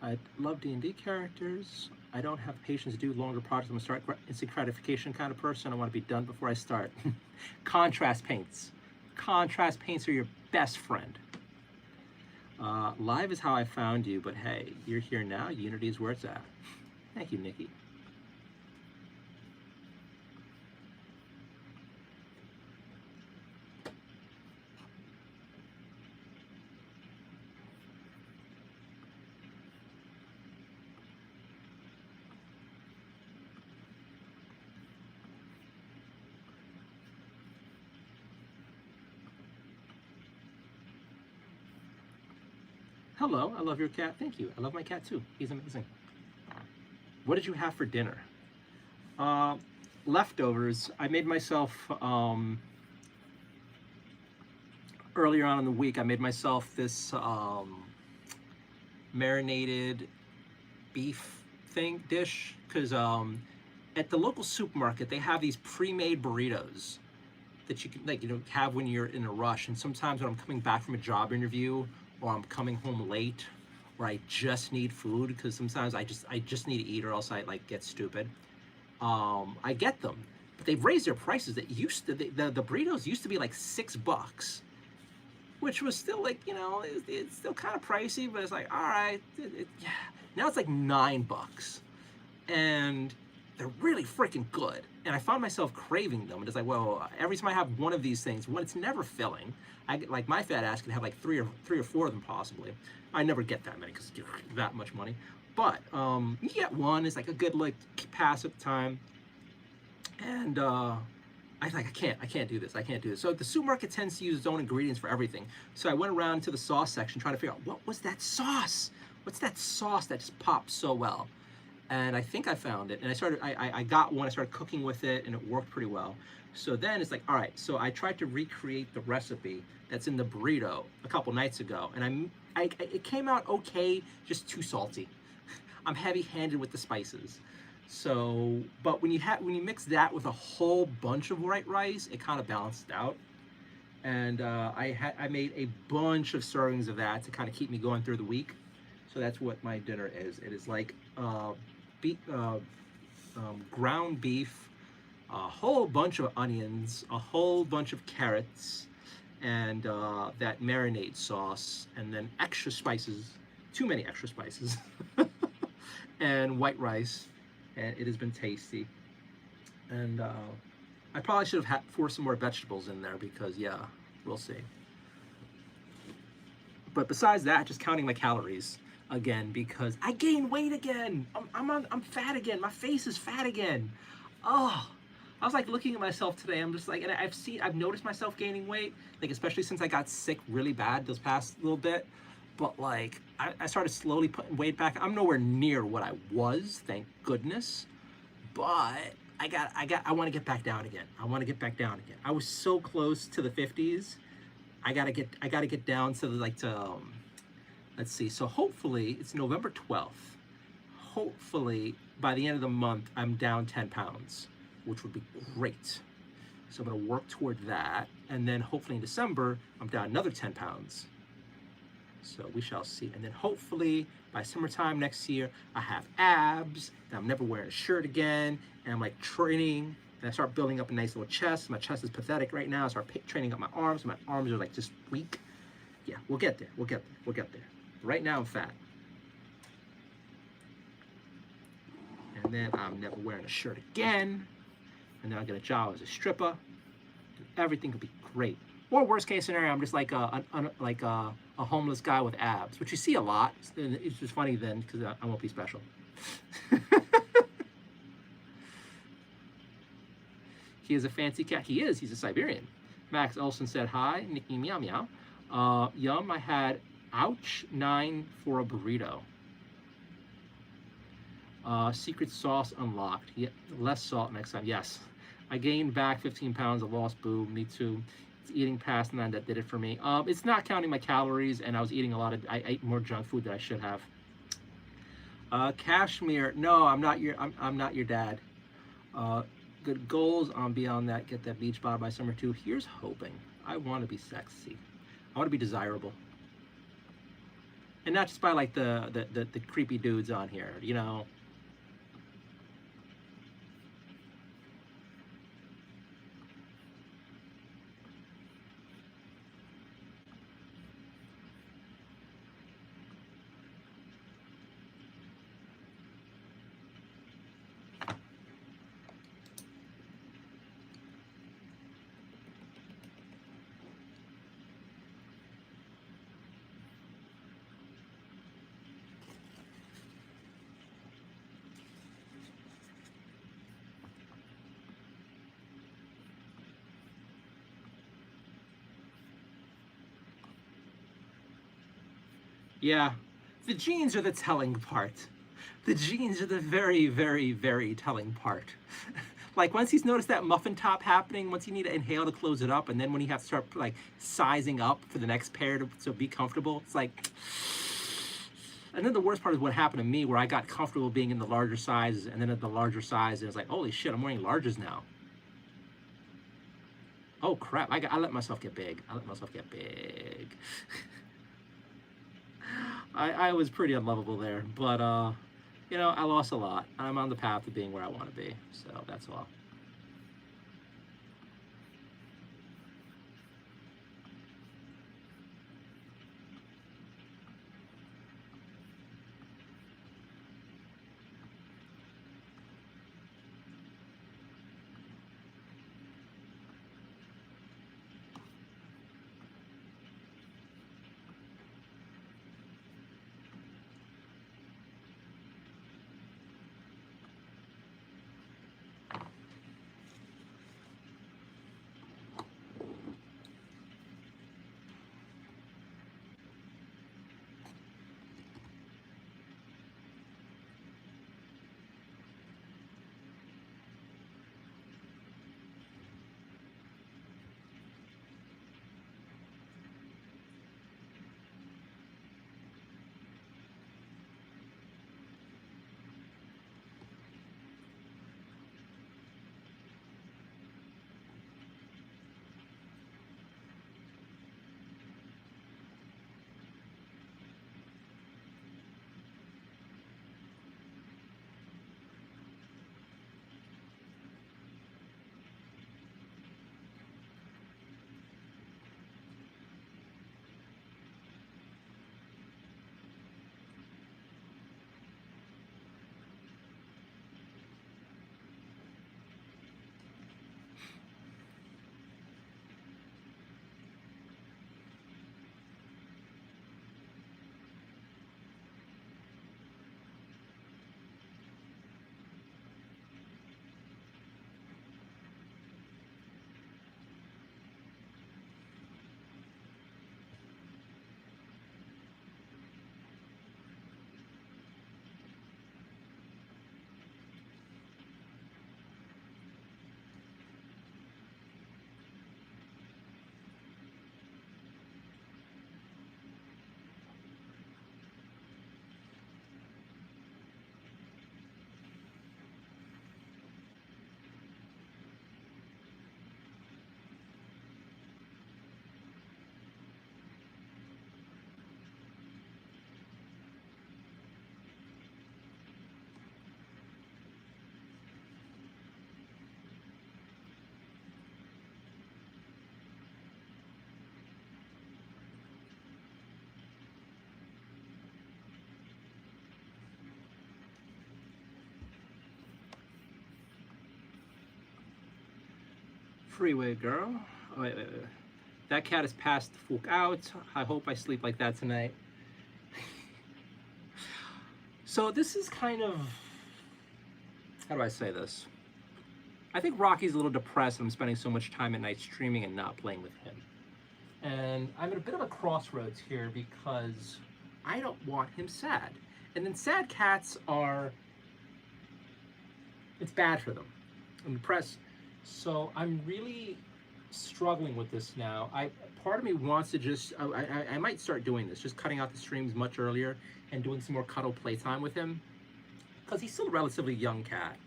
I love D&D characters. I don't have patience to do longer projects. I'm a start instant gratification kind of person. I want to be done before I start. Contrast paints. Contrast paints are your best friend. Live is how I found you, but hey, you're here now. Unity is where it's at. Thank you, Nikki. Hello, I love your cat. Thank you. I love my cat too. He's amazing. What did you have for dinner? Leftovers. I made myself, earlier on in the week, I made myself this marinated beef dish, because at the local supermarket, they have these pre-made burritos that you can have when you're in a rush. And sometimes when I'm coming back from a job interview, or I'm coming home late, or I just need food, because sometimes I just need to eat, or else I get stupid. I get them, but they've raised their prices. That used to the burritos used to be like $6, which was still it's still kind of pricey, but it's like, all right, yeah. Now it's like $9, and they're really freaking good. And I found myself craving them. And it's like, well, every time I have one of these things, it's never filling. I get, like, my fat ass can have like three or four of them possibly. I never get that many because that much money. But you get one. It's like a good pass at the time. And I can't do this. I can't do this. So the supermarket tends to use its own ingredients for everything. So I went around to the sauce section trying to figure out, what was that sauce? What's that sauce that just popped so well? And I think I found it, and I got one, I started cooking with it, and it worked pretty well. So then it's like, all right, so I tried to recreate the recipe that's in the burrito a couple nights ago, and it came out okay, just too salty. I'm heavy-handed with the spices. So, but when you mix that with a whole bunch of white rice, it kind of balanced out. And I made a bunch of servings of that to kind of keep me going through the week. So that's what my dinner is. It is like ground beef, a whole bunch of onions, a whole bunch of carrots, and that marinade sauce, and then extra spices, too many extra spices, and white rice, and it has been tasty. And I probably should have forced some more vegetables in there because, yeah, we'll see. But besides that, just counting my calories again because I gained weight again. I'm fat again. My face is fat again. Oh, I was like looking at myself today. I'm just like, and I've noticed myself gaining weight, like especially since I got sick really bad this past little bit. But like, I started slowly putting weight back. I'm nowhere near what I was, thank goodness. But I want to get back down again. I want to get back down again. I was so close to the 50s. I gotta get down to let's see. So hopefully it's November 12th. Hopefully by the end of the month I'm down 10 pounds, which would be great. So I'm gonna work toward that, and then hopefully in December I'm down another 10 pounds. So we shall see. And then hopefully by summertime next year, I have abs, and I'm never wearing a shirt again, and I'm like training, and I start building up a nice little chest. My chest is pathetic right now. I start training up my arms. My arms are like just weak. Yeah, we'll get there. We'll get there. We'll get there. Right now I'm fat. And then I'm never wearing a shirt again. And then I'll get a job as a stripper. And everything will be great. Or worst case scenario, I'm just like a homeless guy with abs, which you see a lot. It's just funny then because I won't be special. He is a fancy cat. He is. He's a Siberian. Max Olson said hi. Nikki meow meow. Yum. I had ouch 9 for a burrito. Secret sauce unlocked. Yeah, less salt next time. Yes. I gained back 15 pounds. I lost. Boo. Me too. Eating past 9 that did it for me. It's not counting my calories, and I was eating I ate more junk food than I should have. Kashmir, no, I'm not your dad. Good goals on beyond that. Get that beach body by summer too. Here's hoping. I want to be sexy. I want to be desirable, and not just by like the creepy dudes on here, you know. Yeah, the genes are the telling part. The genes are the very, very, very telling part. Like once he's noticed that muffin top happening, once you need to inhale to close it up, and then when you have to start like sizing up for the next pair to be comfortable, it's like. And then the worst part is what happened to me, where I got comfortable being in the larger sizes, and then at the larger size, it was like, holy shit, I'm wearing larges now. Oh crap! I let myself get big. I let myself get big. I was pretty unlovable there, but you know, I lost a lot. I'm on the path to being where I want to be, so that's all. freeway, girl. Oh, wait, wait, wait. That cat is passed the fuck out. I hope I sleep like that tonight. So this is kind of, how do I say this? I think Rocky's a little depressed and I'm spending so much time at night streaming and not playing with him. And I'm at a bit of a crossroads here because I don't want him sad. And then sad cats are, it's bad for them. I'm depressed. So I'm really struggling with this now. Part of me wants to just, I might start doing this, just cutting out the streams much earlier and doing some more cuddle playtime with him. Because he's still a relatively young cat.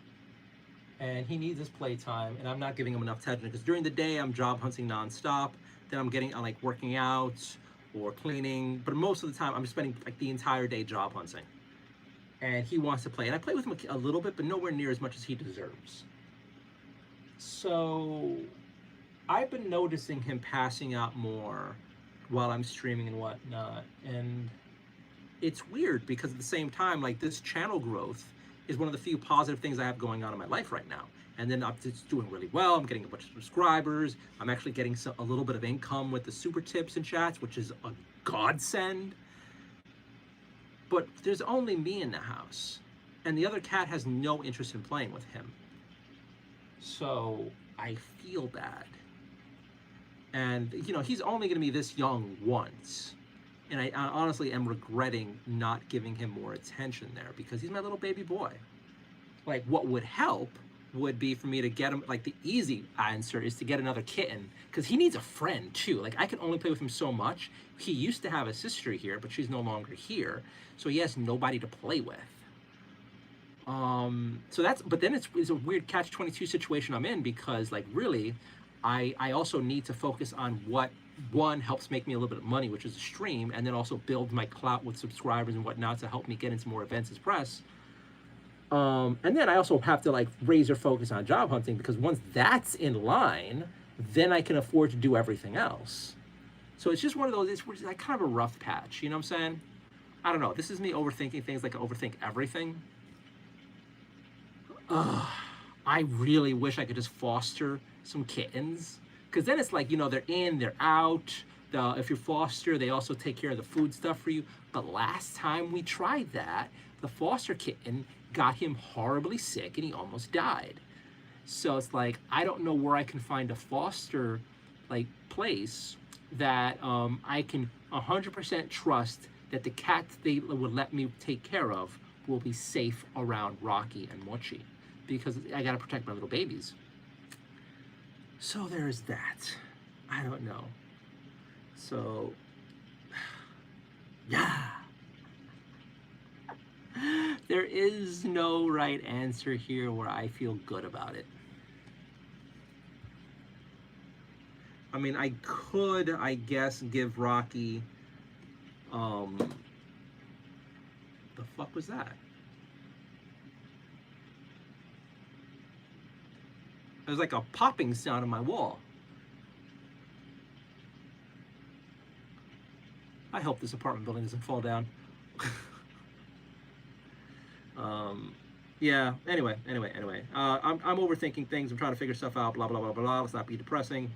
And he needs his playtime, and I'm not giving him enough attention. Because during the day, I'm job hunting nonstop. Then I'm like working out or cleaning. But most of the time, I'm spending like the entire day job hunting. And he wants to play. And I play with him a little bit, but nowhere near as much as he deserves. So I've been noticing him passing out more while I'm streaming and whatnot. And it's weird because at the same time, like this channel growth is one of the few positive things I have going on in my life right now. And then it's doing really well. I'm getting a bunch of subscribers. I'm actually getting a little bit of income with the super tips and chats, which is a godsend. But there's only me in the house. And the other cat has no interest in playing with him. So I feel bad. And, you know, he's only going to be this young once. And I honestly am regretting not giving him more attention there because he's my little baby boy. Like, what would help would be for me to get him, like, the easy answer is to get another kitten because he needs a friend, too. Like, I can only play with him so much. He used to have a sister here, but she's no longer here. So he has nobody to play with. But then it's a weird catch-22 situation I'm in because, like, really, I also need to focus on what one helps make me a little bit of money, which is a stream, and then also build my clout with subscribers and whatnot to help me get into more events as press. And then I also have to like razor focus on job hunting because once that's in line, then I can afford to do everything else. So it's just one of those, it's like kind of a rough patch, you know what I'm saying? I don't know, this is me overthinking things like I overthink everything. I really wish I could just foster some kittens. Because then it's like, you know, they're in, they're out. If you foster, they also take care of the food stuff for you. But last time we tried that, the foster kitten got him horribly sick and he almost died. So it's like, I don't know where I can find a foster like place that I can 100% trust that the cats they would let me take care of will be safe around Rocky and Mochi. Because I gotta protect my little babies. So there's that. I don't know. So, yeah. There is no right answer here where I feel good about it. I mean, I could, I guess, give Rocky, the fuck was that? There's like a popping sound on my wall. I hope this apartment building doesn't fall down. Yeah, anyway. I'm overthinking things. I'm trying to figure stuff out, blah, blah, blah, blah. Let's not be depressing.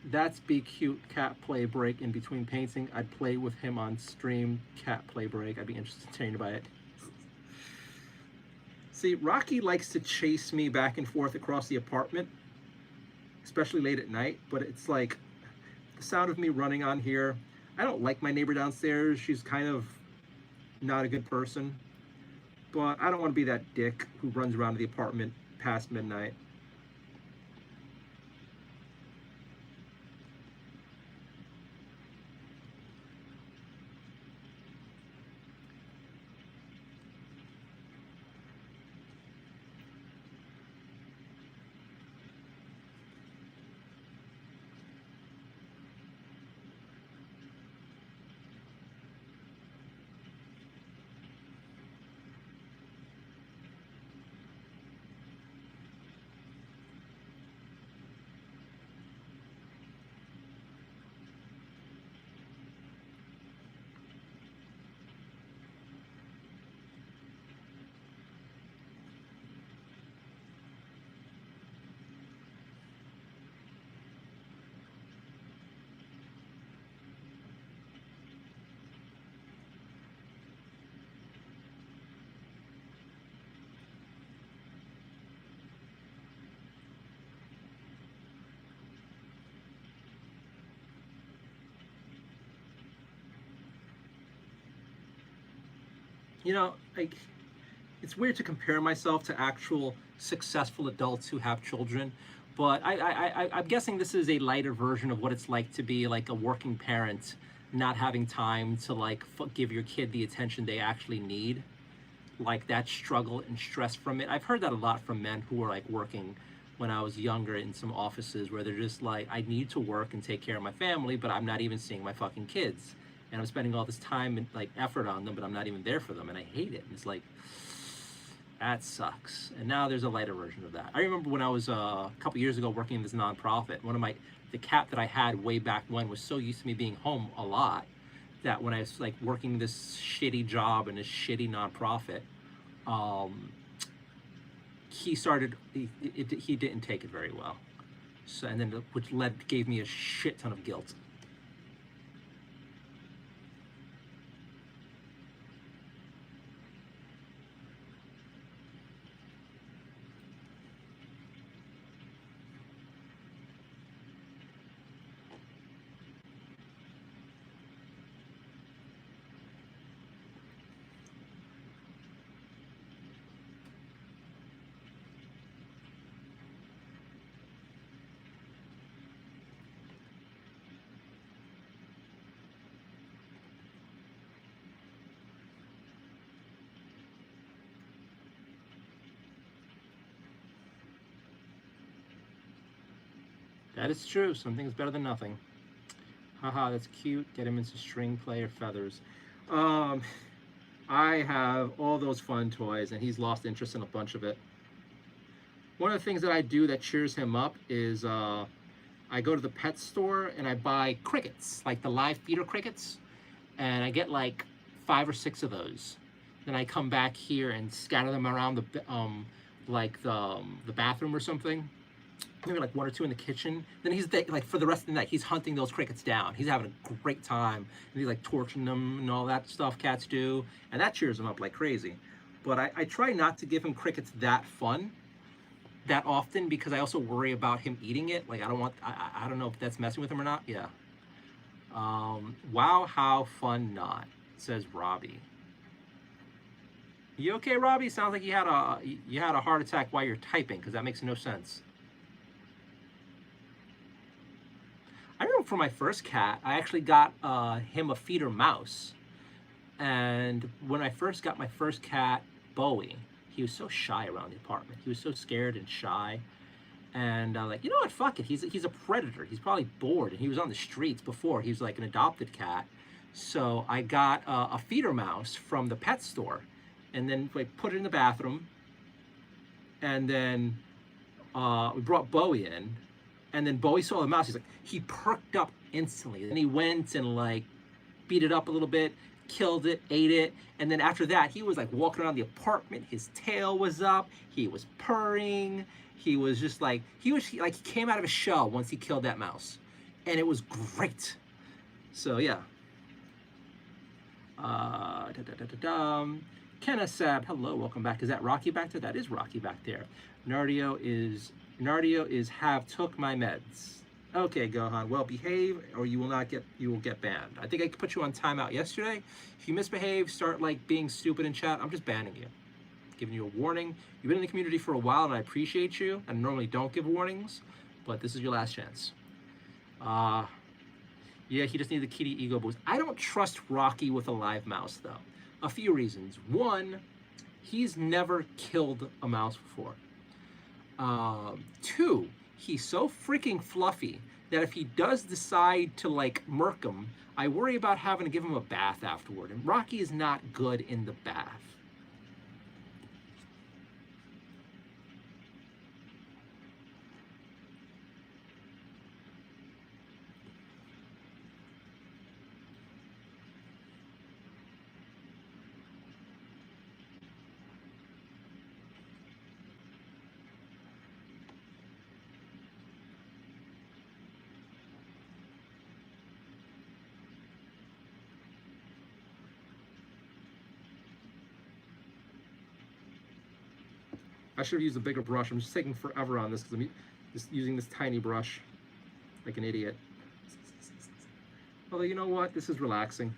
That's be cute cat play break in between painting. I'd play with him on stream. Cat play break. I'd be entertained by it. See, Rocky likes to chase me back and forth across the apartment, especially late at night. But it's like the sound of me running on here. I don't like my neighbor downstairs. She's kind of not a good person. But I don't want to be that dick who runs around the apartment past midnight. you know, like, it's weird to compare myself to actual successful adults who have children, but I'm guessing this is a lighter version of what it's like to be like a working parent, not having time to like give your kid the attention they actually need, like that struggle and stress from it. I've heard that a lot from men who were like working when I was younger in some offices where they're just like, I need to work and take care of my family, but I'm not even seeing my fucking kids. And I'm spending all this time and like effort on them, but I'm not even there for them. And I hate it. And it's like, that sucks. And now there's a lighter version of that. I remember when I was a couple years ago working in this nonprofit, the cat that I had way back when was so used to me being home a lot that when I was like working this shitty job in this shitty nonprofit, um, he didn't take it very well. So, and then which gave me a shit ton of guilt. That is true. Something's better than nothing. Haha, that's cute. Get him into string play or feathers. Um, I have all those fun toys, and he's lost interest in a bunch of it. One of the things that I do that cheers him up is I go to the pet store and I buy crickets, like the live feeder crickets, and I get like 5 or 6 of those. Then I come back here and scatter them around the bathroom or something. Maybe like 1 or 2 in the kitchen. Then he's like for the rest of the night, he's hunting those crickets down. He's having a great time, and he's like torching them and all that stuff cats do, and that cheers him up like crazy. But I try not to give him crickets that often because I also worry about him eating it. Like I don't know if that's messing with him or not. Yeah. Wow, how fun not, says Robbie. You okay, Robbie? Sounds like you had a heart attack while you're typing, because that makes no sense. I remember for my first cat, I actually got him a feeder mouse. And when I first got my first cat, Bowie, he was so shy around the apartment. He was so scared and shy. And like, you know what, fuck it. He's a predator. He's probably bored. And he was on the streets before. He was like an adopted cat. So I got a feeder mouse from the pet store. And then we put it in the bathroom. And then we brought Bowie in. And then Bowie saw the mouse. He perked up instantly. Then he went and like beat it up a little bit, killed it, ate it. And then after that, he was like walking around the apartment. His tail was up. He was purring. He was just like, he came out of a shell once he killed that mouse. And it was great. So yeah. Kenna hello, welcome back. Is that Rocky back there? That is Rocky back there. Nardio is have took my meds. Okay, Gohan, well behave or you will get banned. I think I put you on timeout yesterday. If you misbehave, start like being stupid in chat, I'm just banning you. Giving you a warning. You've been in the community for a while and I appreciate you. I normally don't give warnings, but this is your last chance. Yeah, he just needed the kitty ego boost. I don't trust Rocky with a live mouse though. A few reasons. One, he's never killed a mouse before. 2, he's so freaking fluffy that if he does decide to like murk him, I worry about having to give him a bath afterward. And Rocky is not good in the bath. I should have used a bigger brush. I'm just taking forever on this because I'm just using this tiny brush like an idiot. Although, you know what? This is relaxing.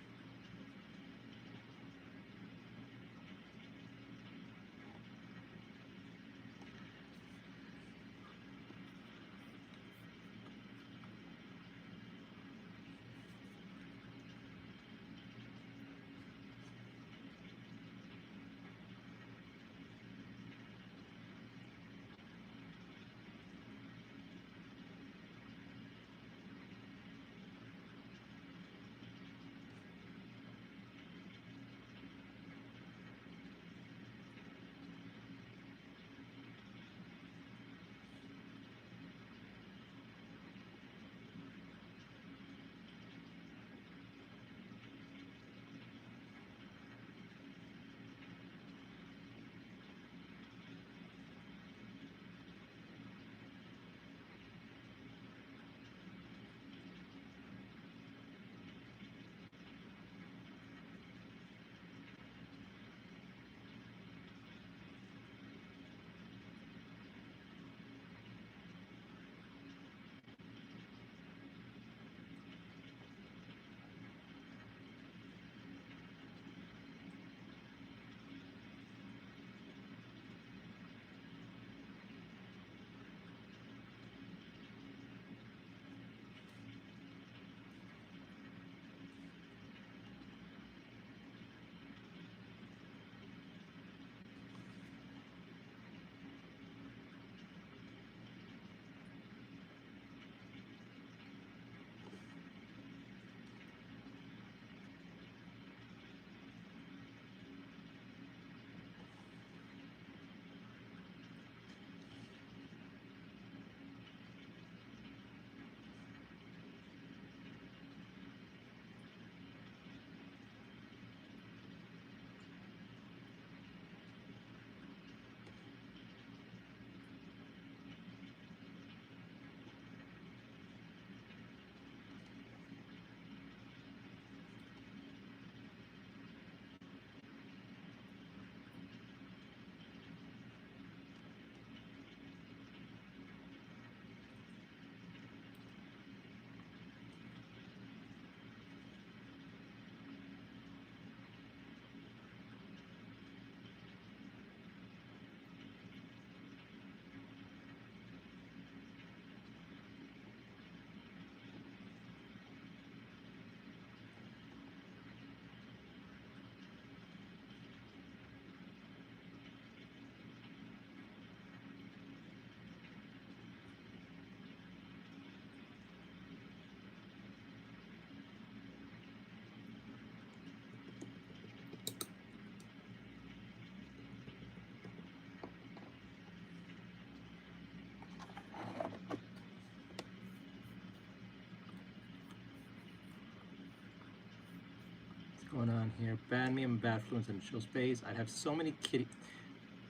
Going on here? Ban me, I'm a bad influence in chill space. I'd have so many kitty.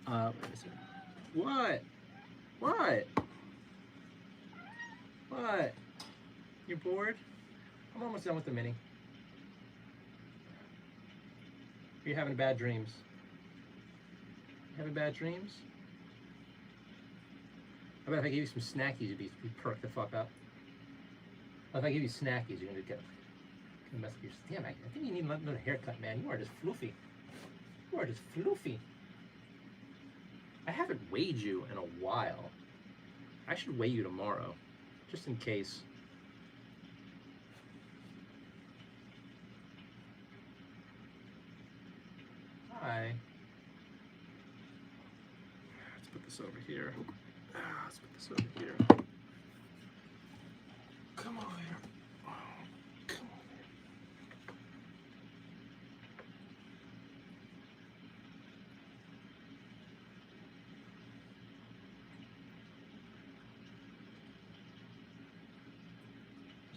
Wait a second. What? What? What? You're bored? I'm almost done with the mini. Are you having bad dreams? You having bad dreams? How about if I give you some snackies, you'd perk the fuck up? If I give you snackies, you're gonna get mess with your stomach. I think you need another haircut, man. You are just floofy. You are just floofy. I haven't weighed you in a while. I should weigh you tomorrow, just in case. Hi. Let's put this over here. Let's put this over here. Come over here. Oh, come over here.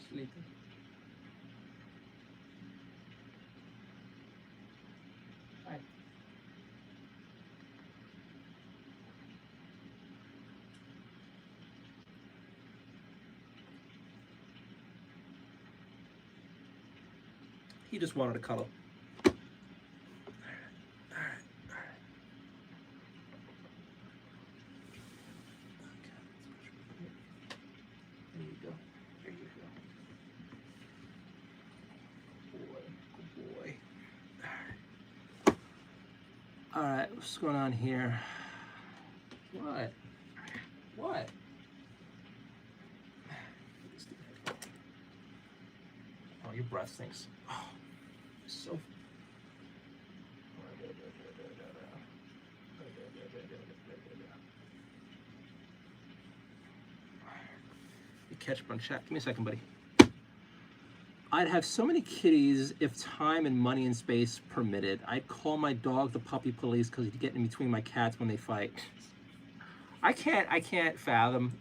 Sleeping. Hi. He just wanted to cuddle. All right. Okay, there you go. There you go. Boy, good boy. All right, what's going on here? What? What? Oh, your breath stinks. Oh, so. You catch up on chat. Give me a second, buddy. I'd have so many kitties if time and money and space permitted. I'd call my dog the puppy police because he'd get in between my cats when they fight. I can't fathom.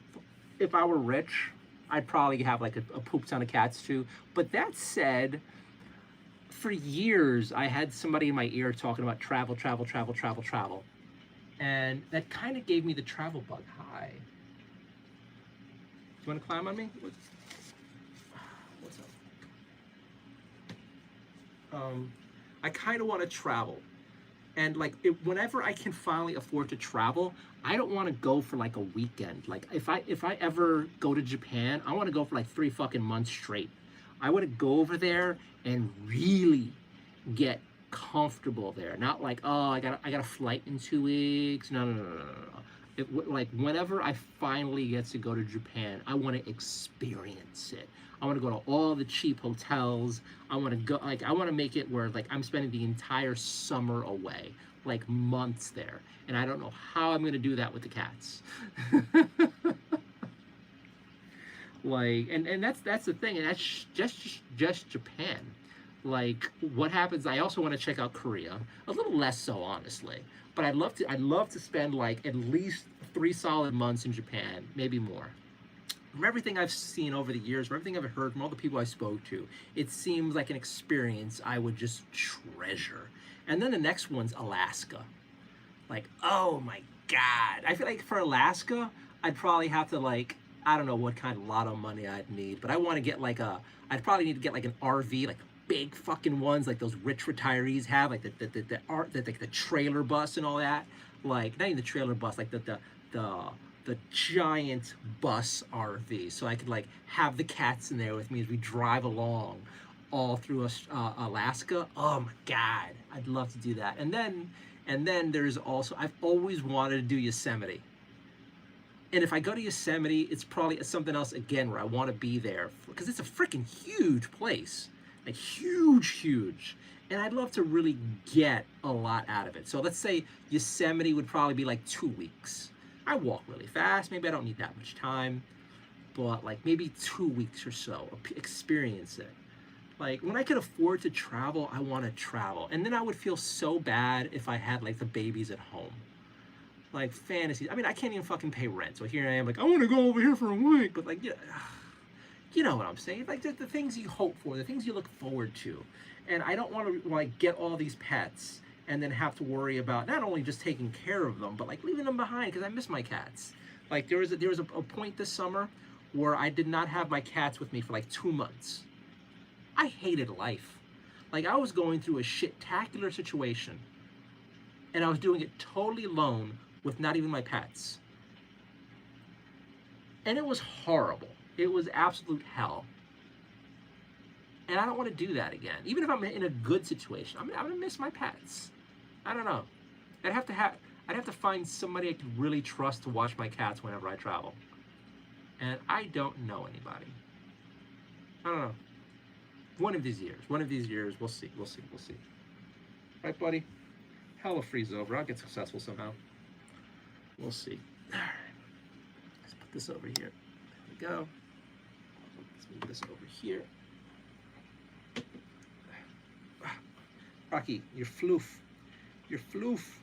If I were rich, I'd probably have like a poop ton of cats too. But that said, for years I had somebody in my ear talking about travel. And that kind of gave me the travel bug. Hi. Do you want to climb on me? What's up? I kind of want to travel, and like whenever I can finally afford to travel, I don't want to go for like a weekend. Like if I ever go to Japan, I want to go for like 3 fucking months straight. I want to go over there and really get comfortable there. Not like, oh, I got a flight in 2 weeks. No. Like whenever I finally get to go to Japan, I want to experience it. I want to go to all the cheap hotels. I want to go, like, I want to make it where like I'm spending the entire summer away, like months there, and I don't know how I'm going to do that with the cats. Like, and that's the thing, and that's just Japan. Like, what happens? I also want to check out Korea, a little less so, honestly. But I'd love to spend like at least 3 solid months in Japan, maybe more. From everything I've seen over the years, from everything I've heard from all the people I spoke to, it seems like an experience I would just treasure. And then the next one's Alaska. Like, oh my God. I feel like for Alaska, I'd probably have to like, I don't know what kind of lotto money I'd need, but I want to get like I'd probably need to get like an RV, like big fucking ones like those rich retirees have, like the trailer bus and all that. Like, not even the trailer bus, like the giant bus RV, so I could like have the cats in there with me as we drive along all through Alaska. Oh my God, I'd love to do that. And then there's also, I've always wanted to do Yosemite. And if I go to Yosemite, it's probably something else again where I want to be there because it's a freaking huge place, like huge. And I'd love to really get a lot out of it. So let's say Yosemite would probably be like 2 weeks. I walk really fast. Maybe I don't need that much time, but like maybe 2 weeks or so, experience it. Like when I could afford to travel, I want to travel. And then I would feel so bad if I had like the babies at home. Like fantasies. I mean, I can't even fucking pay rent. So here I am like, I want to go over here for a week. But like, yeah, you know what I'm saying? Like the things you hope for, the things you look forward to. And I don't want to like get all these pets and then have to worry about not only just taking care of them, but like leaving them behind because I miss my cats. Like there was a point this summer where I did not have my cats with me for like 2 months. I hated life. Like I was going through a shit-tacular situation, and I was doing it totally alone with not even my pets. And it was horrible. It was absolute hell. And I don't want to do that again. Even if I'm in a good situation, I'm gonna miss my pets. I don't know. I'd have to find somebody I could really trust to watch my cats whenever I travel. And I don't know anybody. I don't know. One of these years, we'll see. Right, buddy? Hell will freeze over. I'll get successful somehow. We'll see. All right. Let's put this over here. There we go. Let's move this over here. Rocky, your floof. Your floof.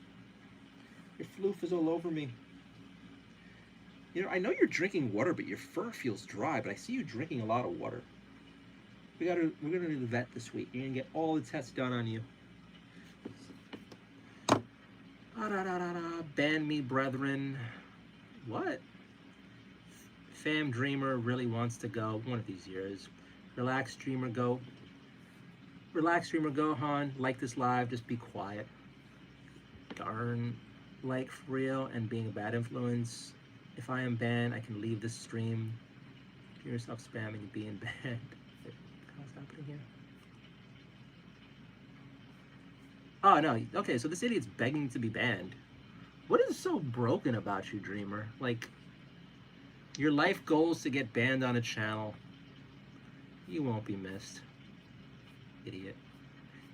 Your floof is all over me. You know, I know you're drinking water, but your fur feels dry, but I see you drinking a lot of water. We're gonna do the vet this week. You're gonna get all the tests done on you. Ban me, brethren. What? Fam Dreamer really wants to go one of these years. Relax, Dreamer, go. Relax, Dreamer, go, Han. Like this live, just be quiet. Darn. Like, for real, and being a bad influence. If I am banned, I can leave this stream. Hear yourself spamming and being banned. What's happening here? Oh, no. Okay, so this idiot's begging to be banned. What is so broken about you, Dreamer? Like, your life goal is to get banned on a channel. You won't be missed. Idiot.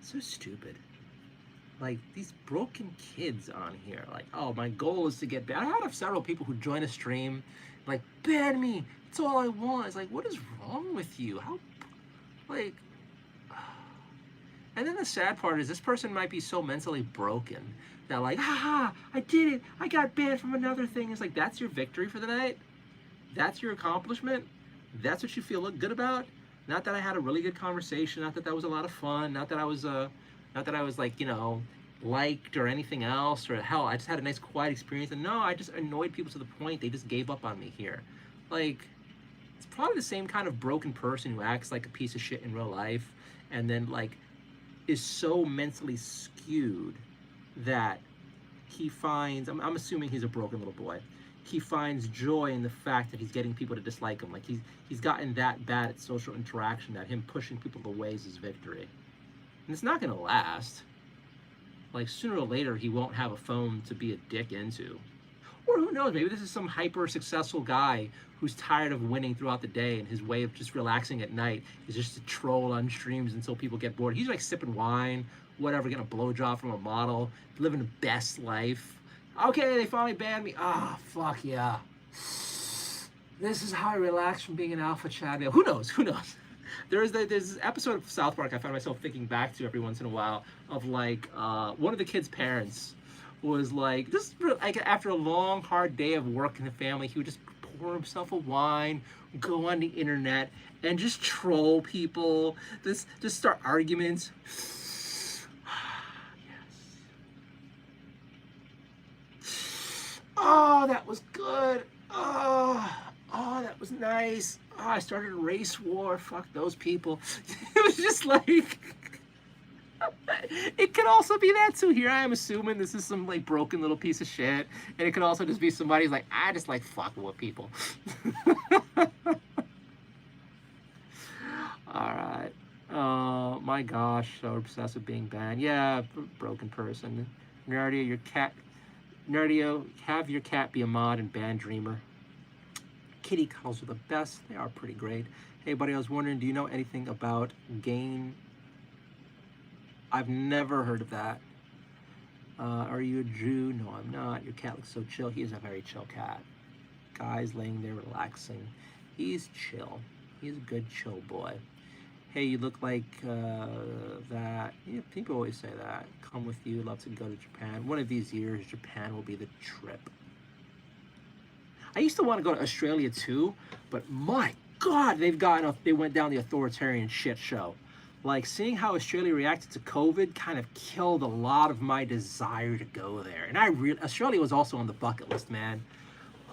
So stupid. Like, these broken kids on here. Like, oh, my goal is to get banned. I had several people who join a stream, like, ban me. It's all I want. It's like, what is wrong with you? How, like... And then the sad part is this person might be so mentally broken that like, haha, I did it. I got banned from another thing. It's like, that's your victory for the night? That's your accomplishment? That's what you feel good about? Not that I had a really good conversation. Not that that was a lot of fun. Not that I was like, you know, liked or anything else. Or hell, I just had a nice quiet experience. And no, I just annoyed people to the point they just gave up on me here. Like, it's probably the same kind of broken person who acts like a piece of shit in real life. And then like, is so mentally skewed that he finds, I'm assuming he's a broken little boy, he finds joy in the fact that he's getting people to dislike him. Like he's gotten that bad at social interaction that him pushing people away is his victory. And it's not gonna last. Like sooner or later he won't have a phone to be a dick into. Or who knows, maybe this is some hyper successful guy who's tired of winning throughout the day and his way of just relaxing at night is just to troll on streams until people get bored. He's like sipping wine, whatever, getting a blowjob from a model, living the best life. Okay, they finally banned me. Ah, fuck yeah. This is how I relax from being an alpha chat. Who knows? There's this episode of South Park I find myself thinking back to every once in a while of like one of the kids' parents was like, just like after a long, hard day of work in the family, he would just pour himself a wine, go on the internet, and just troll people, just start arguments. Yes. Oh, that was good. Oh, that was nice. Oh, I started a race war. Fuck those people. It was just like... It could also be that too. Here I am assuming this is some like broken little piece of shit, and it could also just be somebody who's like, I just like fucking with people. All right. Oh my gosh, so obsessed with being banned. Yeah, broken person. Nardio, have your cat be a mod and ban Dreamer. Kitty cuddles are the best. They are pretty great. Hey buddy, I was wondering, do you know anything about gain? I've never heard of that. Are you a Jew? No, I'm not. Your cat looks so chill. He is a very chill cat. Guy's laying there relaxing. He's chill. He's a good chill boy. Hey, you look like that. Yeah, people always say that. Come with you. Love to go to Japan. One of these years, Japan will be the trip. I used to want to go to Australia too, but my God, they went down the authoritarian shit show. Like, seeing how Australia reacted to COVID kind of killed a lot of my desire to go there. And Australia was also on the bucket list, man.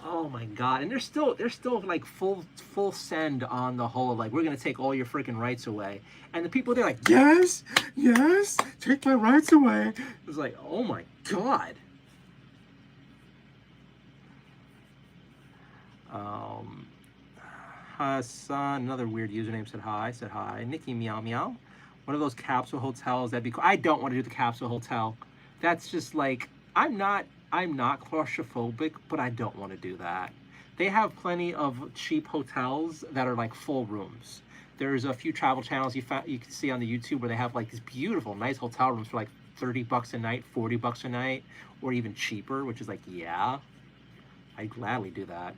Oh my God. And they're still like full send on the whole, like, we're gonna take all your freaking rights away. And the people there like, yes, yes, take my rights away. It was like, oh my God. Hassan, another weird username, said hi. Said hi. Nikki Meow Meow. One of those capsule hotels that'd be cool. I don't want to do the capsule hotel. That's just like, I'm not claustrophobic, but I don't want to do that. They have plenty of cheap hotels that are like full rooms. There's a few travel channels you can see on the YouTube where they have like these beautiful, nice hotel rooms for like $30 a night, $40 a night, or even cheaper, which is like, yeah, I'd gladly do that.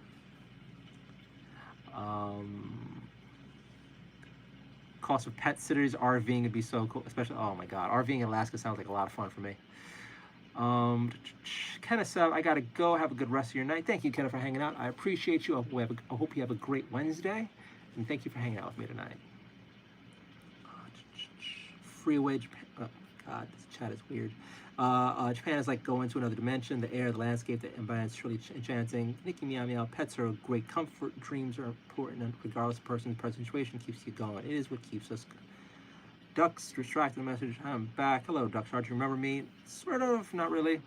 Cost of pet sitters, RVing would be so cool, especially, oh my God, RVing in Alaska sounds like a lot of fun for me. Kenneth said, I gotta go. Have a good rest of your night. Thank you, Kenneth, for hanging out. I appreciate you. I hope you have a great Wednesday, and thank you for hanging out with me tonight. Freeway Japan. Oh God, this chat is weird. Japan is like going to another dimension. The air, the landscape, the environment is truly enchanting. Nikki Meow Meow. Pets are a great comfort. Dreams are important, and regardless of person's present situation, keeps you going. It is what keeps us going. Ducks distracting the message. I'm back. Hello, Ducks. Hard to remember me? Sort of, not really.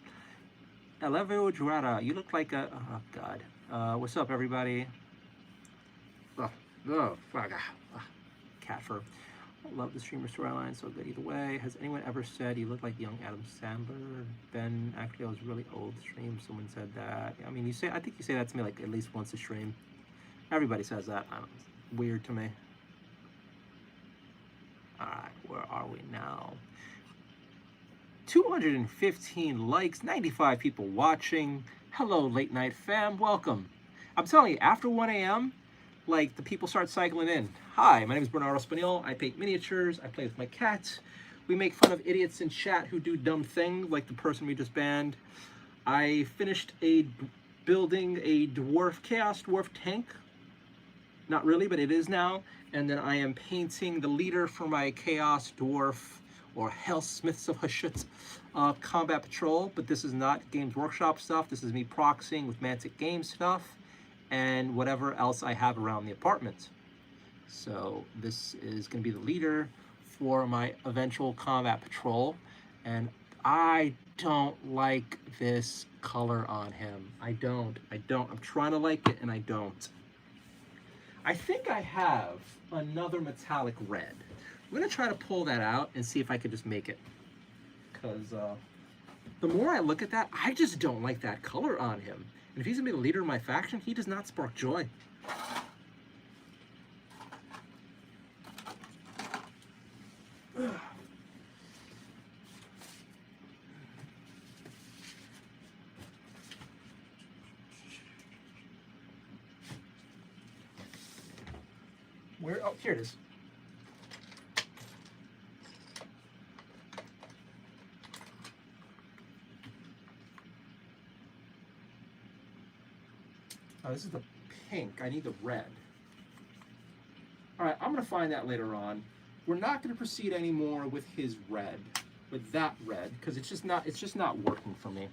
Elevio Jurata. You look like a. Oh God. What's up, everybody? Fuck. Cat fur. Love the streamer storyline. So good either way. Has anyone ever said you look like young Adam Sandler? Ben, actually, I was really old stream. Someone said that. I mean, I think you say that to me like at least once a stream. Everybody says that. I don't know. It's weird to me. Alright, where are we now? 215 likes, 95 people watching. Hello, late night fam, welcome. I'm telling you, after 1 a.m., like, the people start cycling in. Hi, my name is Bernardo Spaniel. I paint miniatures. I play with my cat. We make fun of idiots in chat who do dumb things, like the person we just banned. I finished building a chaos dwarf tank. Not really, but it is now. And then I am painting the leader for my Chaos Dwarf or Hell Smiths of Hashut Combat Patrol. But this is not Games Workshop stuff. This is me proxying with Mantic Games stuff and whatever else I have around the apartment. So this is going to be the leader for my eventual Combat Patrol. And I don't like this color on him. I don't. I'm trying to like it and I don't. I think I have another metallic red. I'm gonna try to pull that out and see if I could just make it. Because the more I look at that, I just don't like that color on him. And if he's gonna be the leader of my faction, he does not spark joy. Where? Oh, here it is. Oh, this is the pink. I need the red. All right, I'm gonna find that later on. We're not gonna proceed anymore with his red, with that red, because it's just not working for me.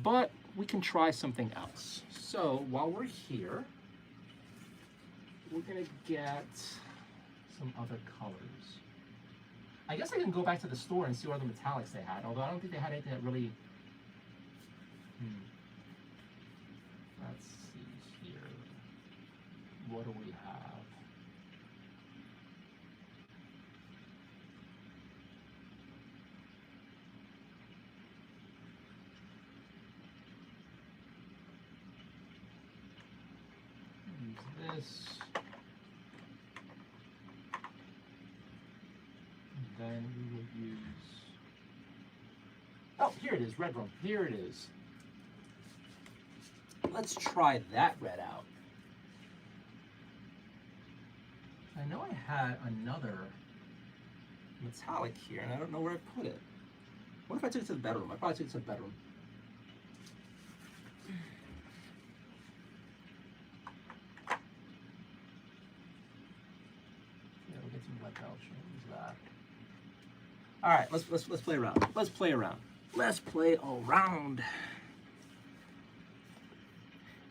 But we can try something else. So while we're here, we're gonna get some other colors. I guess I can go back to the store and see what other metallics they had, although I don't think they had anything that really... Let's see here. What do we have? Use this. Then we will use... Oh, here it is, red room. Here it is. Let's try that red out. I know I had another metallic here, and I don't know where I put it. What if I took it to the bedroom? I probably took it to the bedroom. some blood pouch. Use that. All right, let's play around. Let's play around. Let's play around.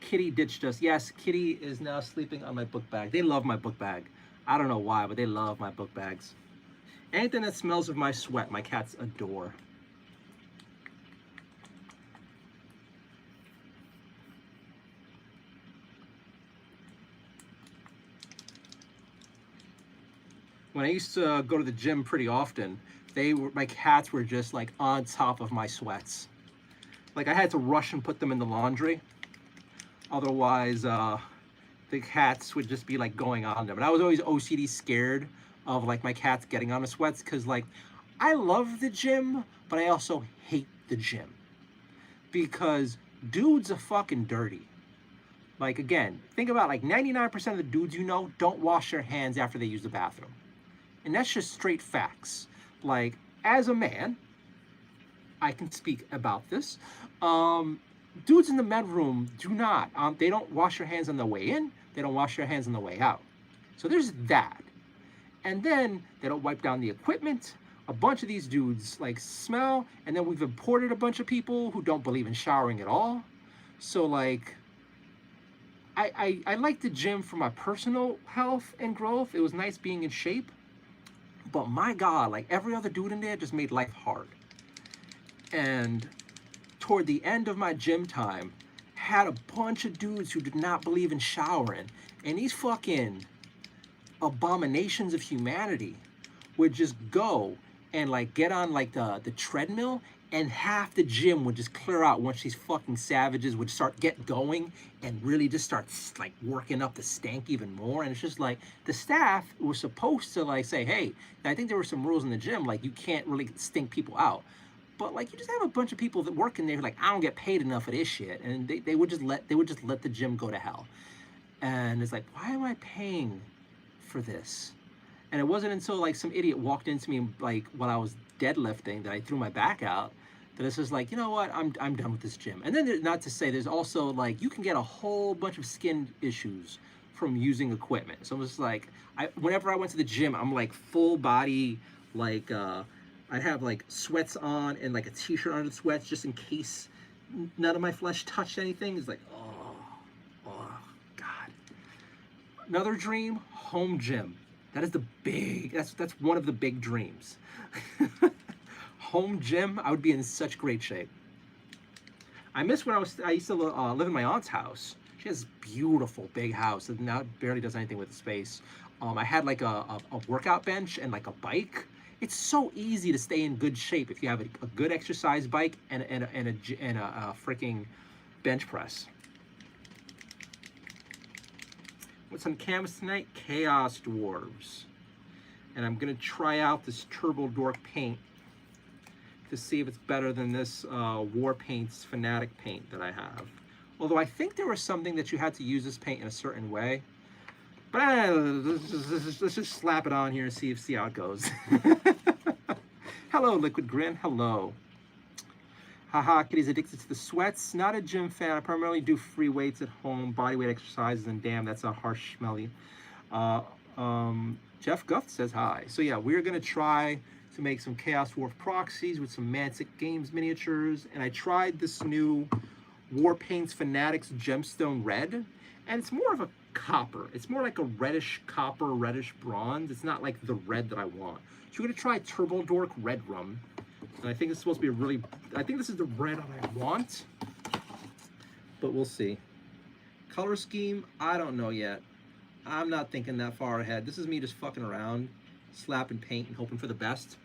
Kitty ditched us. Yes, Kitty is now sleeping on my book bag. They love my book bag. I don't know why, but they love my book bags. Anything that smells of my sweat, my cats adore. When I used to go to the gym pretty often, my cats were just like on top of my sweats. Like I had to rush and put them in the laundry. Otherwise, the cats would just be like going on them. And I was always OCD scared of like my cats getting on the sweats because like I love the gym, but I also hate the gym because dudes are fucking dirty. Like again, think about like 99% of the dudes you know don't wash their hands after they use the bathroom. And that's just straight facts. Like, as a man, I can speak about this. Dudes in the med room do not. They don't wash their hands on the way in. They don't wash their hands on the way out. So there's that. And then they don't wipe down the equipment. A bunch of these dudes like smell. And then we've imported a bunch of people who don't believe in showering at all. So like, I like the gym for my personal health and growth. It was nice being in shape. But my God, like every other dude in there just made life hard. And toward the end of my gym time, had a bunch of dudes who did not believe in showering. And these fucking abominations of humanity would just go and like get on like the treadmill, and half the gym would just clear out once these fucking savages would start get going and really just start like working up the stank even more. And it's just like the staff was supposed to like say, hey, I think there were some rules in the gym, like you can't really stink people out. But like you just have a bunch of people that work in there like, I don't get paid enough for this shit. And they would just let the gym go to hell. And it's like, why am I paying for this? And it wasn't until like some idiot walked into me like while I was deadlifting that I threw my back out. That it's just like, you know what, I'm done with this gym. And then not to say there's also like, you can get a whole bunch of skin issues from using equipment. So I'm just like, whenever I went to the gym, I'm like full body, like I have like sweats on and like a t-shirt under the sweats just in case none of my flesh touched anything. It's like, oh God. Another dream, home gym. That is that's one of the big dreams. Home gym, I would be in such great shape. I miss when I used to live in my aunt's house. She has this beautiful big house and now it barely does anything with the space. I had like a workout bench and like a bike. It's so easy to stay in good shape if you have a good exercise bike and a freaking bench press. What's on canvas tonight? Chaos Dwarves. And I'm gonna try out this Turbo Dork paint to see if it's better than this War Paints Fanatic paint that I have. Although I think there was something that you had to use this paint in a certain way. But let's just slap it on here and see how it goes. Hello, Liquid Grin. Hello. Haha, Kitty's addicted to the sweats. Not a gym fan. I primarily do free weights at home, bodyweight exercises, and damn, that's a harsh smelly. Jeff Guff says hi. So yeah, we're gonna try to make some Chaos Dwarf proxies with some Mantic Games miniatures. And I tried this new War Paints Fanatics Gemstone Red, and it's more of a copper. It's more like a reddish copper, reddish bronze. It's not like the red that I want. So we're gonna try Turbo Dork Red Rum. And I think it's supposed to be I think this is the red I want, but we'll see. Color scheme, I don't know yet. I'm not thinking that far ahead. This is me just fucking around, slapping paint and hoping for the best.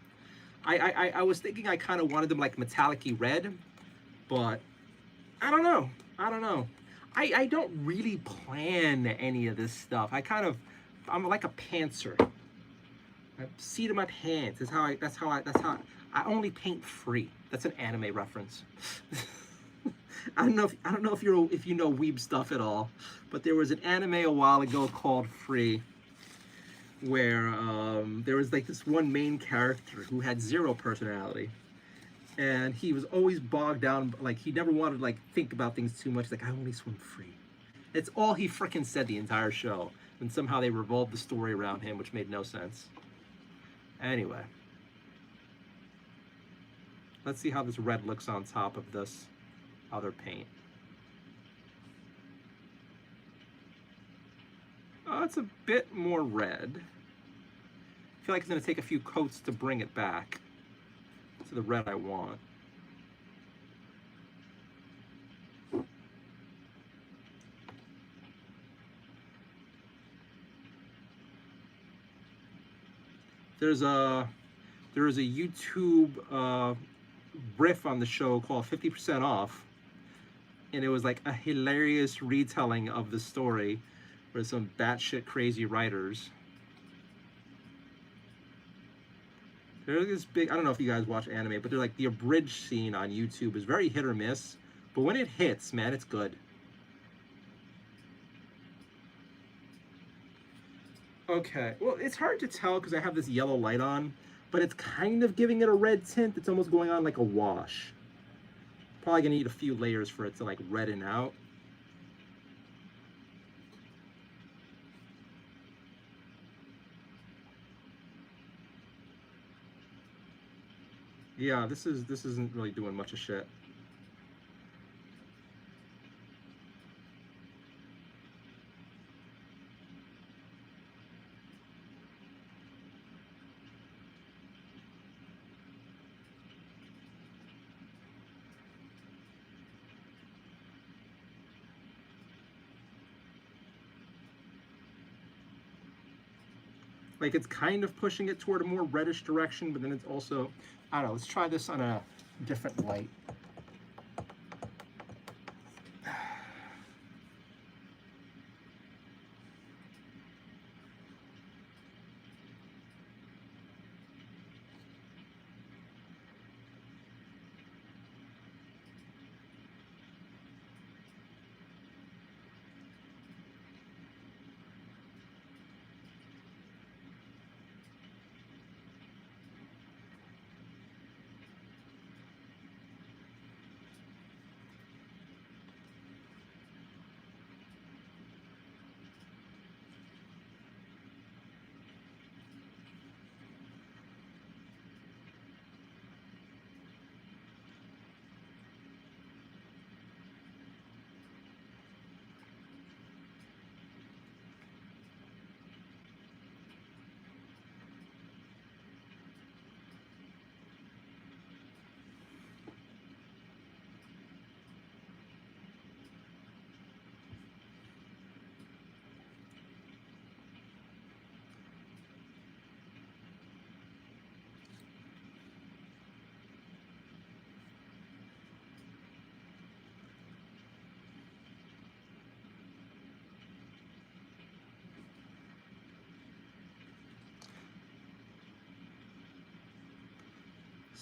I was thinking I kind of wanted them like metallic-y red, but I don't know. I don't really plan any of this stuff. I'm like a pantser. I seat of my pants. That's how I only paint free. That's an anime reference. I don't know if you know weeb stuff at all, but there was an anime a while ago called Free, where there was like this one main character who had zero personality, and he was always bogged down. Like he never wanted to like think about things too much. Like I only swim free. It's all he frickin' said the entire show. And somehow they revolved the story around him, which made no sense. Anyway. Let's see how this red looks on top of this other paint. Oh, it's a bit more red. I feel like it's going to take a few coats to bring it back to the red I want. There is a YouTube riff on the show called 50% Off, and it was like a hilarious retelling of the story with some batshit crazy writers. There's this big, I don't know if you guys watch anime, but they're like the abridged scene on YouTube is very hit or miss, but when it hits, man, it's good. Okay, well, it's hard to tell because I have this yellow light on, but it's kind of giving it a red tint. It's almost going on like a wash. Probably gonna need a few layers for it to like redden out. Yeah, this isn't really doing much of shit. Like it's kind of pushing it toward a more reddish direction, but then it's also, I don't know, let's try this on a different light.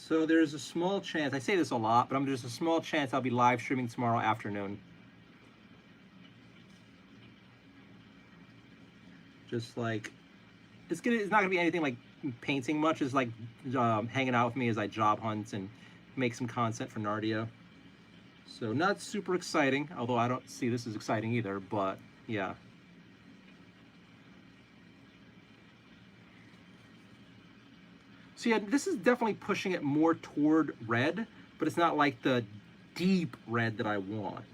So there's a small chance, I say this a lot, but there's a small chance I'll be live streaming tomorrow afternoon. Just like, it's not gonna be anything like painting much. It's like hanging out with me as I job hunt and make some content for Nardio. So not super exciting, although I don't see this as exciting either, but yeah. So yeah, this is definitely pushing it more toward red, but it's not like the deep red that I want.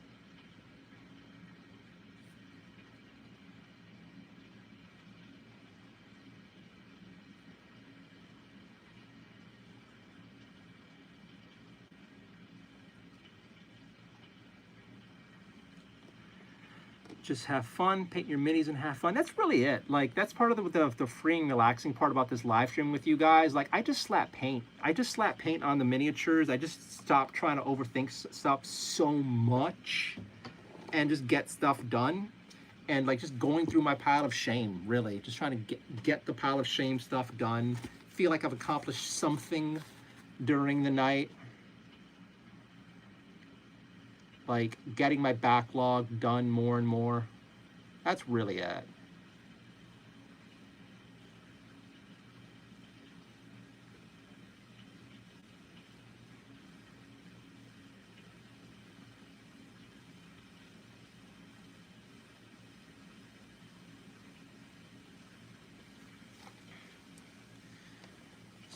Just have fun, paint your minis and have fun. That's really it. Like, that's part of the freeing, relaxing part about this live stream with you guys. Like, I just slap paint. I just slap paint on the miniatures. I just stop trying to overthink stuff so much and just get stuff done. And like just going through my pile of shame, really. Just trying to get the pile of shame stuff done. Feel like I've accomplished something during the night. Like getting my backlog done more and more. That's really it.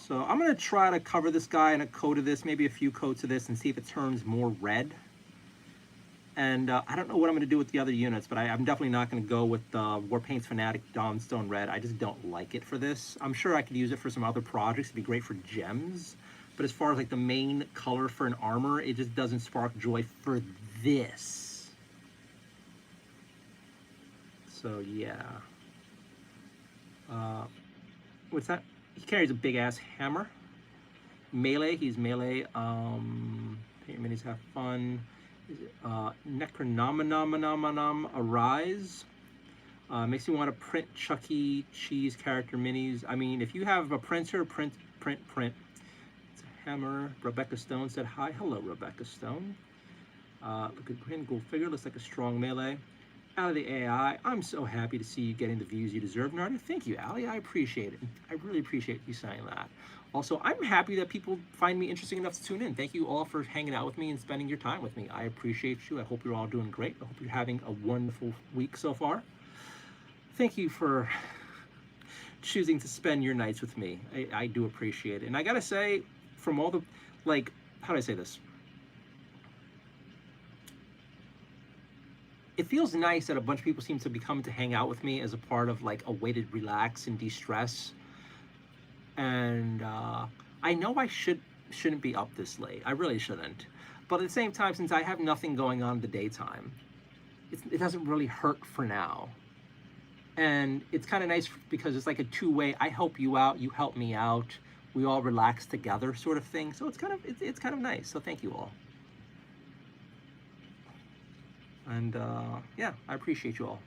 So I'm going to try to cover this guy in a coat of this, maybe a few coats of this, and see if it turns more red. And I don't know what I'm going to do with the other units, but I'm definitely not going to go with the Warpaints Fanatic Dawnstone Red. I just don't like it for this. I'm sure I could use it for some other projects. It'd be great for gems. But as far as like the main color for an armor, it just doesn't spark joy for this. So yeah. What's that? He carries a big ass hammer. Melee, he's melee. Paint minis have fun. Necronomanomanam Arise. Makes you want to print Chuck E. Cheese character minis. I mean, if you have a printer, print. It's a hammer. Rebecca Stone said hi. Hello, Rebecca Stone. Look at Grin, go figure. Looks like a strong melee. Out of the AI, I'm so happy to see you getting the views you deserve, Nardio. Thank you, Ali. I appreciate it. I really appreciate you saying that. Also, I'm happy that people find me interesting enough to tune in. Thank you all for hanging out with me and spending your time with me. I appreciate you. I hope you're all doing great. I hope you're having a wonderful week so far. Thank you for choosing to spend your nights with me. I do appreciate it. And I gotta say, from all the, like, how do I say this? It feels nice that a bunch of people seem to be coming to hang out with me as a part of like a way to relax and de-stress. And I know I shouldn't be up this late. I really shouldn't. But at the same time, since I have nothing going on in the daytime, it doesn't really hurt for now. And it's kind of nice because it's like a two-way. I help you out, you help me out. We all relax together, sort of thing. So it's kind of nice. So thank you all. And yeah, I appreciate you all.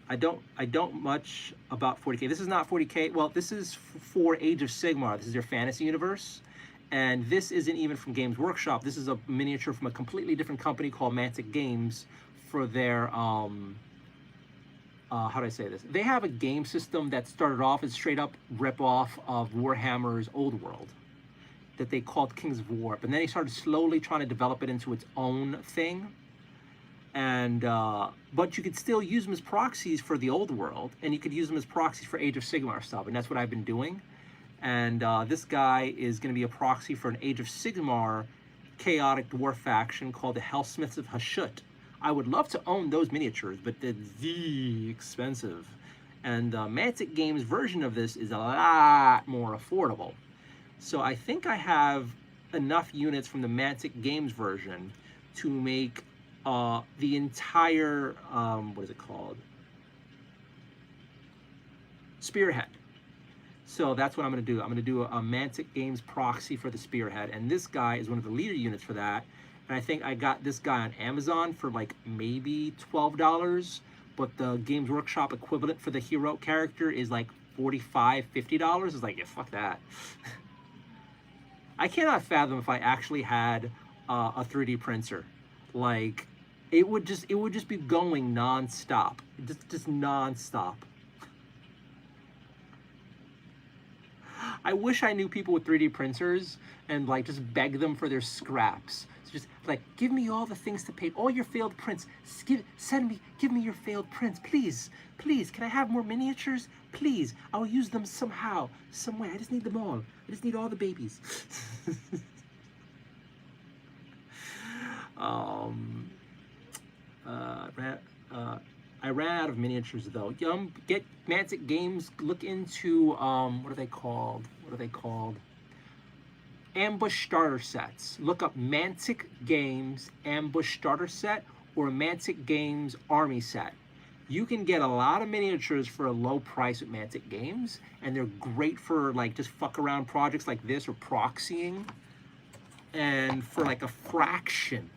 I don't much about 40K. This is not 40K. Well, this is for Age of Sigmar. This is their fantasy universe. And this isn't even from Games Workshop. This is a miniature from a completely different company called Mantic Games for their, how do I say this? They have a game system that started off as straight up rip-off of Warhammer's Old World that they called Kings of War. But then they started slowly trying to develop it into its own thing. And but you could still use them as proxies for the Old World, and you could use them as proxies for Age of Sigmar stuff, and that's what I've been doing. And this guy is going to be a proxy for an Age of Sigmar chaotic dwarf faction called the Hellsmiths of Hashut. I would love to own those miniatures, but they're expensive. And Mantic Games' version of this is a lot more affordable. So I think I have enough units from the Mantic Games version to make the entire, what is it called? Spearhead. So that's what I'm going to do. I'm going to do a Mantic Games proxy for the Spearhead. And this guy is one of the leader units for that. And I think I got this guy on Amazon for like maybe $12. But the Games Workshop equivalent for the hero character is like $45, $50. It's like, yeah, fuck that. I cannot fathom if I actually had a 3D printer. Like, it would just be going non-stop. Just non-stop. I wish I knew people with 3D printers and like just beg them for their scraps. So just like, give me all the things to paint, all your failed prints. Give me your failed prints, please. Please, can I have more miniatures? Please, I'll use them somehow, some way. I just need them all. I just need all the babies. I ran out of miniatures though. Get Mantic Games. Look into what are they called? Ambush starter sets. Look up Mantic Games Ambush starter set or Mantic Games Army set. You can get a lot of miniatures for a low price at Mantic Games, and they're great for like just fuck around projects like this or proxying. And for like a fraction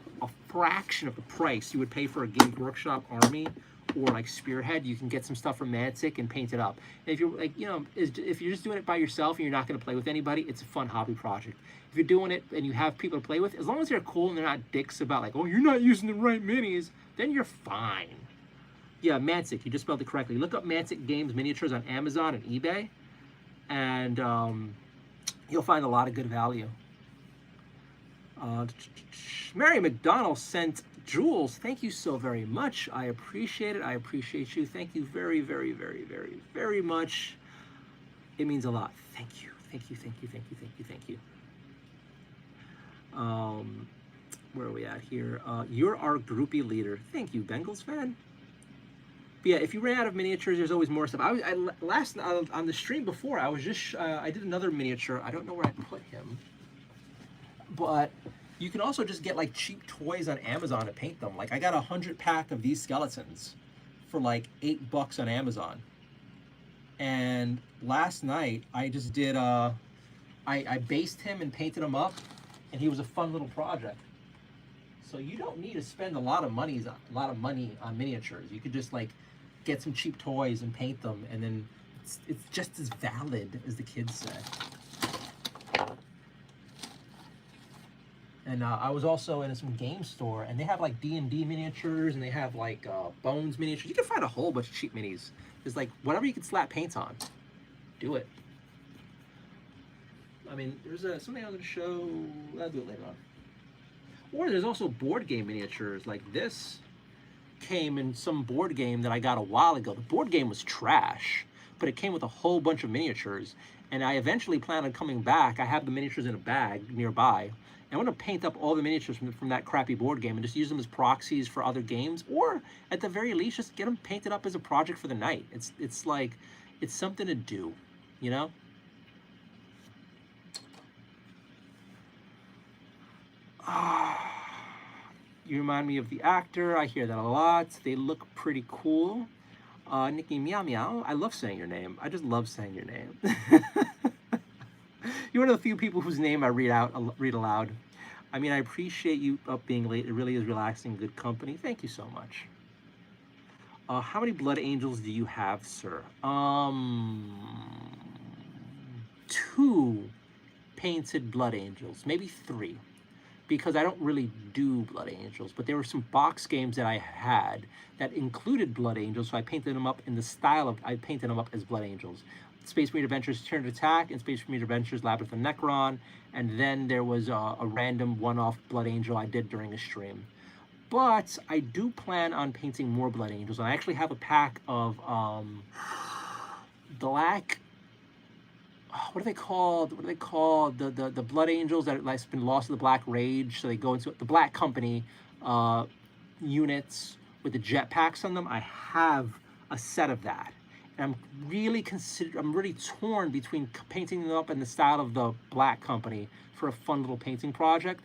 of the price you would pay for a Games Workshop Army or like Spearhead, you can get some stuff from Mantic and paint it up. And if you're like, you know, if you're just doing it by yourself and you're not going to play with anybody, it's a fun hobby project. If you're doing it and you have people to play with, as long as they're cool and they're not dicks about like, oh, you're not using the right minis, then you're fine. Yeah, Mantic, you just spelled it correctly. Look up Mantic Games miniatures on Amazon and eBay, and you'll find a lot of good value. Mary McDonald sent Jules. Thank you so very much. I appreciate it. I appreciate you. Thank you very, very, very, very, very much. It means a lot. Thank you. Thank you. Thank you. Thank you. Thank you. Thank you. Where are we at here? You're our groupie leader. Thank you, Bengals fan. But yeah, if you ran out of miniatures, there's always more stuff. Last on the stream before, I was just I did another miniature. I don't know where I put him, but you can also just get like cheap toys on Amazon to paint them. Like I got 100-pack of these skeletons for like $8 on Amazon. And last night I just did I based him and painted him up, and he was a fun little project. So you don't need to spend a lot of money on miniatures. You could just like get some cheap toys and paint them, and then it's just as valid as the kids say. And I was also in some game store, and they have like D&D miniatures, and they have like Bones miniatures. You can find a whole bunch of cheap minis. There's like whatever you can slap paint on, do it. I mean, there's something I'm going to show. I'll do it later on. Or there's also board game miniatures. Like this came in some board game that I got a while ago. The board game was trash, but it came with a whole bunch of miniatures. And I eventually plan on coming back. I have the miniatures in a bag nearby. And I'm going to paint up all the miniatures from that crappy board game and just use them as proxies for other games. Or at the very least, just get them painted up as a project for the night. It's like, it's something to do, you know? You remind me of the actor. I hear that a lot. They look pretty cool. Nikki Meow Meow. I love saying your name. I just love saying your name. You're one of the few people whose name I read aloud. I mean, I appreciate you up being late. It really is relaxing, good company. Thank you so much. How many blood angels do you have, sir? 2 painted blood angels, maybe 3. Because I don't really do blood angels, but there were some box games that I had that included blood angels, so I painted them up in the style of, I painted them up as blood angels. Space Marine Adventures Turn to Attack and Space Marine Adventures Labyrinth of Necron, and then there was a random one-off blood angel I did during a stream. But I do plan on painting more blood angels, and I actually have a pack of black, what are they called? What are they called? The blood angels that have been lost to the Black Rage. So they go into the Black Company units with the jetpacks on them. I have a set of that, and I'm really torn between painting them up in the style of the Black Company for a fun little painting project,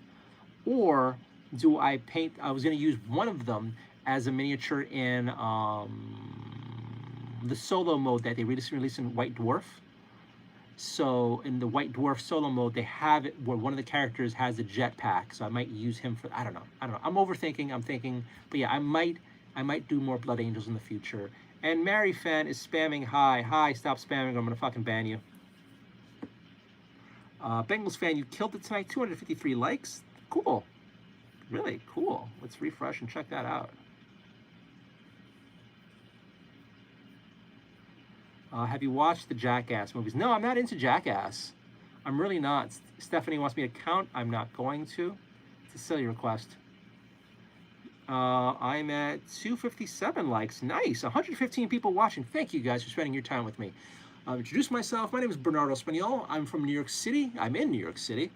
or do I paint? I was going to use one of them as a miniature in the solo mode that they released in White Dwarf. So in the White Dwarf solo mode, they have it where one of the characters has a jetpack. So I might use him for, I don't know. I'm overthinking, I'm thinking, but yeah, I might do more Blood Angels in the future. And Mary Fan is spamming hi. Hi, stop spamming, or I'm gonna fucking ban you. Bengals fan, you killed it tonight. 253 likes. Cool. Really cool. Let's refresh and check that out. Have you watched the Jackass movies? No, I'm not into Jackass. I'm really not. Stephanie wants me to count. I'm not going to. It's a silly request. I'm at 257 likes. Nice. 115 people watching. Thank you guys for spending your time with me. Introduce myself. My name is Bernardo Spaniol. I'm from New York City. I'm in New York City.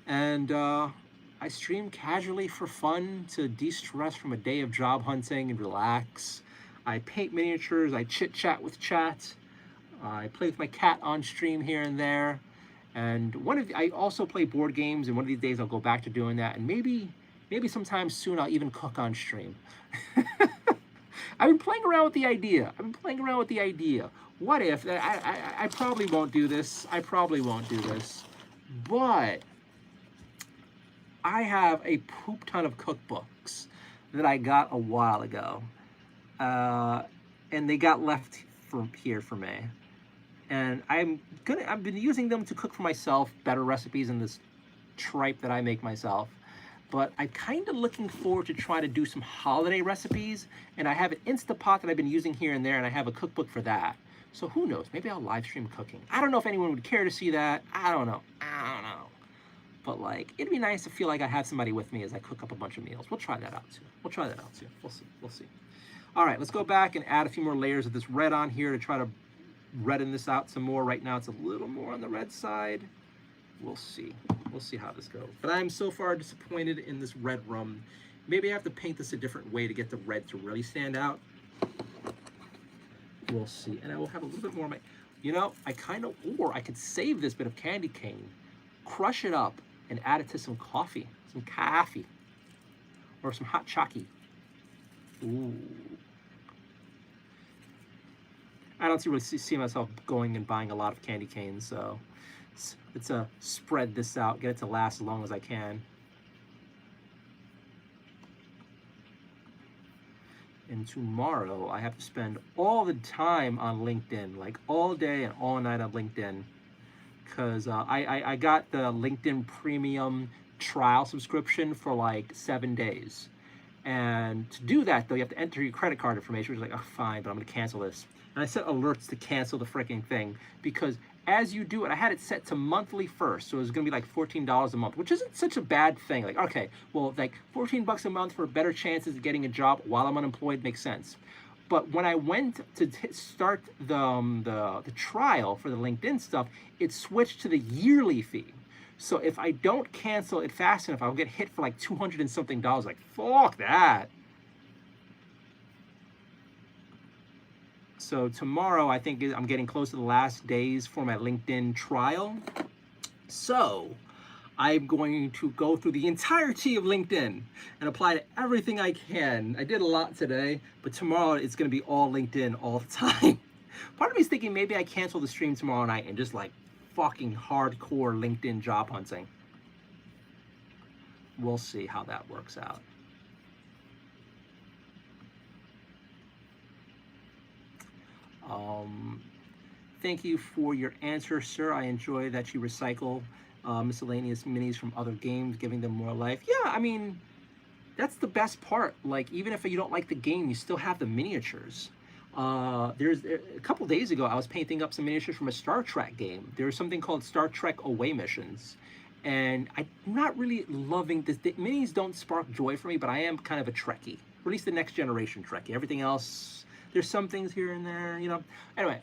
And I stream casually for fun to de-stress from a day of job hunting and relax. I paint miniatures. I chit-chat with chat. I play with my cat on stream here and there, and I also play board games, and one of these days I'll go back to doing that, and maybe sometime soon I'll even cook on stream. I've been playing around with the idea. What if, I probably won't do this, but I have a poop ton of cookbooks that I got a while ago, and they got left here for me. And I've been using them to cook for myself better recipes in this tripe that I make myself. But I'm kind of looking forward to try to do some holiday recipes. And I have an Instapot that I've been using here and there, and I have a cookbook for that. So who knows? Maybe I'll live stream cooking. I don't know if anyone would care to see that. I don't know. But like, it'd be nice to feel like I have somebody with me as I cook up a bunch of meals. We'll try that out too. We'll see. All right, let's go back and add a few more layers of this red on here to try to redden this out some more. Right now it's a little more on the red side. We'll see. We'll see how this goes. But I'm so far disappointed in this red rum. Maybe I have to paint this a different way to get the red to really stand out. We'll see. And I will have a little bit more of my, you know, or I could save this bit of candy cane, crush it up, and add it to some coffee, or some hot chocolate. Ooh. I don't really see myself going and buying a lot of candy canes, so it's a spread this out, get it to last as long as I can. And tomorrow I have to spend all the time on LinkedIn, like all day and all night on LinkedIn, because I got the LinkedIn Premium trial subscription for like 7 days. And to do that, though, you have to enter your credit card information, which is like, oh, fine, but I'm going to cancel this. And I set alerts to cancel the freaking thing, because as you do it, I had it set to monthly first, so it was going to be like $14 a month, which isn't such a bad thing. Like, okay, well, like $14 a month for better chances of getting a job while I'm unemployed makes sense. But when I went to start the trial for the LinkedIn stuff, it switched to the yearly fee. So if I don't cancel it fast enough, I'll get hit for like $200 and something. Like, fuck that. So tomorrow, I think I'm getting close to the last days for my LinkedIn trial. So I'm going to go through the entirety of LinkedIn and apply to everything I can. I did a lot today, but tomorrow it's going to be all LinkedIn all the time. Part of me is thinking maybe I cancel the stream tomorrow night and just like fucking hardcore LinkedIn job hunting. We'll see how that works out. Thank you for your answer, sir. I enjoy that you recycle miscellaneous minis from other games, giving them more life. Yeah, I mean, that's the best part. Like, even if you don't like the game, you still have the miniatures. There's a couple days ago, I was painting up some miniatures from a Star Trek game. There's something called Star Trek Away Missions. And I'm not really loving this. The minis don't spark joy for me, but I am kind of a Trekkie. Or at least the next generation Trekkie. Everything else, there's some things here and there, you know. Anyway,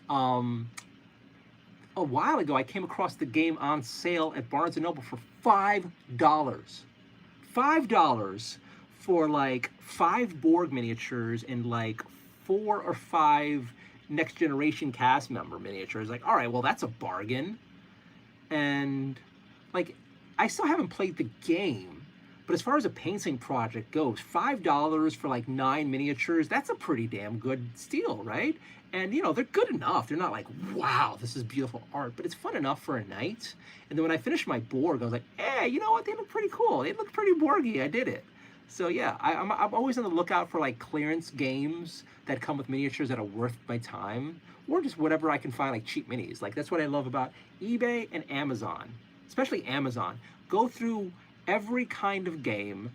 a while ago, I came across the game on sale at Barnes & Noble for $5. $5 for like 5 Borg miniatures and like 4 or 5 next generation cast member miniatures. Like, all right, well, that's a bargain. And like, I still haven't played the game, but as far as a painting project goes, $5 for like 9 miniatures, that's a pretty damn good steal, right? And you know, they're good enough. They're not like, wow, this is beautiful art, but it's fun enough for a night. And then when I finished my Borg, I was like, hey, you know what? They look pretty cool. They look pretty Borgy. I did it. So yeah, I'm always on the lookout for like clearance games that come with miniatures that are worth my time, or just whatever I can find, like cheap minis. Like, that's what I love about eBay and Amazon, especially Amazon. Go through every kind of game,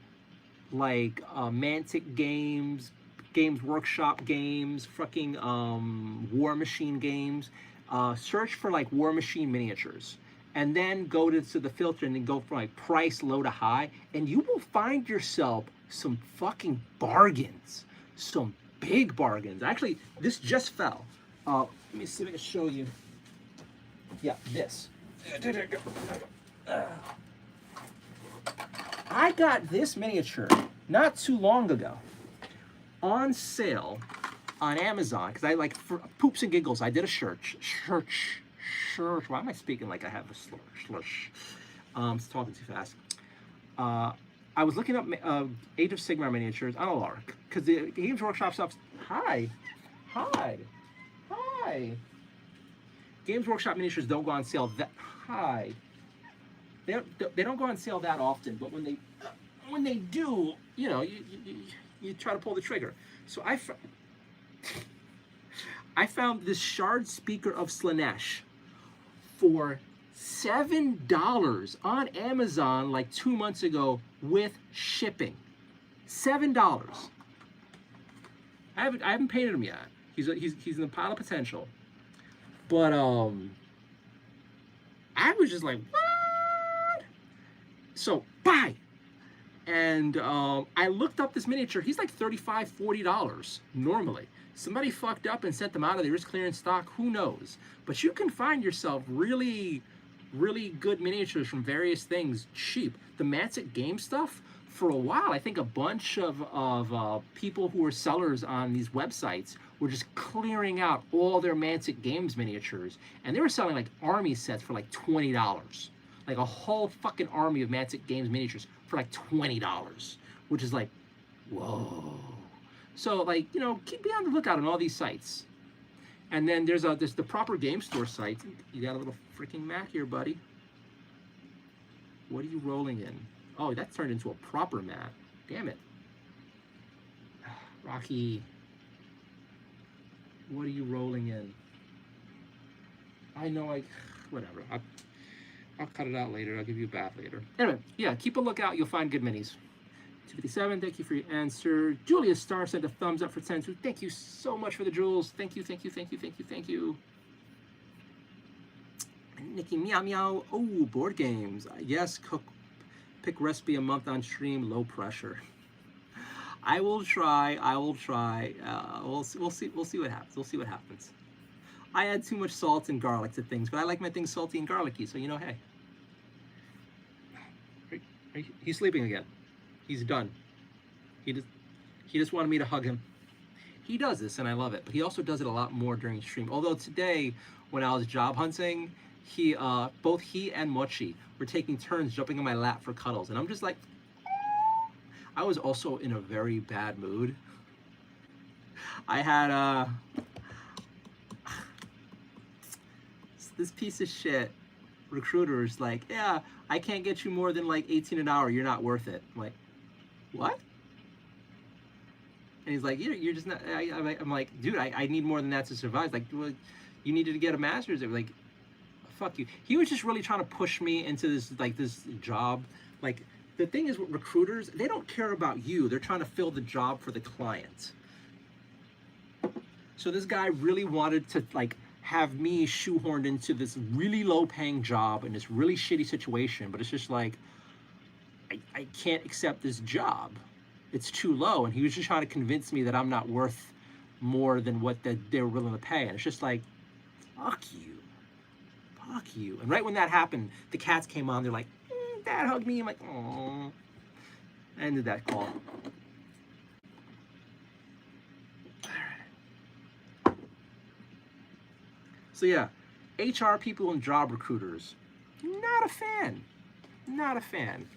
like Mantic games, Games Workshop games, fucking War Machine games. Search for like War Machine miniatures, and then go to the filter and then go from like price low to high, and you will find yourself some fucking bargains, some big bargains. Actually, this just fell. Let me see if I can show you. Yeah, this. I got this miniature not too long ago on sale on Amazon, because I like, for poops and giggles, I did a search. Why am I speaking like I have a slur? I'm talking too fast. I was looking up Age of Sigmar miniatures on a lark, because the Games Workshop stuff. Hi. Games Workshop miniatures don't go on sale that. They don't go on sale that often, but when they do, you know, you try to pull the trigger. So I found this Shard Speaker of Slanesh for $7 on Amazon like 2 months ago with shipping. $7. I haven't painted him yet. He's in the pile of potential. But I was just like, what? So buy. And I looked up this miniature. He's like $35, $40 normally. Somebody fucked up and sent them out of the risk clearance stock. Who knows? But you can find yourself really, really good miniatures from various things cheap. The Mantic game stuff, for a while, I think a bunch of people who were sellers on these websites were just clearing out all their Mantic Games miniatures, and they were selling like army sets for like $20, like a whole fucking army of Mantic Games miniatures for like $20, which is like, whoa. So like, you know, be on the lookout on all these sites. And then there's the proper game store site. You got a little freaking mat here, buddy. What are you rolling in? Oh, that turned into a proper mat. Damn it. Rocky. What are you rolling in? I know whatever. I'll cut it out later. I'll give you a bath later. Anyway, yeah, keep a lookout. You'll find good minis. 257, thank you for your answer. Julia Star sent a thumbs up for 10. So thank you so much for the jewels. Thank you, thank you, thank you, thank you, thank you. Nikki Meow Meow. Oh, board games. Yes, pick recipe a month on stream, low pressure. I will try. We'll see what happens. We'll see what happens. I add too much salt and garlic to things, but I like my things salty and garlicky, so you know, hey. He's sleeping again. He's done. He just wanted me to hug him. He does this, and I love it, but he also does it a lot more during stream. Although today, when I was job hunting, both he and Mochi were taking turns jumping on my lap for cuddles, and I'm just like, I was also in a very bad mood. I had this piece of shit recruiter is like, yeah, I can't get you more than like 18 an hour. You're not worth it. I'm like, what? And he's like, you're just not. I'm like, dude, I need more than that to survive. Like, well, you needed to get a master's. They were like, fuck you. He was just really trying to push me into this job. Like, the thing is with recruiters, they don't care about you. They're trying to fill the job for the client. So this guy really wanted to like have me shoehorned into this really low paying job in this really shitty situation, but it's just like, I can't accept this job. It's too low. And he was just trying to convince me that I'm not worth more than what they were willing to pay. And it's just like, fuck you. Fuck you. And right when that happened, the cats came on. They're like, Dad hugged me. I'm like, oh. I ended that call. So yeah, HR people and job recruiters, not a fan. Not a fan.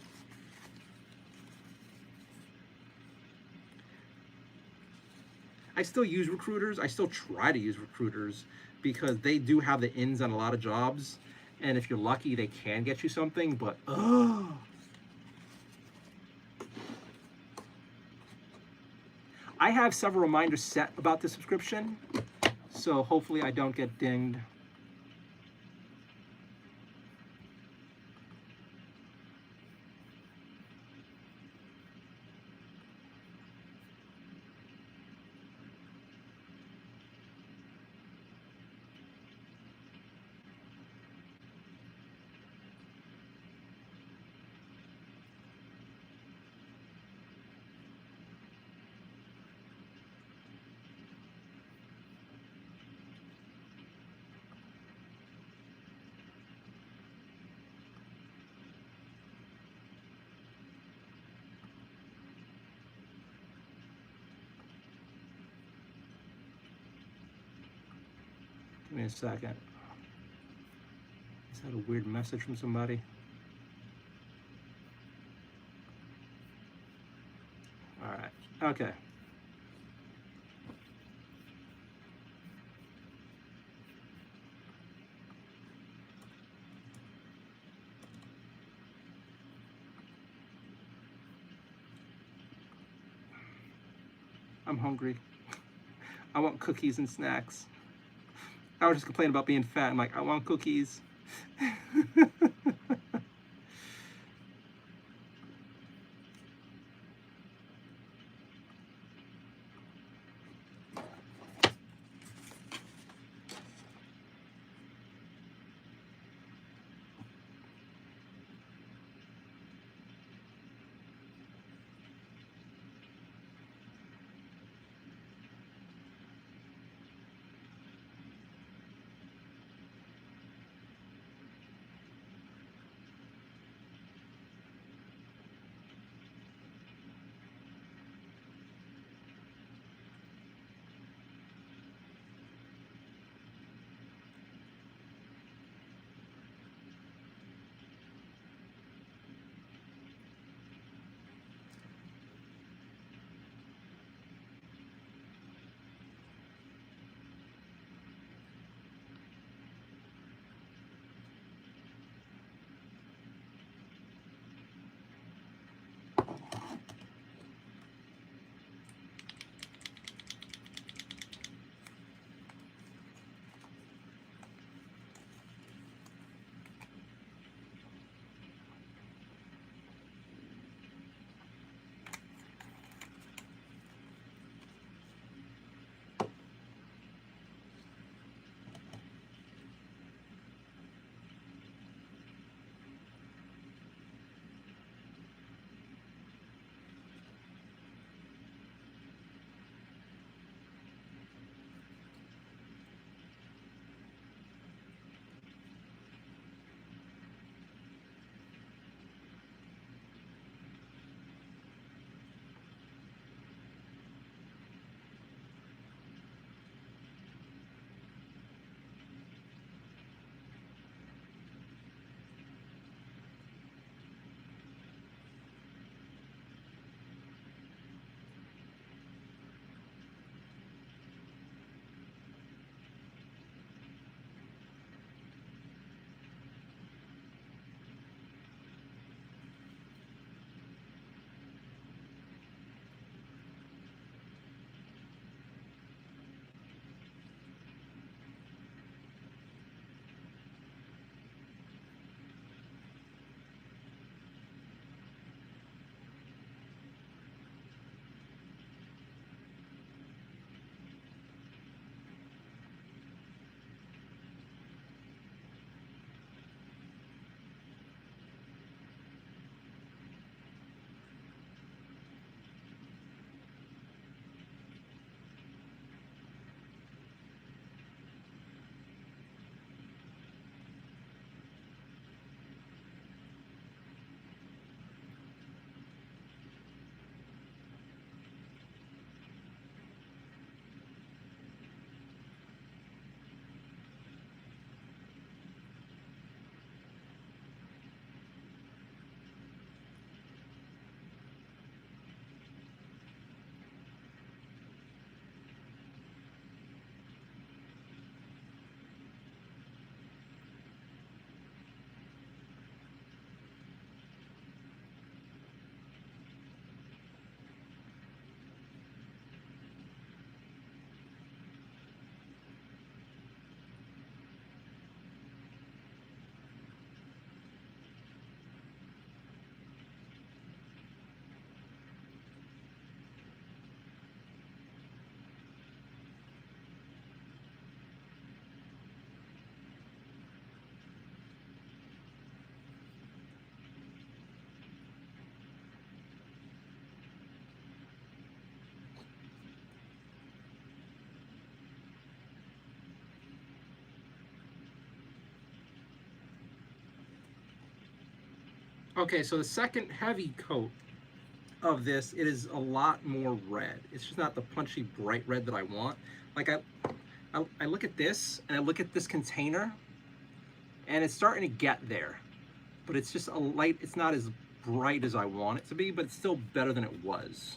I still use recruiters. I still try to use recruiters because they do have the ins on a lot of jobs. And if you're lucky, they can get you something, but I have several reminders set about the subscription, so hopefully I don't get dinged. Give me a second. Is that a weird message from somebody? All right. Okay. I'm hungry. I want cookies and snacks. I was just complaining about being fat. I'm like, I want cookies. Okay, so the second heavy coat of this, it is a lot more red. It's just not the punchy bright red that I want. Like I look at this and I look at this container and it's starting to get there, but it's just a light, it's not as bright as I want it to be, but it's still better than it was.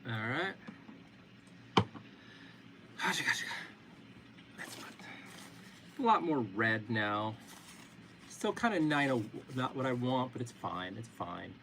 All right. Gotcha. Let's put a lot more red now. Still kind of not what I want, but it's fine. It's fine.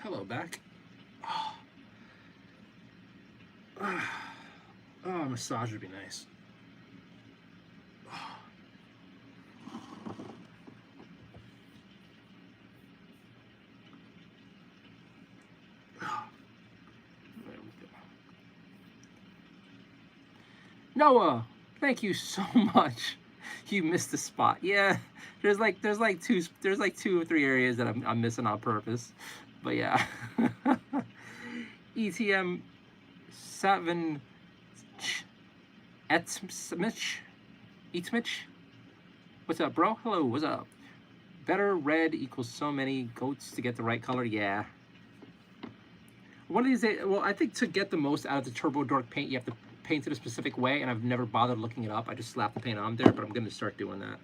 Hello, back. Oh, a massage would be nice. Noah, thank you so much. You missed the spot. Yeah, there's like two or three areas that I'm missing on purpose, but yeah. ETM 7 Etmich. What's up, bro? Hello, what's up? Better red equals so many goats to get the right color. Yeah. One of these days, well, I think to get the most out of the Turbo Dork paint, you have to paint it a specific way, and I've never bothered looking it up. I just slap the paint on there, but I'm going to start doing that.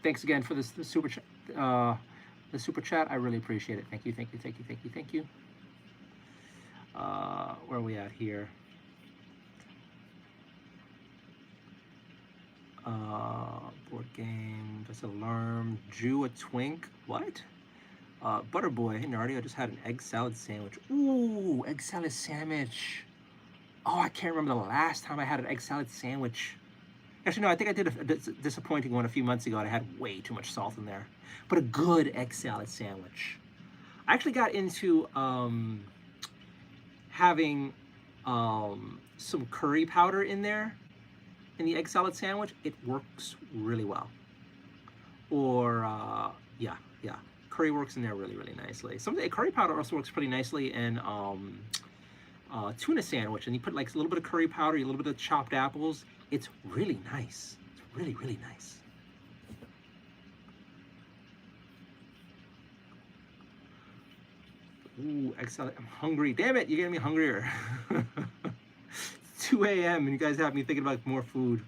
Thanks again for the super chat. The super chat, I really appreciate it. Thank you, thank you, thank you, thank you, thank you. Where are we at here? Board game, just alarm, Jew a twink, what? Butterboy, hey Nardio, I just had an egg salad sandwich. Ooh, egg salad sandwich. Oh, I can't remember the last time I had an egg salad sandwich. Actually, no, I think I did a disappointing one a few months ago, and I had way too much salt in there. But a good egg salad sandwich. I actually got into having some curry powder in there in the egg salad sandwich. It works really well. Or, yeah. Curry works in there really, really nicely. Curry powder also works pretty nicely in tuna sandwich. And you put like a little bit of curry powder, a little bit of chopped apples. It's really nice. It's really, really nice. Ooh, excellent. I'm hungry. Damn it, you're getting me hungrier. 2 a.m. and you guys have me thinking about more food.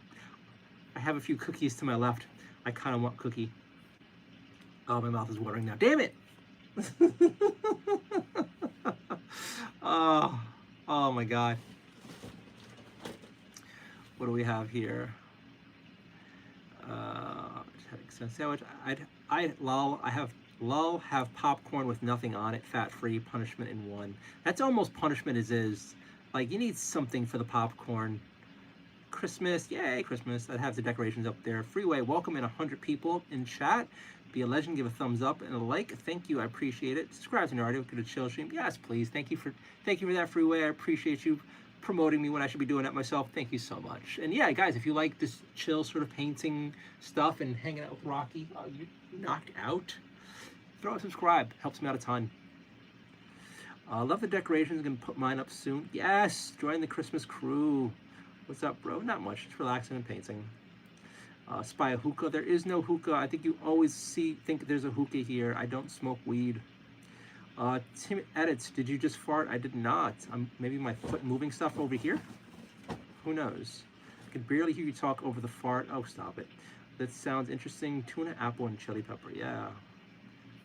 I have a few cookies to my left. I kind of want cookie. Oh, my mouth is watering now. Damn it! Oh my God. What do we have here? Sandwich. Lol have popcorn with nothing on it, fat-free, punishment in one. That's almost punishment as is. Like, you need something for the popcorn. Christmas, yay, Christmas. I'd have the decorations up there. Freeway, welcome in 100 people in chat. Be a legend, give a thumbs up and a like. Thank you, I appreciate it. Subscribe to Nardio, go to chill stream. Yes, please. Thank you for that, Freeway. I appreciate you promoting me when I should be doing that myself. Thank you so much. And yeah, guys, if you like this chill sort of painting stuff and hanging out with Rocky, you knocked out, throw a subscribe. Helps me out a ton. Love the decorations. Gonna put mine up soon. Yes, join the Christmas crew. What's up, bro? Not much. Just relaxing and painting. Spy a hookah. There is no hookah. I think you always think there's a hookah here. I don't smoke weed. Tim edits. Did you just fart? I did not. Maybe my foot moving stuff over here. Who knows? I can barely hear you talk over the fart. Oh, stop it. That sounds interesting. Tuna, apple, and chili pepper. Yeah.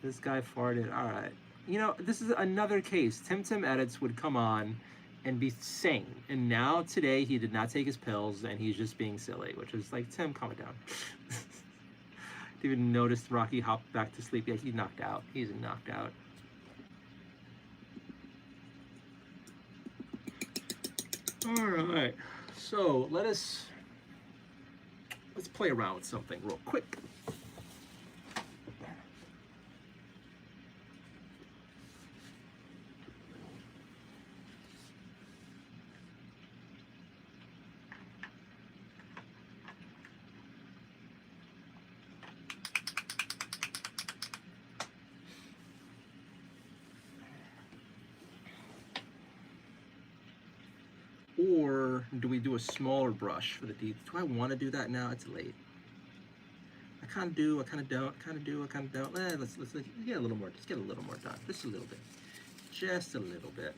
This guy farted. All right. You know, this is another case. Tim edits would come on and be sane. And now, today, he did not take his pills, and he's just being silly, which is like, Tim, calm it down. Didn't even notice Rocky hopped back to sleep. Yeah, he's knocked out. He's knocked out. All right. So, let's play around with something real quick. Or do we do a smaller brush for the details? Do I want to do that now? It's late. I kind of do, I kind of don't, kind of do, I kind of don't. Let's get a little more, just get a little more done. Just a little bit. Just a little bit.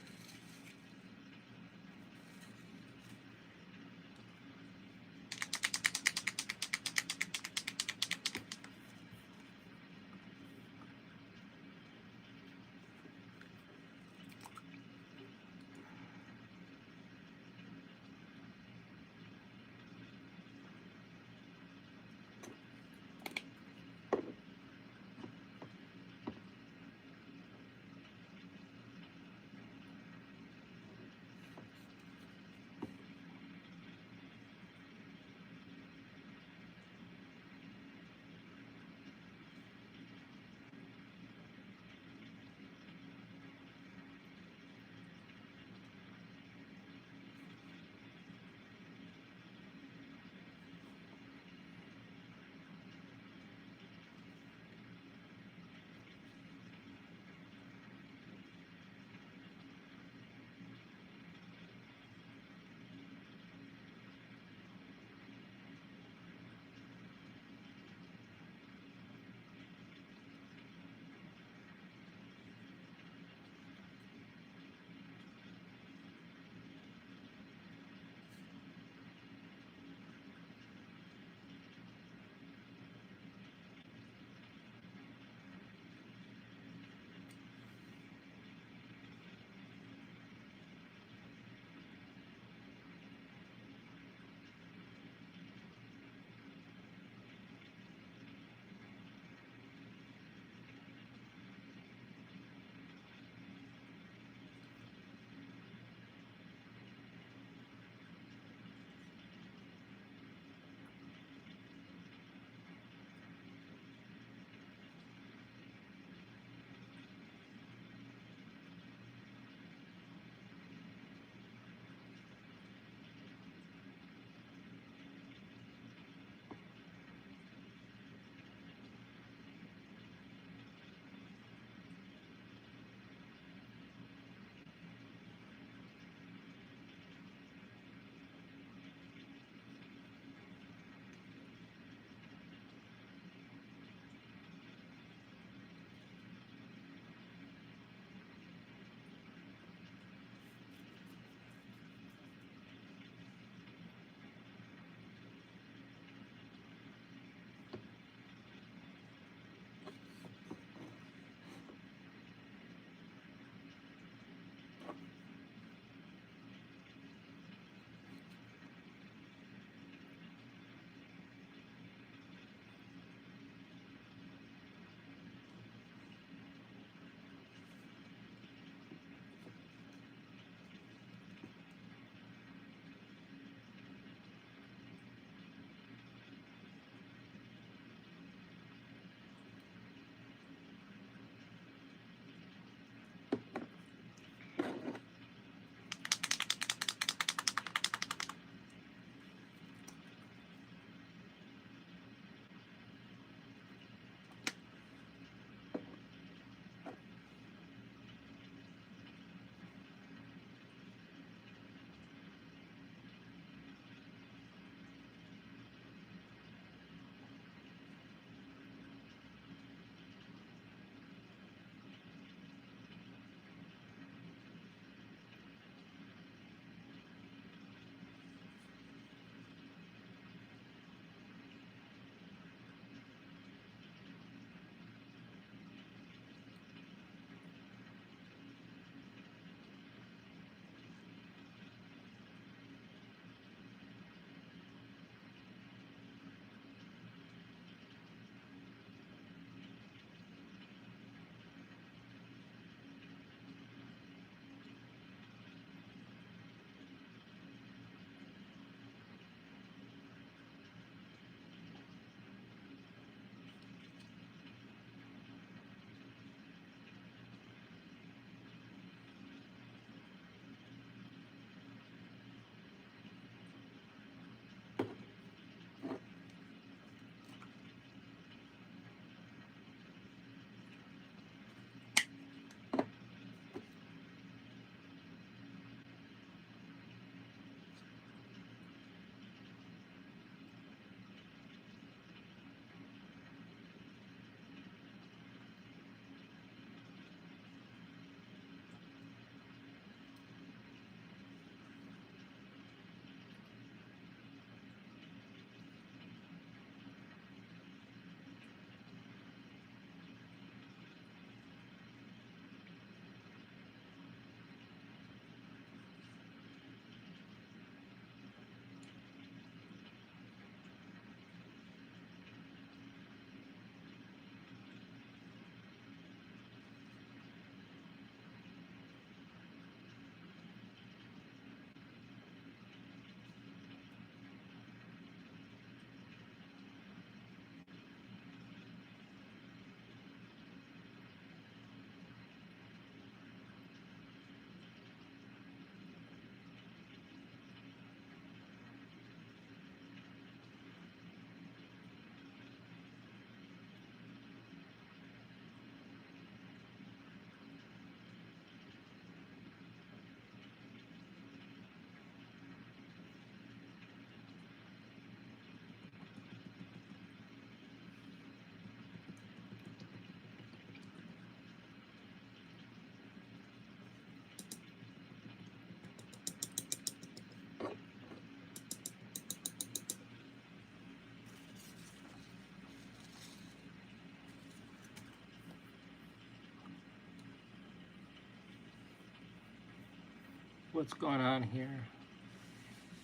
What's going on here?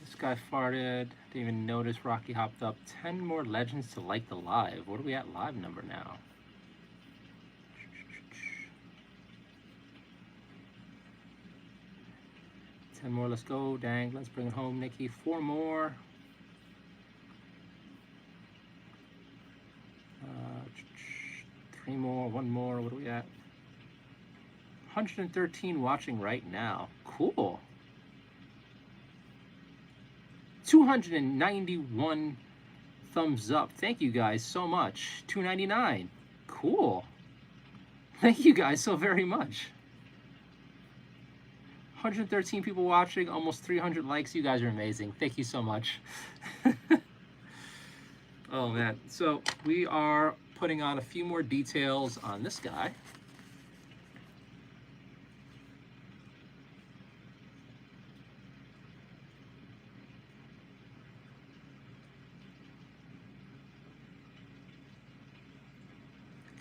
This guy farted. Didn't even notice Rocky hopped up. 10 more legends to like the live. What are we at live number now? 10 more, let's go. Dang, let's bring it home, Nikki. 4 more. Uh, 3 more, 1 more. What are we at? 113 watching right now. Cool. 291 thumbs up. Thank you guys so much. 299. Cool. Thank you guys so very much. 113 people watching, almost 300 likes. You guys are amazing. Thank you so much. Oh man. So we are putting on a few more details on this guy.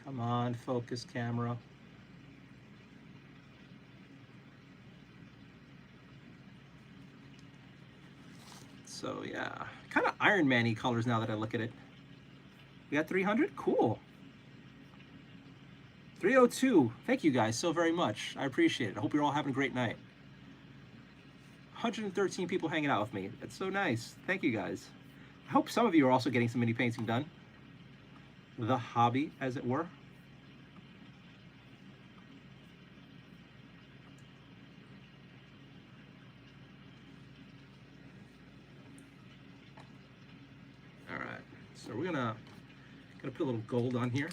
Come on, focus camera. So yeah, kind of Iron Man-y colors now that I look at it. We got 300? Cool. 302. Thank you guys so very much. I appreciate it. I hope you're all having a great night. 113 people hanging out with me. That's so nice. Thank you guys. I hope some of you are also getting some mini painting done. The hobby, as it were. All right, so we're gonna put a little gold on here.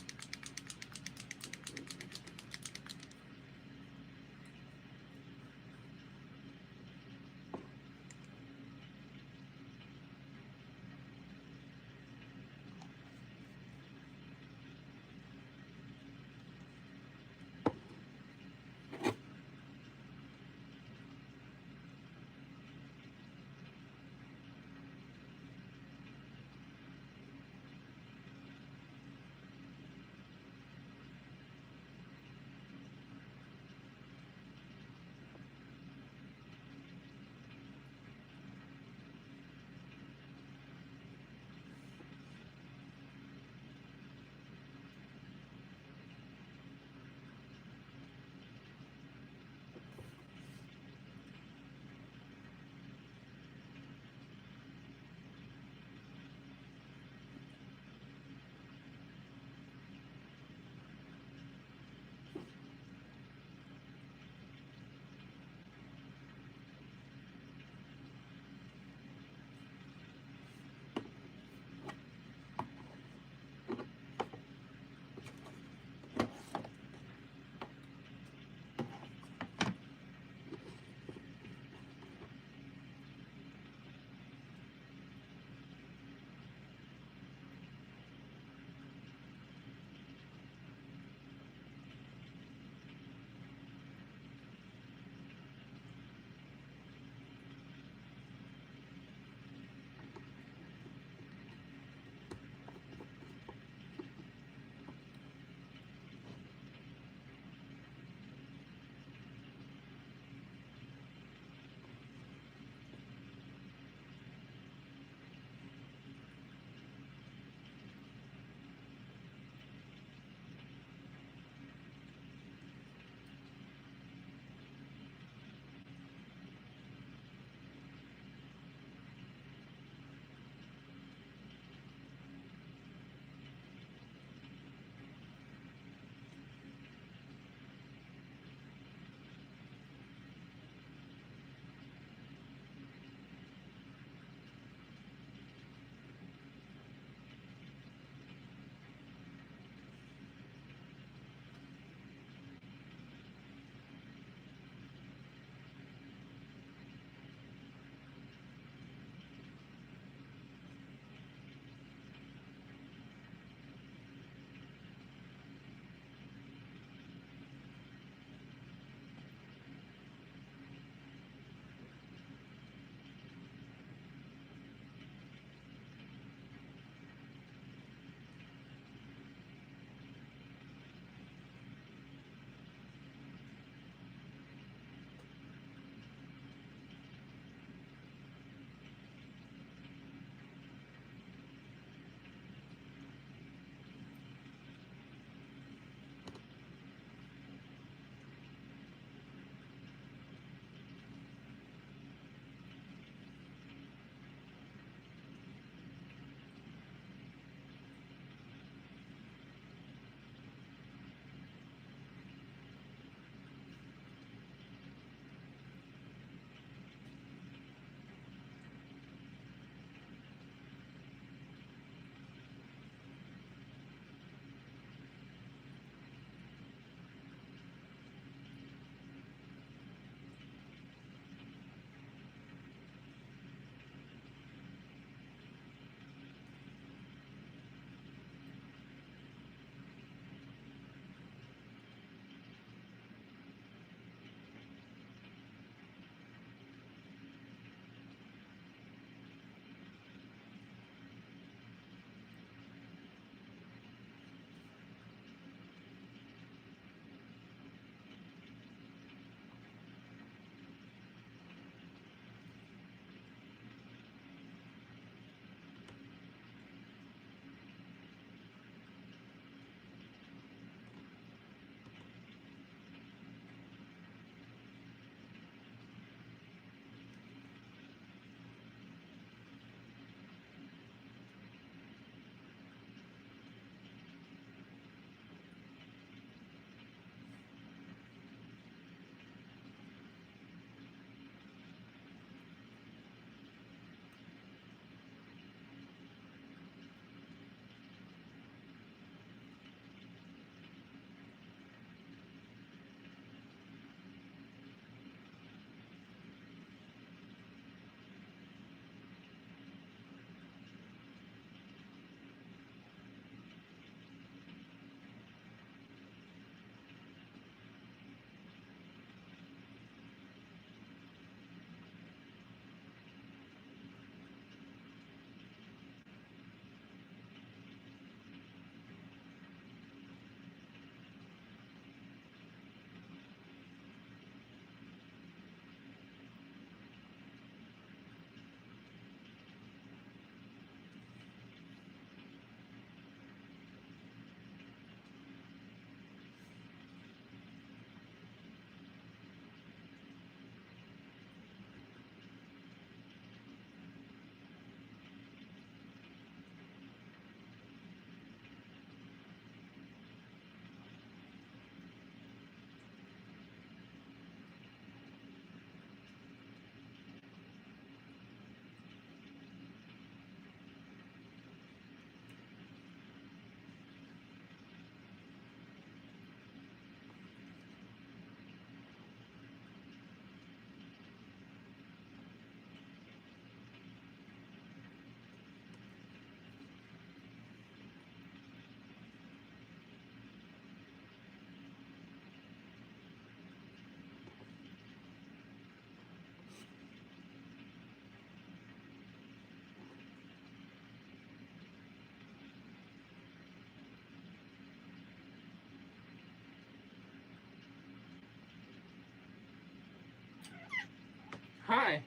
Hi.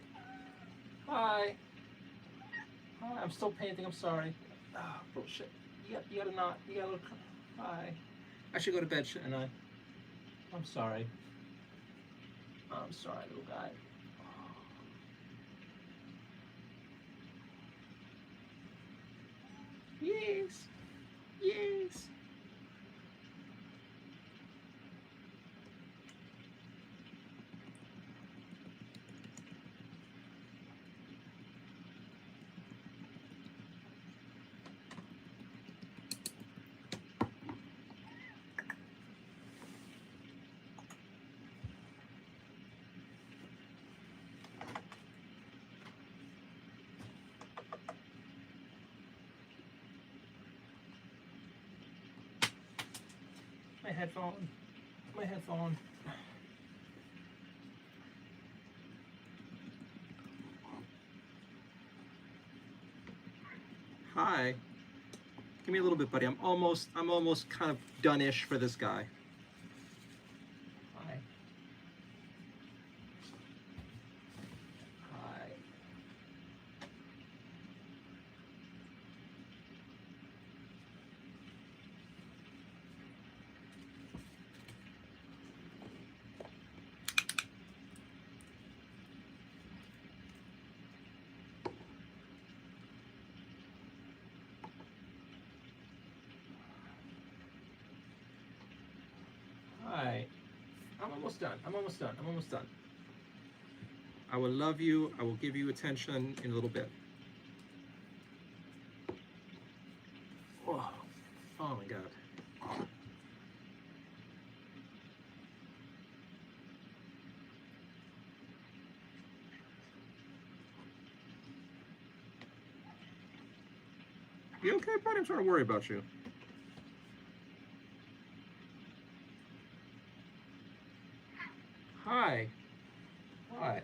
Hi. Hi. I'm still painting. I'm sorry. Oh, bullshit. You gotta not. You gotta look. Hi. I should go to bed, shouldn't I? I'm sorry. I'm sorry, little guy. Yes. Yes. My headphone. My headphone. Hi. Give me a little bit, buddy. I'm almost kind of done-ish for this guy. Hi. Hi. Hi. I'm almost done. I'm almost done. I'm almost done. I will love you. I will give you attention in a little bit. Oh, oh my God. You okay, buddy? I'm trying to worry about you. Hi. Hi.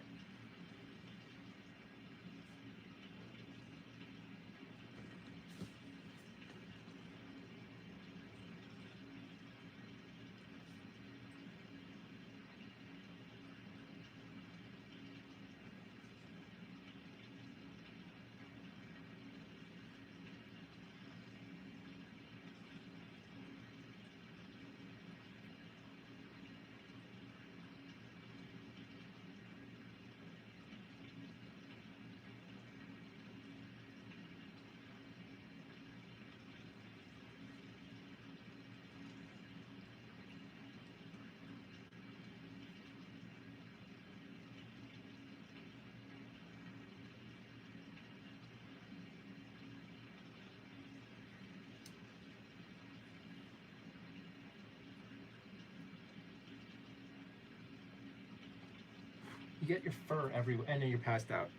You get your fur everywhere, and then you're passed out.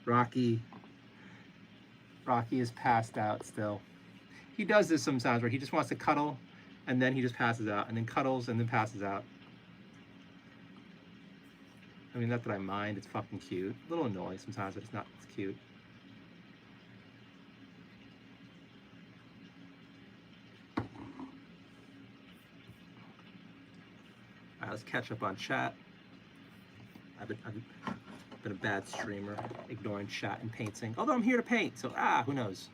Rocky. Rocky is passed out still. He does this sometimes where he just wants to cuddle, and then he just passes out, and then cuddles, and then passes out. I mean, not that I mind. It's fucking cute. A little annoying sometimes, but it's not. It's cute. All right, let's catch up on chat. I've been a bad streamer, ignoring chat and painting. Although I'm here to paint, so who knows?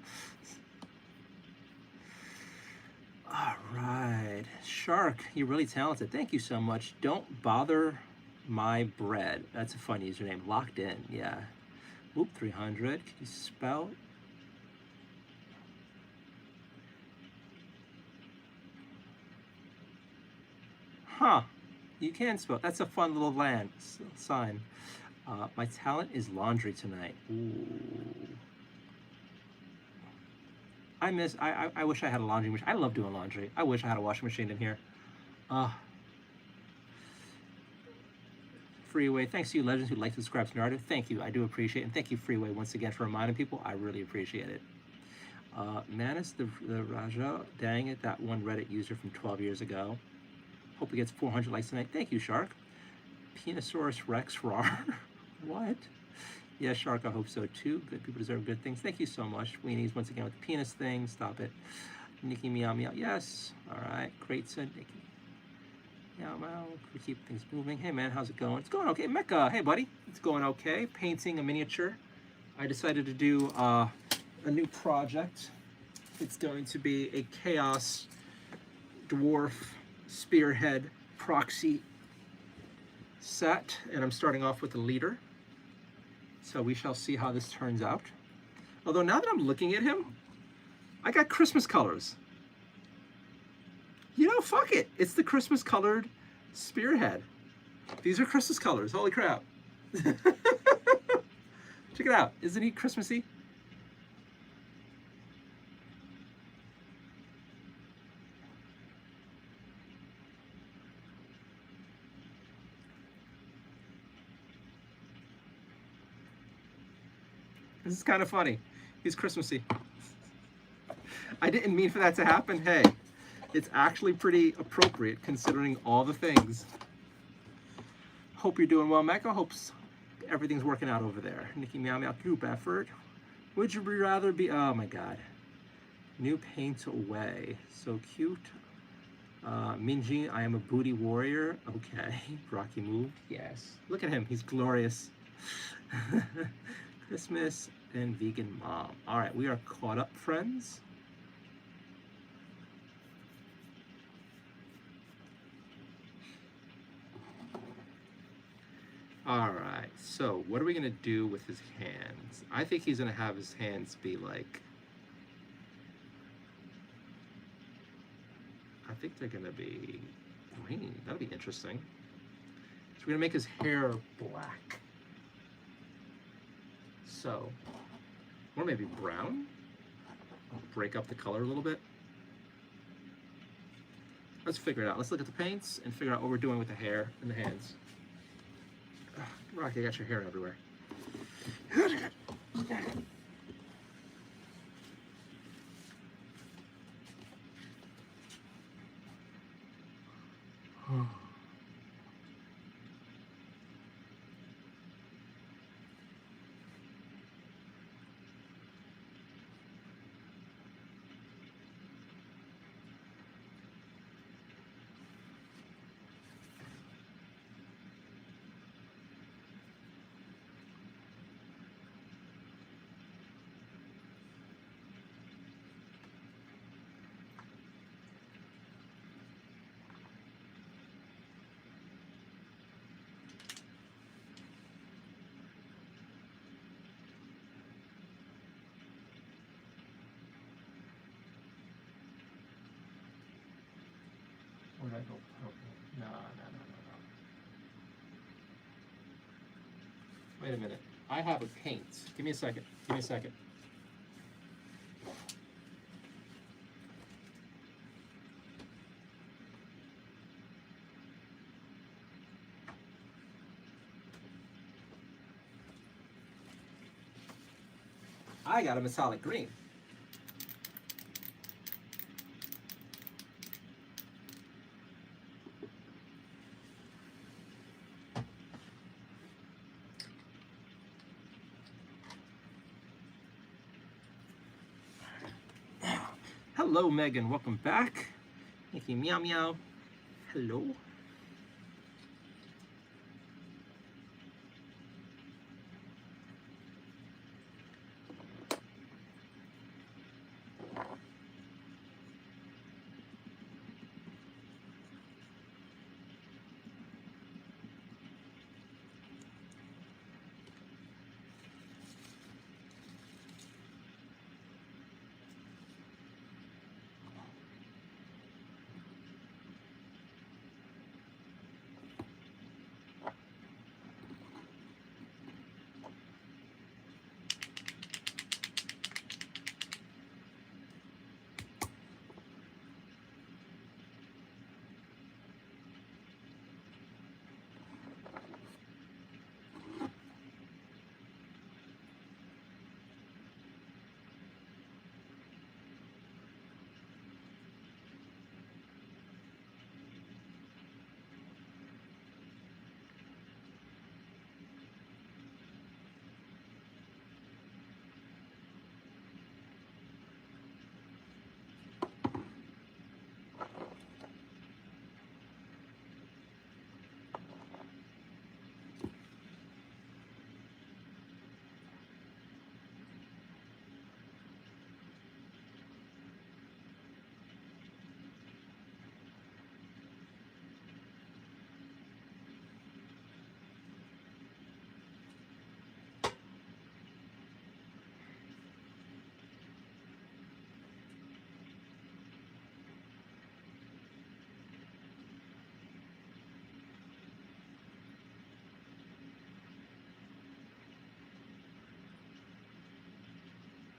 All right, Shark, you're really talented. Thank you so much. Don't bother my bread. That's a fun username. Locked in, yeah. Oop, 300. Can you spell? Huh. You can spell. That's a fun little land sign. My talent is laundry tonight. Ooh. I wish I had a laundry machine. I love doing laundry. I wish I had a washing machine in here. Freeway, thanks to you legends who like to subscribe to Nardio. Thank you, I do appreciate it. And thank you, Freeway, once again for reminding people. I really appreciate it. Manus the Raja, dang it, that one Reddit user from 12 years ago. Hope he gets 400 likes tonight. Thank you, Shark. Penosaurus Rex Rar. What? Yeah, Shark, I hope so too. Good people deserve good things. Thank you so much. Weenies, once again, with the penis thing. Stop it. Nikki Meow Meow. Yes. All right. Great, said Nikki. Yeah, well, we keep things moving. Hey man, how's it going? It's going okay. Mecca, hey buddy. It's going okay. Painting a miniature. I decided to do a new project. It's going to be a chaos dwarf spearhead proxy set, and I'm starting off with the leader. So we shall see how this turns out. Although now that I'm looking at him, I got Christmas colors. You know, fuck it. It's the Christmas colored spearhead. These are Christmas colors. Holy crap. Check it out. Isn't he Christmassy? This is kind of funny. He's Christmassy. I didn't mean for that to happen. Hey, it's actually pretty appropriate considering all the things. Hope you're doing well, Mecca. Hopes everything's working out over there. Nikki Meow Meow group effort. Would you rather be, oh my God. New paint away. So cute. Minji, I am a booty warrior. Okay. Rocky move. Yes. Look at him. He's glorious. Christmas and vegan mom. All right, we are caught up, friends. All right, so what are we gonna do with his hands? I think he's gonna have his hands be like, I think they're gonna be green. That'll be interesting. So we're gonna make his hair black. So, or maybe brown. Break up the color a little bit. Let's figure it out. Let's look at the paints and figure out what we're doing with the hair and the hands. Ugh, Rocky, I got your hair everywhere. Where'd I go? Okay. No. Wait a minute. I have a paint. Give me a second. Give me a second. I got a metallic green. Hello, Megan. Welcome back. Thank you, Meow Meow. Hello.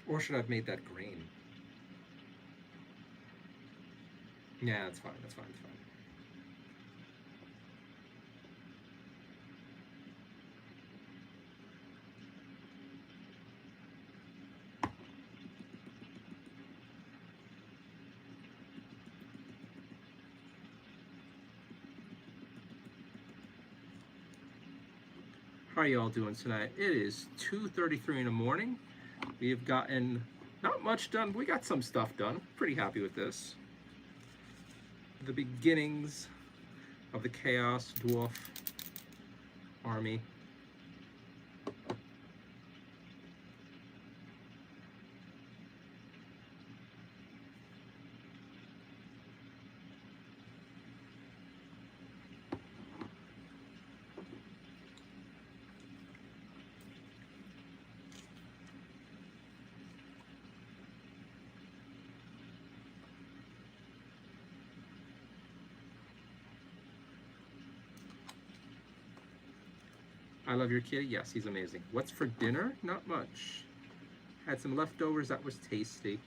Or should I have made that green? Yeah, that's fine. That's fine. That's fine. How are you all doing tonight? It is 2:33 in the morning. We have gotten not much done. We got some stuff done. Pretty happy with this. The beginnings of the Chaos Dwarf army. I love your kitty. Yes, he's amazing. What's for dinner? Not much. Had some leftovers. That was tasty.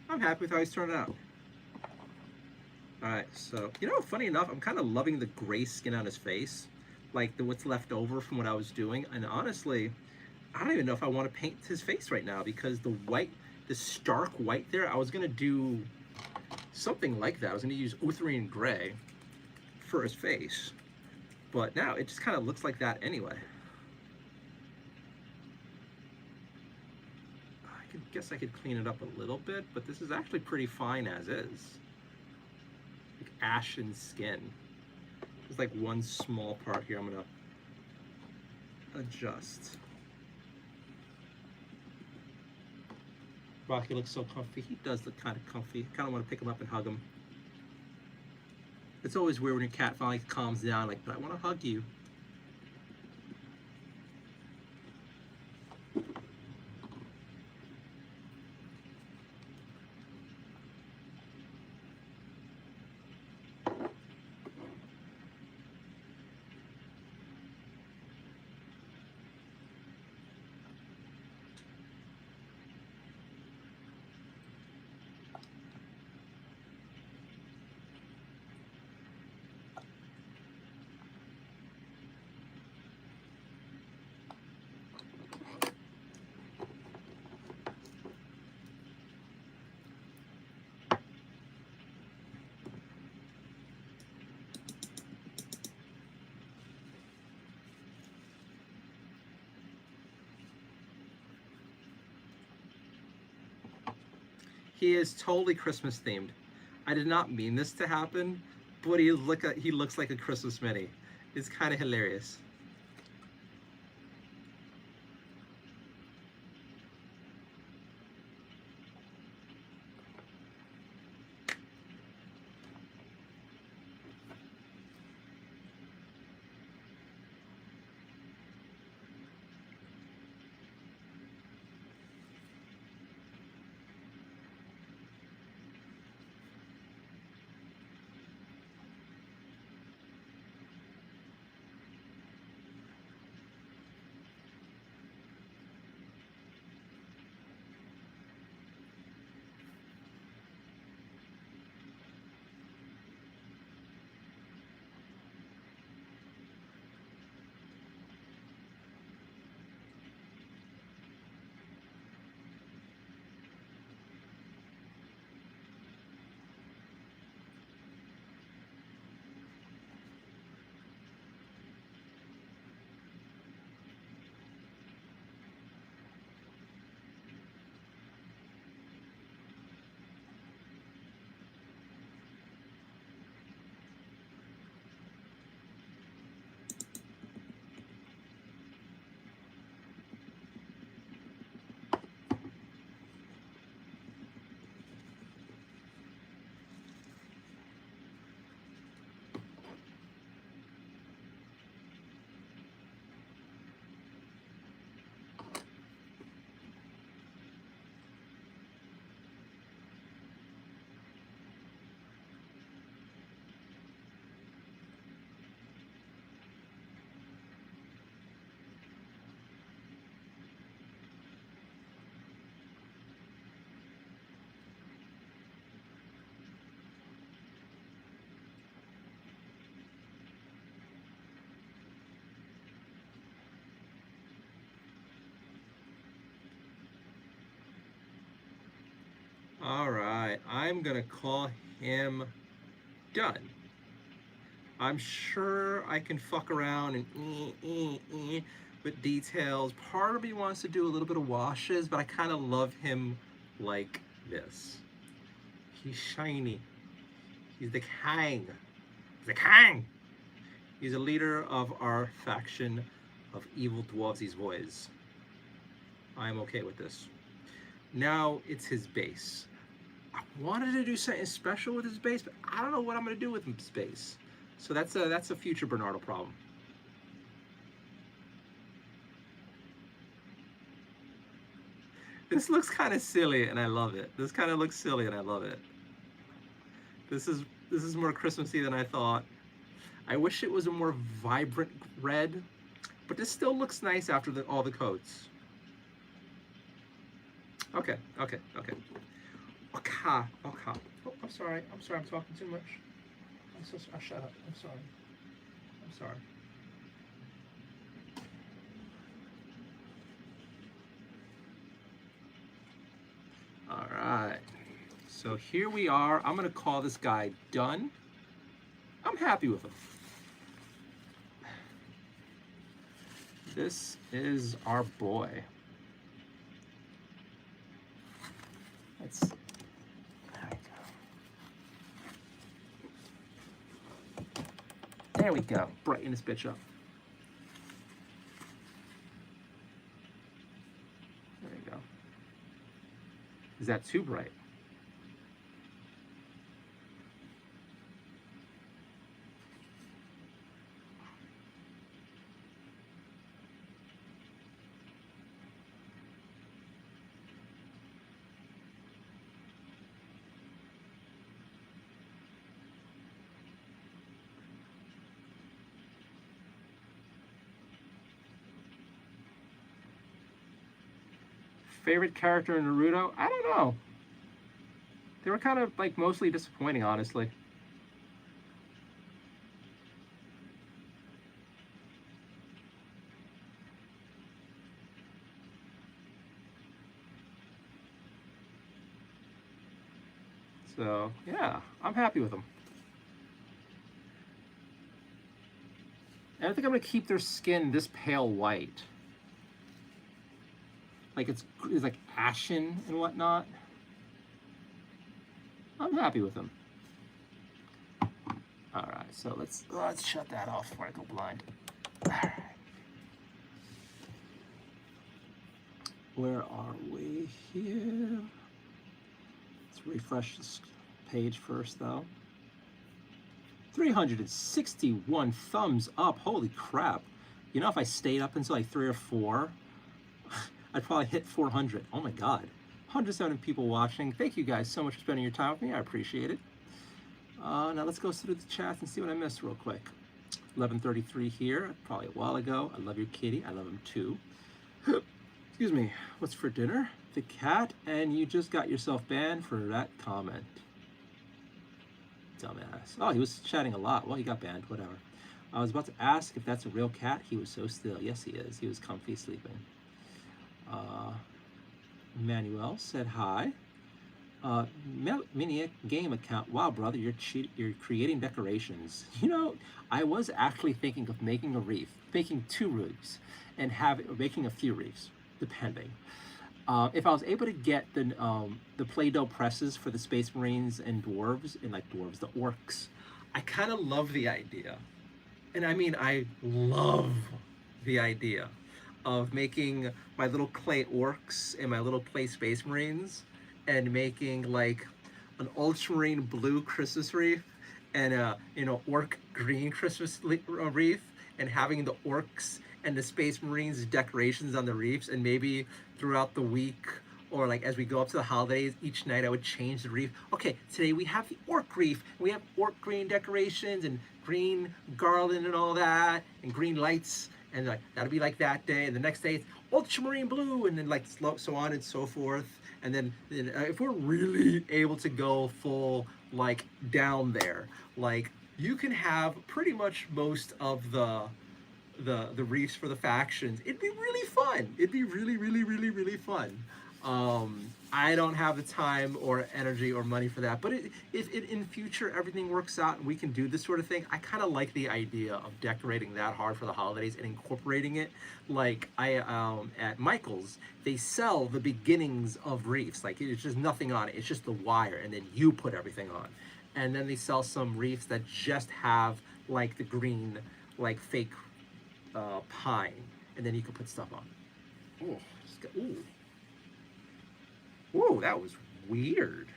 I'm happy with how he's turned out. Alright, so, funny enough, I'm kind of loving the gray skin on his face. Like, what's left over from what I was doing. And honestly, I don't even know if I want to paint his face right now because the white this stark white there. I was gonna do something like that. I was gonna use Utherine Gray for his face, but now it just kind of looks like that anyway. Guess I could clean it up a little bit, but this is actually pretty fine as is. Like ashen skin. There's like one small part here I'm gonna adjust. Rocky looks so comfy. He does look kind of comfy. Kind of want to pick him up and hug him. It's always weird when your cat finally calms down, like, but I want to hug you. He is totally Christmas themed. I did not mean this to happen, but he looks like a Christmas mini. It's kind of hilarious. All right, I'm gonna call him done. I'm sure I can fuck around and with details. Part of me wants to do a little bit of washes, but I kind of love him like this. He's shiny. He's the king. He's the king. He's a leader of our faction of evil dwarves, these boys. I'm okay with this. Now it's his base. I wanted to do something special with his base, but I don't know what I'm going to do with his base. So that's a future Bernardo problem. This looks kind of silly, and I love it. This kind of looks silly, and I love it. This is more Christmassy than I thought. I wish it was a more vibrant red, but this still looks nice after all the coats. Okay. Okay. Oh, I'm sorry. I'm talking too much. I'm so sorry. Shut up. I'm sorry. so here we are. I'm gonna call this guy done. I'm happy with him. This is our boy. Let's, there we go. There we go. Brighten this bitch up. There we go. Is that too bright? Favorite character in Naruto? I don't know. They were kind of like mostly disappointing, honestly. So, yeah, I'm happy with them. And I think I'm going to keep their skin this pale white. Like it's like ashen and whatnot. I'm happy with them. All right, so let's shut that off before I go blind. All right. Where are we here? Let's refresh this page first, though. 361 thumbs up. Holy crap. You know, if I stayed up until like 3 or 4, I'd probably hit 400. Oh my God. 107 people watching. Thank you guys so much for spending your time with me. I appreciate it. Now let's go through the chats and see what I missed real quick. 11:33 here, probably a while ago. I love your kitty. I love him too. Excuse me. What's for dinner? The cat, and you just got yourself banned for that comment. Dumbass. Oh, he was chatting a lot. Well, he got banned. Whatever. I was about to ask if that's a real cat. He was so still. Yes, he is. He was comfy sleeping. Manuel said hi. Mini game account. Wow, brother, you're creating decorations. You know, I was actually thinking of making a wreath, making 2 wreaths, and making a few wreaths, depending. If I was able to get the Play-Doh presses for the Space Marines and dwarves, the orcs, I kind of love the idea. And I mean, I love the idea of making my little clay orcs and my little clay Space Marines and making like an ultramarine blue Christmas wreath and a orc green Christmas wreath, and having the orcs and the Space Marines decorations on the wreaths, and maybe throughout the week or like as we go up to the holidays, each night I would change the wreath. Okay, today we have the orc wreath. We have orc green decorations and green garland and all that, and green lights, and like that'll be like that day. And the next day it's ultramarine blue, and then like so on and so forth. And then if we're really able to go full like down there, like you can have pretty much most of the wreaths for the factions. It'd be really fun. It'd be really fun. I don't have the time or energy or money for that, but if in future everything works out and we can do this sort of thing, I kind of like the idea of decorating that hard for the holidays and incorporating it. Like at Michael's, they sell the beginnings of wreaths. Like it's just nothing on it. It's just the wire, and then you put everything on. And then they sell some wreaths that just have like the green, like fake pine, and then you can put stuff on. Ooh. Whoa, that was weird.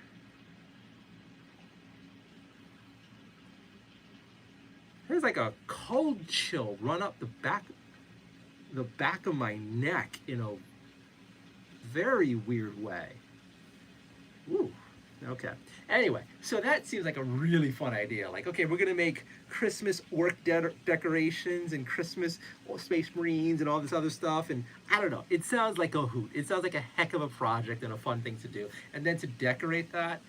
There's like a cold chill run up the back of my neck in a very weird way. Ooh, okay. Anyway, so that seems like a really fun idea. Like, okay, we're gonna make Christmas orc decorations and Christmas Space Marines and all this other stuff, and I don't know. It sounds like a hoot. It sounds like a heck of a project and a fun thing to do. And then to decorate that,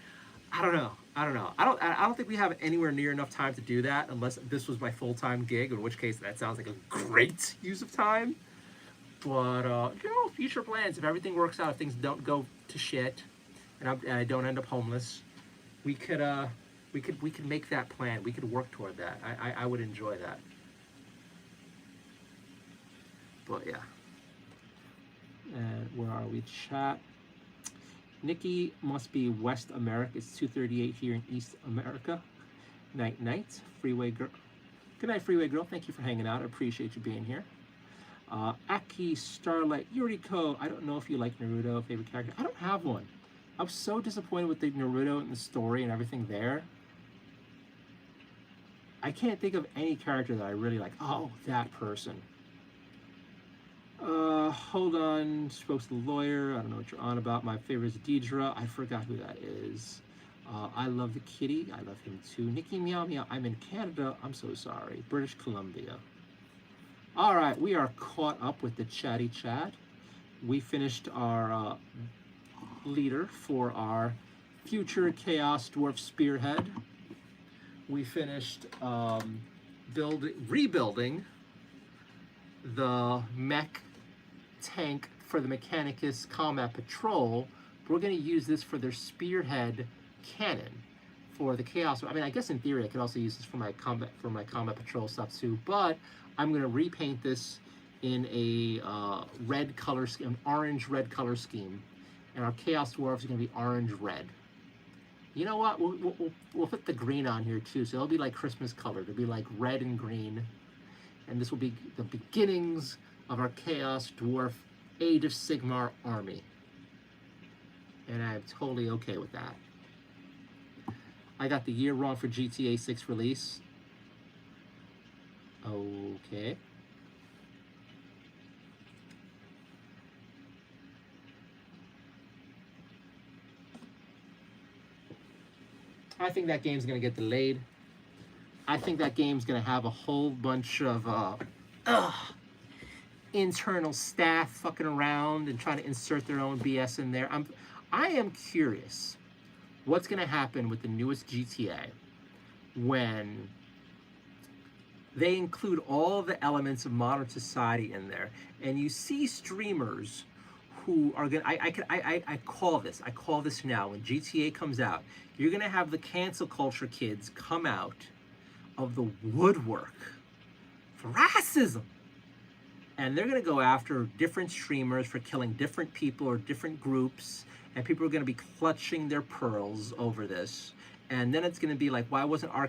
I don't know. I don't think we have anywhere near enough time to do that unless this was my full-time gig, in which case that sounds like a great use of time. But future plans. If everything works out, if things don't go to shit, and I don't end up homeless, we could we could make that plan. We could work toward that. I would enjoy that. But yeah. And where are we? Chat. Nikki must be West America. It's 2:38 here in East America. Night night. Freeway girl. Good night, Freeway girl. Thank you for hanging out. I appreciate you being here. Aki, Starlight, Yuriko. I don't know if you like Naruto, favorite character. I don't have one. I was so disappointed with the Naruto and the story and everything there. I can't think of any character that I really like. Oh, that person. Hold on. Spoke to the lawyer. I don't know what you're on about. My favorite is Deidre. I forgot who that is. I love the kitty. I love him too. Nikki Meow Meow. I'm in Canada. I'm so sorry. British Columbia. All right, we are caught up with the chatty chat. We finished our leader for our future Chaos Dwarf Spearhead. We finished rebuilding the mech tank for the Mechanicus Combat Patrol. We're going to use this for their Spearhead cannon for the Chaos. I mean, I guess in theory I could also use this for my combat patrol stuff too, but I'm going to repaint this in a red color scheme, an orange red color scheme, and our Chaos Dwarves are going to be orange red. You know what? We'll put the green on here too, so it'll be like Christmas color. It'll be like red and green, and this will be the beginnings of our Chaos Dwarf Age of Sigmar army, and I'm totally okay with that. I got the year wrong for GTA 6 release. Okay. I think that game's gonna get delayed. I think that game's gonna have a whole bunch of internal staff fucking around and trying to insert their own BS in there. I am curious what's gonna happen with the newest GTA when they include all the elements of modern society in there, and you see streamers who are gonna. I call this now. When GTA comes out, you're gonna have the cancel culture kids come out of the woodwork for racism, and they're gonna go after different streamers for killing different people or different groups, and people are gonna be clutching their pearls over this. And then it's gonna be like, why wasn't our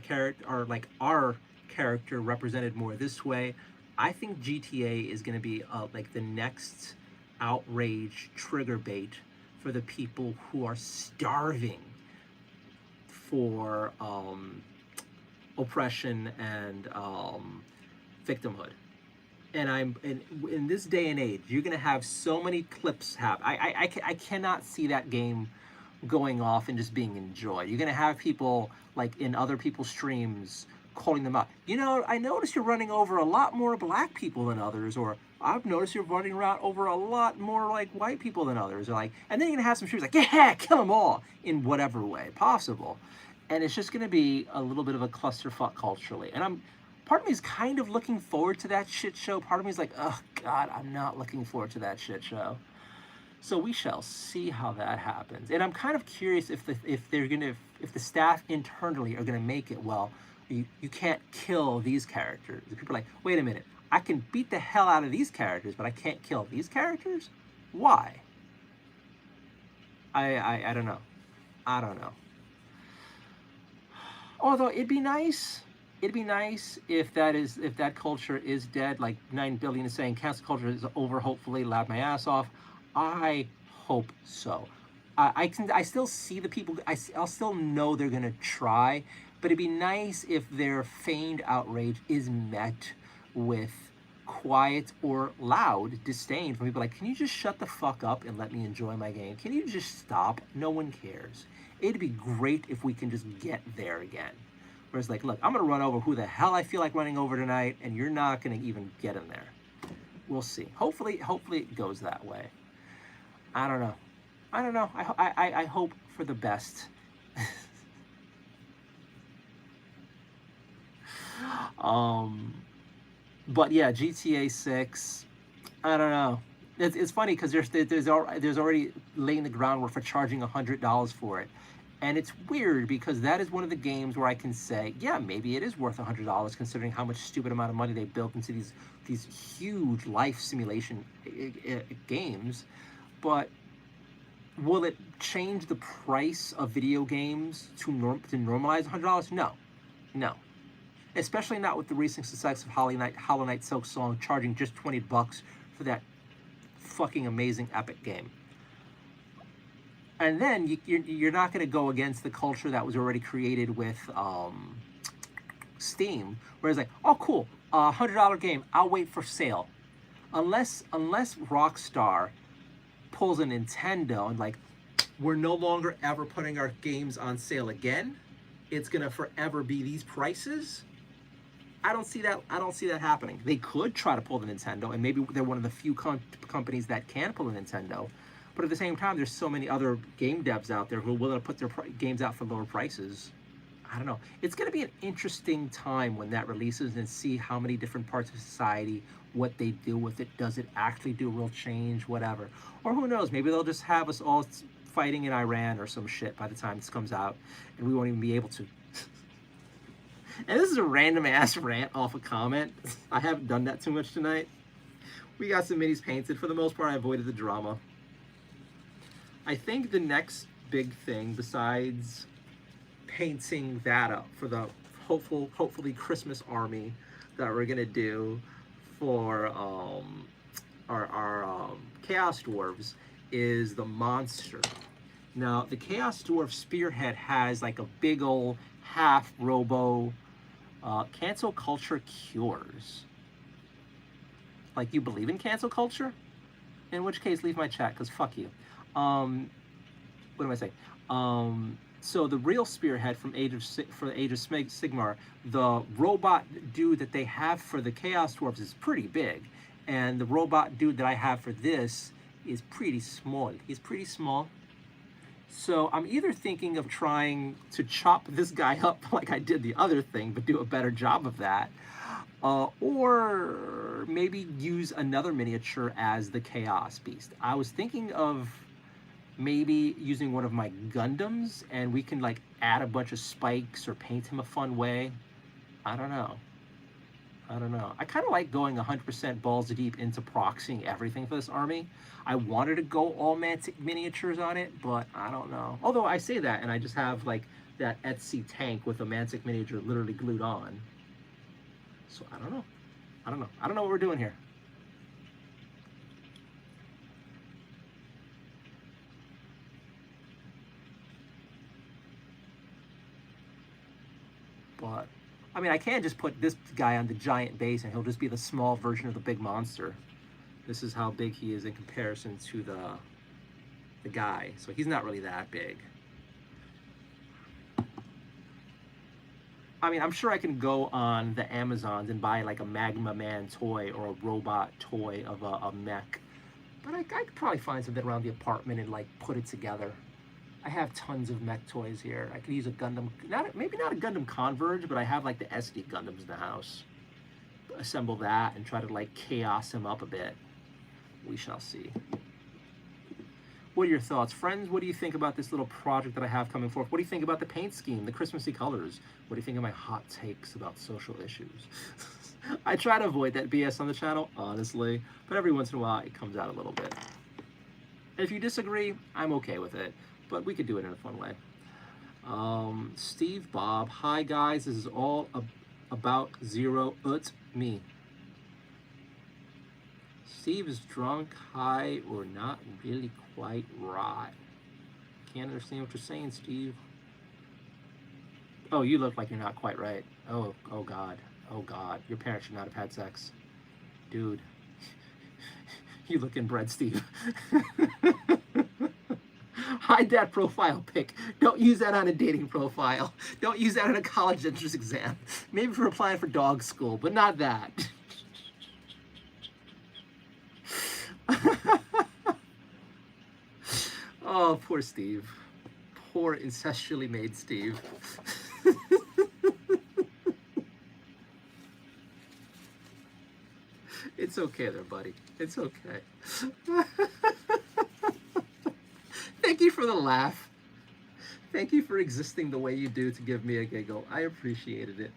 character represented more this way? I think GTA is going to be like the next outrage trigger bait for the people who are starving for oppression and victimhood. And in this day and age, you're going to have so many clips happen. I cannot see that game going off and just being enjoyed. You're going to have people like in other people's streams calling them out. You know, I noticed you're running over a lot more black people than others, or I've noticed you're running around over a lot more like white people than others, or like, and then you're gonna have some streamers like, yeah, kill them all in whatever way possible, and it's just gonna be a little bit of a clusterfuck culturally. And part of me is kind of looking forward to that shit show. Part of me is like, oh God, I'm not looking forward to that shit show. So we shall see how that happens. And I'm kind of curious if the staff internally are gonna make it, well, you can't kill these characters. The people are like, wait a minute, I can beat the hell out of these characters, but I can't kill these characters? Why? I don't know. I don't know. Although it'd be nice if that culture is dead, like 9 billion is saying cancel culture is over, hopefully, laugh my ass off. I hope so. I still see the people, I'll still know they're gonna try, but it'd be nice if their feigned outrage is met with quiet or loud disdain from people like, can you just shut the fuck up and let me enjoy my game? Can you just stop? No one cares. It'd be great if we can just get there again. Whereas like, look, I'm gonna run over who the hell I feel like running over tonight, and you're not gonna even get in there. We'll see. Hopefully it goes that way. I don't know. I hope for the best. But yeah, GTA 6, I don't know. It's funny because there's already laying the groundwork for charging $100 for it, And it's weird because that is one of the games where I can say, yeah, maybe it is worth $100 considering how much stupid amount of money they built into these huge life simulation games. But will it change the price of video games to normalize $100? No, no. Especially not with the recent success of Hollow Knight Silk Song charging just $20 for that fucking amazing epic game. And then you're not going to go against the culture that was already created with Steam, where it's like, oh cool, $100 game, I'll wait for sale. Unless Rockstar pulls a Nintendo and like, we're no longer ever putting our games on sale again. It's gonna forever be these prices. I don't see that happening. They could try to pull the Nintendo, and maybe they're one of the few companies that can pull a Nintendo. But at the same time, there's so many other game devs out there who are willing to put their games out for lower prices. I don't know. It's going to be an interesting time when that releases and see how many different parts of society, what they do with it. Does it actually do a real change, whatever? Or who knows, maybe they'll just have us all fighting in Iran or some shit by the time this comes out, and we won't even be able to. And this is a random ass rant off a comment. I haven't done that too much tonight. We got some minis painted. For the most part, I avoided the drama. I think the next big thing, besides painting that up for the hopefully Christmas army that we're gonna do for our Chaos Dwarves, is the monster. Now, the Chaos Dwarf Spearhead has like a big old half robo cancel culture cures. Like, you believe in cancel culture? In which case, leave my chat, because fuck you. What am I saying? So the real Spearhead for the Age of Sigmar, the robot dude that they have for the Chaos Dwarves is pretty big. And the robot dude that I have for this is pretty small. He's pretty small. So I'm either thinking of trying to chop this guy up like I did the other thing, but do a better job of that. Or maybe use another miniature as the Chaos Beast. I was thinking of maybe using one of my Gundams, and we can like add a bunch of spikes or paint him a fun way. I don't know. I kind of like going 100% balls deep into proxying everything for this army. I wanted to go all Mantic miniatures on it, but I don't know. Although I say that, and I just have like that Etsy tank with a Mantic miniature literally glued on. So I don't know. I don't know what we're doing here. But I mean, I can just put this guy on the giant base and he'll just be the small version of the big monster. This is how big he is in comparison to the guy. So he's not really that big. I mean, I'm sure I can go on the Amazons and buy like a Magma Man toy or a robot toy of a mech. But I could probably find something around the apartment and like put it together. I have tons of mech toys here. I could use a Gundam, maybe not a Gundam Converge, but I have like the SD Gundams in the house. Assemble that and try to like chaos him up a bit. We shall see. What are your thoughts? Friends, what do you think about this little project that I have coming forth? What do you think about the paint scheme, the Christmassy colors? What do you think of my hot takes about social issues? I try to avoid that BS on the channel, honestly, but every once in a while it comes out a little bit. If you disagree, I'm okay with it, but we could do it in a fun way. Steve Bob, hi guys, this is all about Zero, it's me. Steve is drunk, high, or not really quite right. Can't understand what you're saying, Steve. Oh, you look like you're not quite right. Oh God. Oh God. Your parents should not have had sex. Dude. You look inbred, Steve. Hide that profile pic. Don't use that on a dating profile. Don't use that on a college entrance exam. Maybe for applying for dog school, but not that. Oh, poor Steve. Poor incestually made Steve. It's okay there, buddy. It's okay. Thank you for the laugh. Thank you for existing the way you do to give me a giggle. I appreciated it.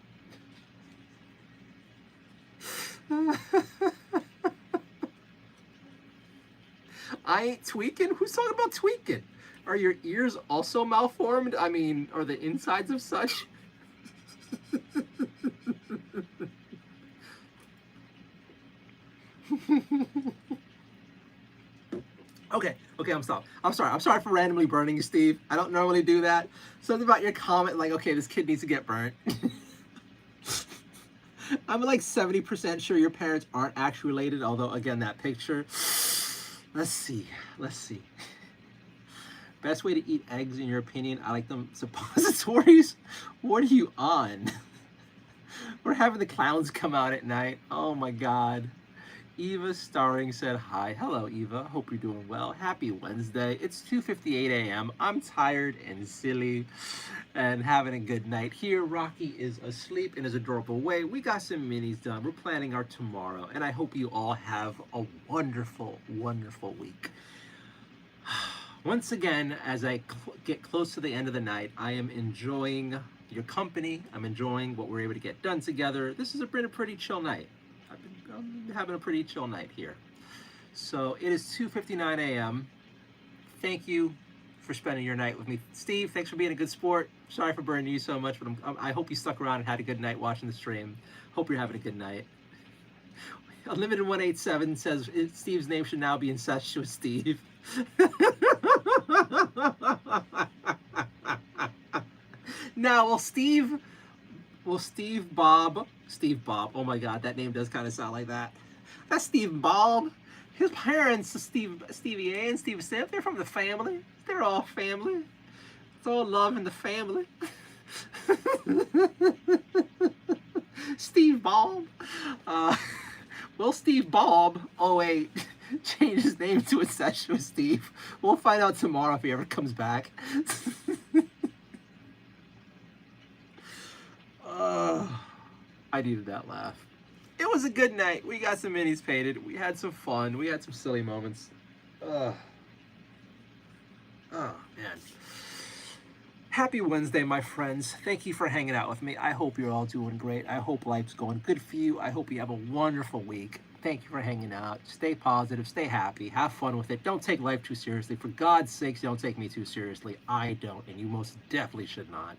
I ain't tweaking? Who's talking about tweaking? Are your ears also malformed? I mean, are the insides of such? Okay, I'm sorry. I'm sorry for randomly burning you, Steve. I don't normally do that. Something about your comment, like, okay, this kid needs to get burnt. I'm like 70% sure your parents aren't actually related, although, again, that picture. Let's see. Best way to eat eggs, in your opinion? I like them suppositories. What are you on? We're having the clowns come out at night. Oh my God. Eva Starring said hi. Hello, Eva. Hope you're doing well. Happy Wednesday. It's 2:58 a.m. I'm tired and silly and having a good night here. Rocky is asleep in his adorable way. We got some minis done. We're planning our tomorrow, and I hope you all have a wonderful, wonderful week. Once again, as I get close to the end of the night, I am enjoying your company. I'm enjoying what we're able to get done together. This has been a pretty chill night. I'm having a pretty chill night here. So it is 2:59 a.m. Thank you for spending your night with me. Steve, thanks for being a good sport. Sorry for burning you so much, but I hope you stuck around and had a good night watching the stream. Hope you're having a good night. Unlimited 187 says Steve's name should now be Incestuous Steve. Now, will Steve Bob, oh my God, that name does kind of sound like that. That's Steve Bob. His parents, Stevie A and Steve Sam, they're from the family. They're all family. It's all love in the family. Steve Bob. Will Steve Bob, oh wait, change his name to Incestuous Steve? We'll find out tomorrow if he ever comes back. I needed that laugh. It was a good night. We got some minis painted. We had some fun. We had some silly moments. Oh, man. Happy Wednesday, my friends. Thank you for hanging out with me. I hope you're all doing great. I hope life's going good for you. I hope you have a wonderful week. Thank you for hanging out. Stay positive. Stay happy. Have fun with it. Don't take life too seriously. For God's sakes, don't take me too seriously. I don't, and you most definitely should not.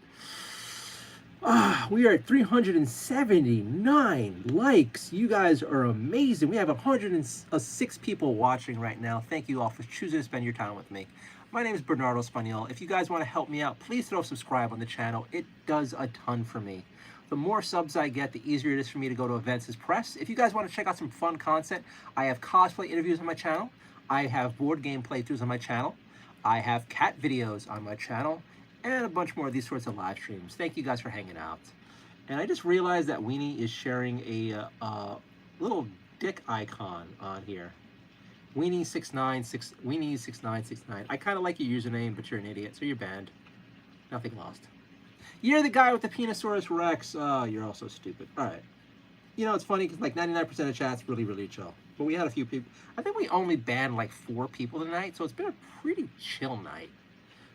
We are at 379 likes. You guys are amazing. We have 106 people watching right now. Thank you all for choosing to spend your time with me. My name is Bernardo Spaniel. If you guys want to help me out, please throw subscribe on the channel. It does a ton for me. The more subs I get, the easier it is for me to go to events as press. If you guys want to check out some fun content, I have cosplay interviews on my channel. I have board game playthroughs on my channel. I have cat videos on my channel. And a bunch more of these sorts of live streams. Thank you guys for hanging out. And I just realized that Weenie is sharing a little dick icon on here. Weenie6969. I kind of like your username, but you're an idiot, so you're banned. Nothing lost. You're the guy with the Penosaurus Rex. Oh, you're also stupid. All right. You know, it's funny because like 99% of chat's really, really chill. But we had a few people. I think we only banned like 4 people tonight, so it's been a pretty chill night.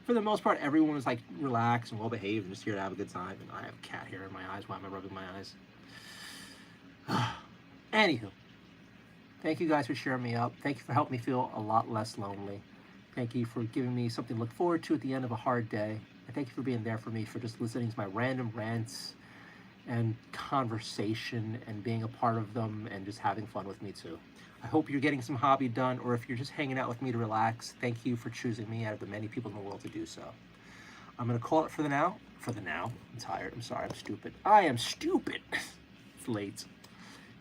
For the most part, everyone was like relaxed and well behaved and just here to have a good time. And I have cat hair in my eyes. Why am I rubbing my eyes? Anywho, thank you guys for cheering me up. Thank you for helping me feel a lot less lonely. Thank you for giving me something to look forward to at the end of a hard day. And thank you for being there for me, for just listening to my random rants and conversation and being a part of them and just having fun with me too. I hope you're getting some hobby done, or if you're just hanging out with me to relax, thank you for choosing me out of the many people in the world to do so. I'm going to call it for the now. I'm tired. I'm sorry. I'm stupid. I am stupid. It's late.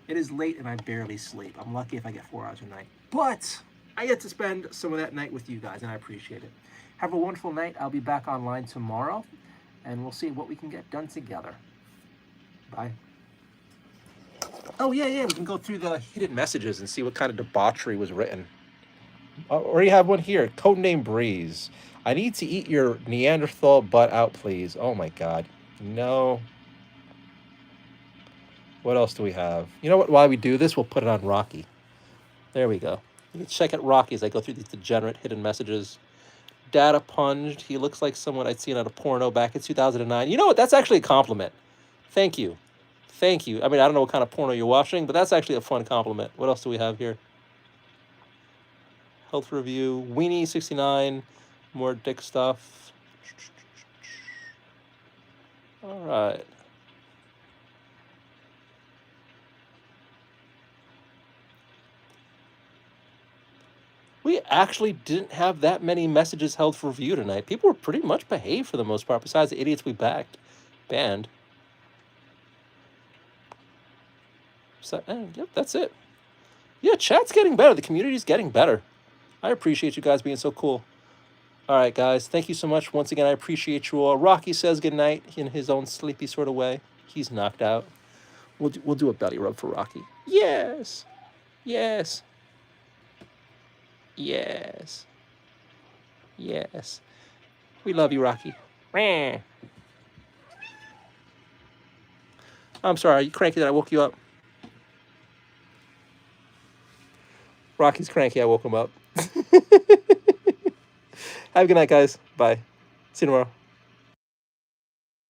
It is late and I barely sleep. I'm lucky if I get 4 hours a night. But I get to spend some of that night with you guys, and I appreciate it. Have a wonderful night. I'll be back online tomorrow, and we'll see what we can get done together. Bye. Oh, yeah, we can go through the hidden messages and see what kind of debauchery was written. Or you have one here, codename Breeze. I need to eat your Neanderthal butt out, please. Oh my God, no. What else do we have? You know what, while we do this, we'll put it on Rocky. There we go. You can check out Rocky as I go through these degenerate hidden messages. data punged. He looks like someone I'd seen at a porno back in 2009. You know what? That's actually a compliment. Thank you. Thank you. I mean, I don't know what kind of porno you're watching, but that's actually a fun compliment. What else do we have here? Health review. Weenie69. More dick stuff. All right. We actually didn't have that many messages held for review tonight. People were pretty much behaved for the most part, besides the idiots we banned. So, yep, that's it. Yeah, chat's getting better. The community's getting better. I appreciate you guys being so cool. All right, guys. Thank you so much. Once again, I appreciate you all. Rocky says goodnight in his own sleepy sort of way. He's knocked out. We'll do a belly rub for Rocky. Yes. Yes. Yes. Yes. We love you, Rocky. I'm sorry. Are you cranky that I woke you up? Rocky's cranky. I woke him up. Have a good night, guys. Bye. See you tomorrow.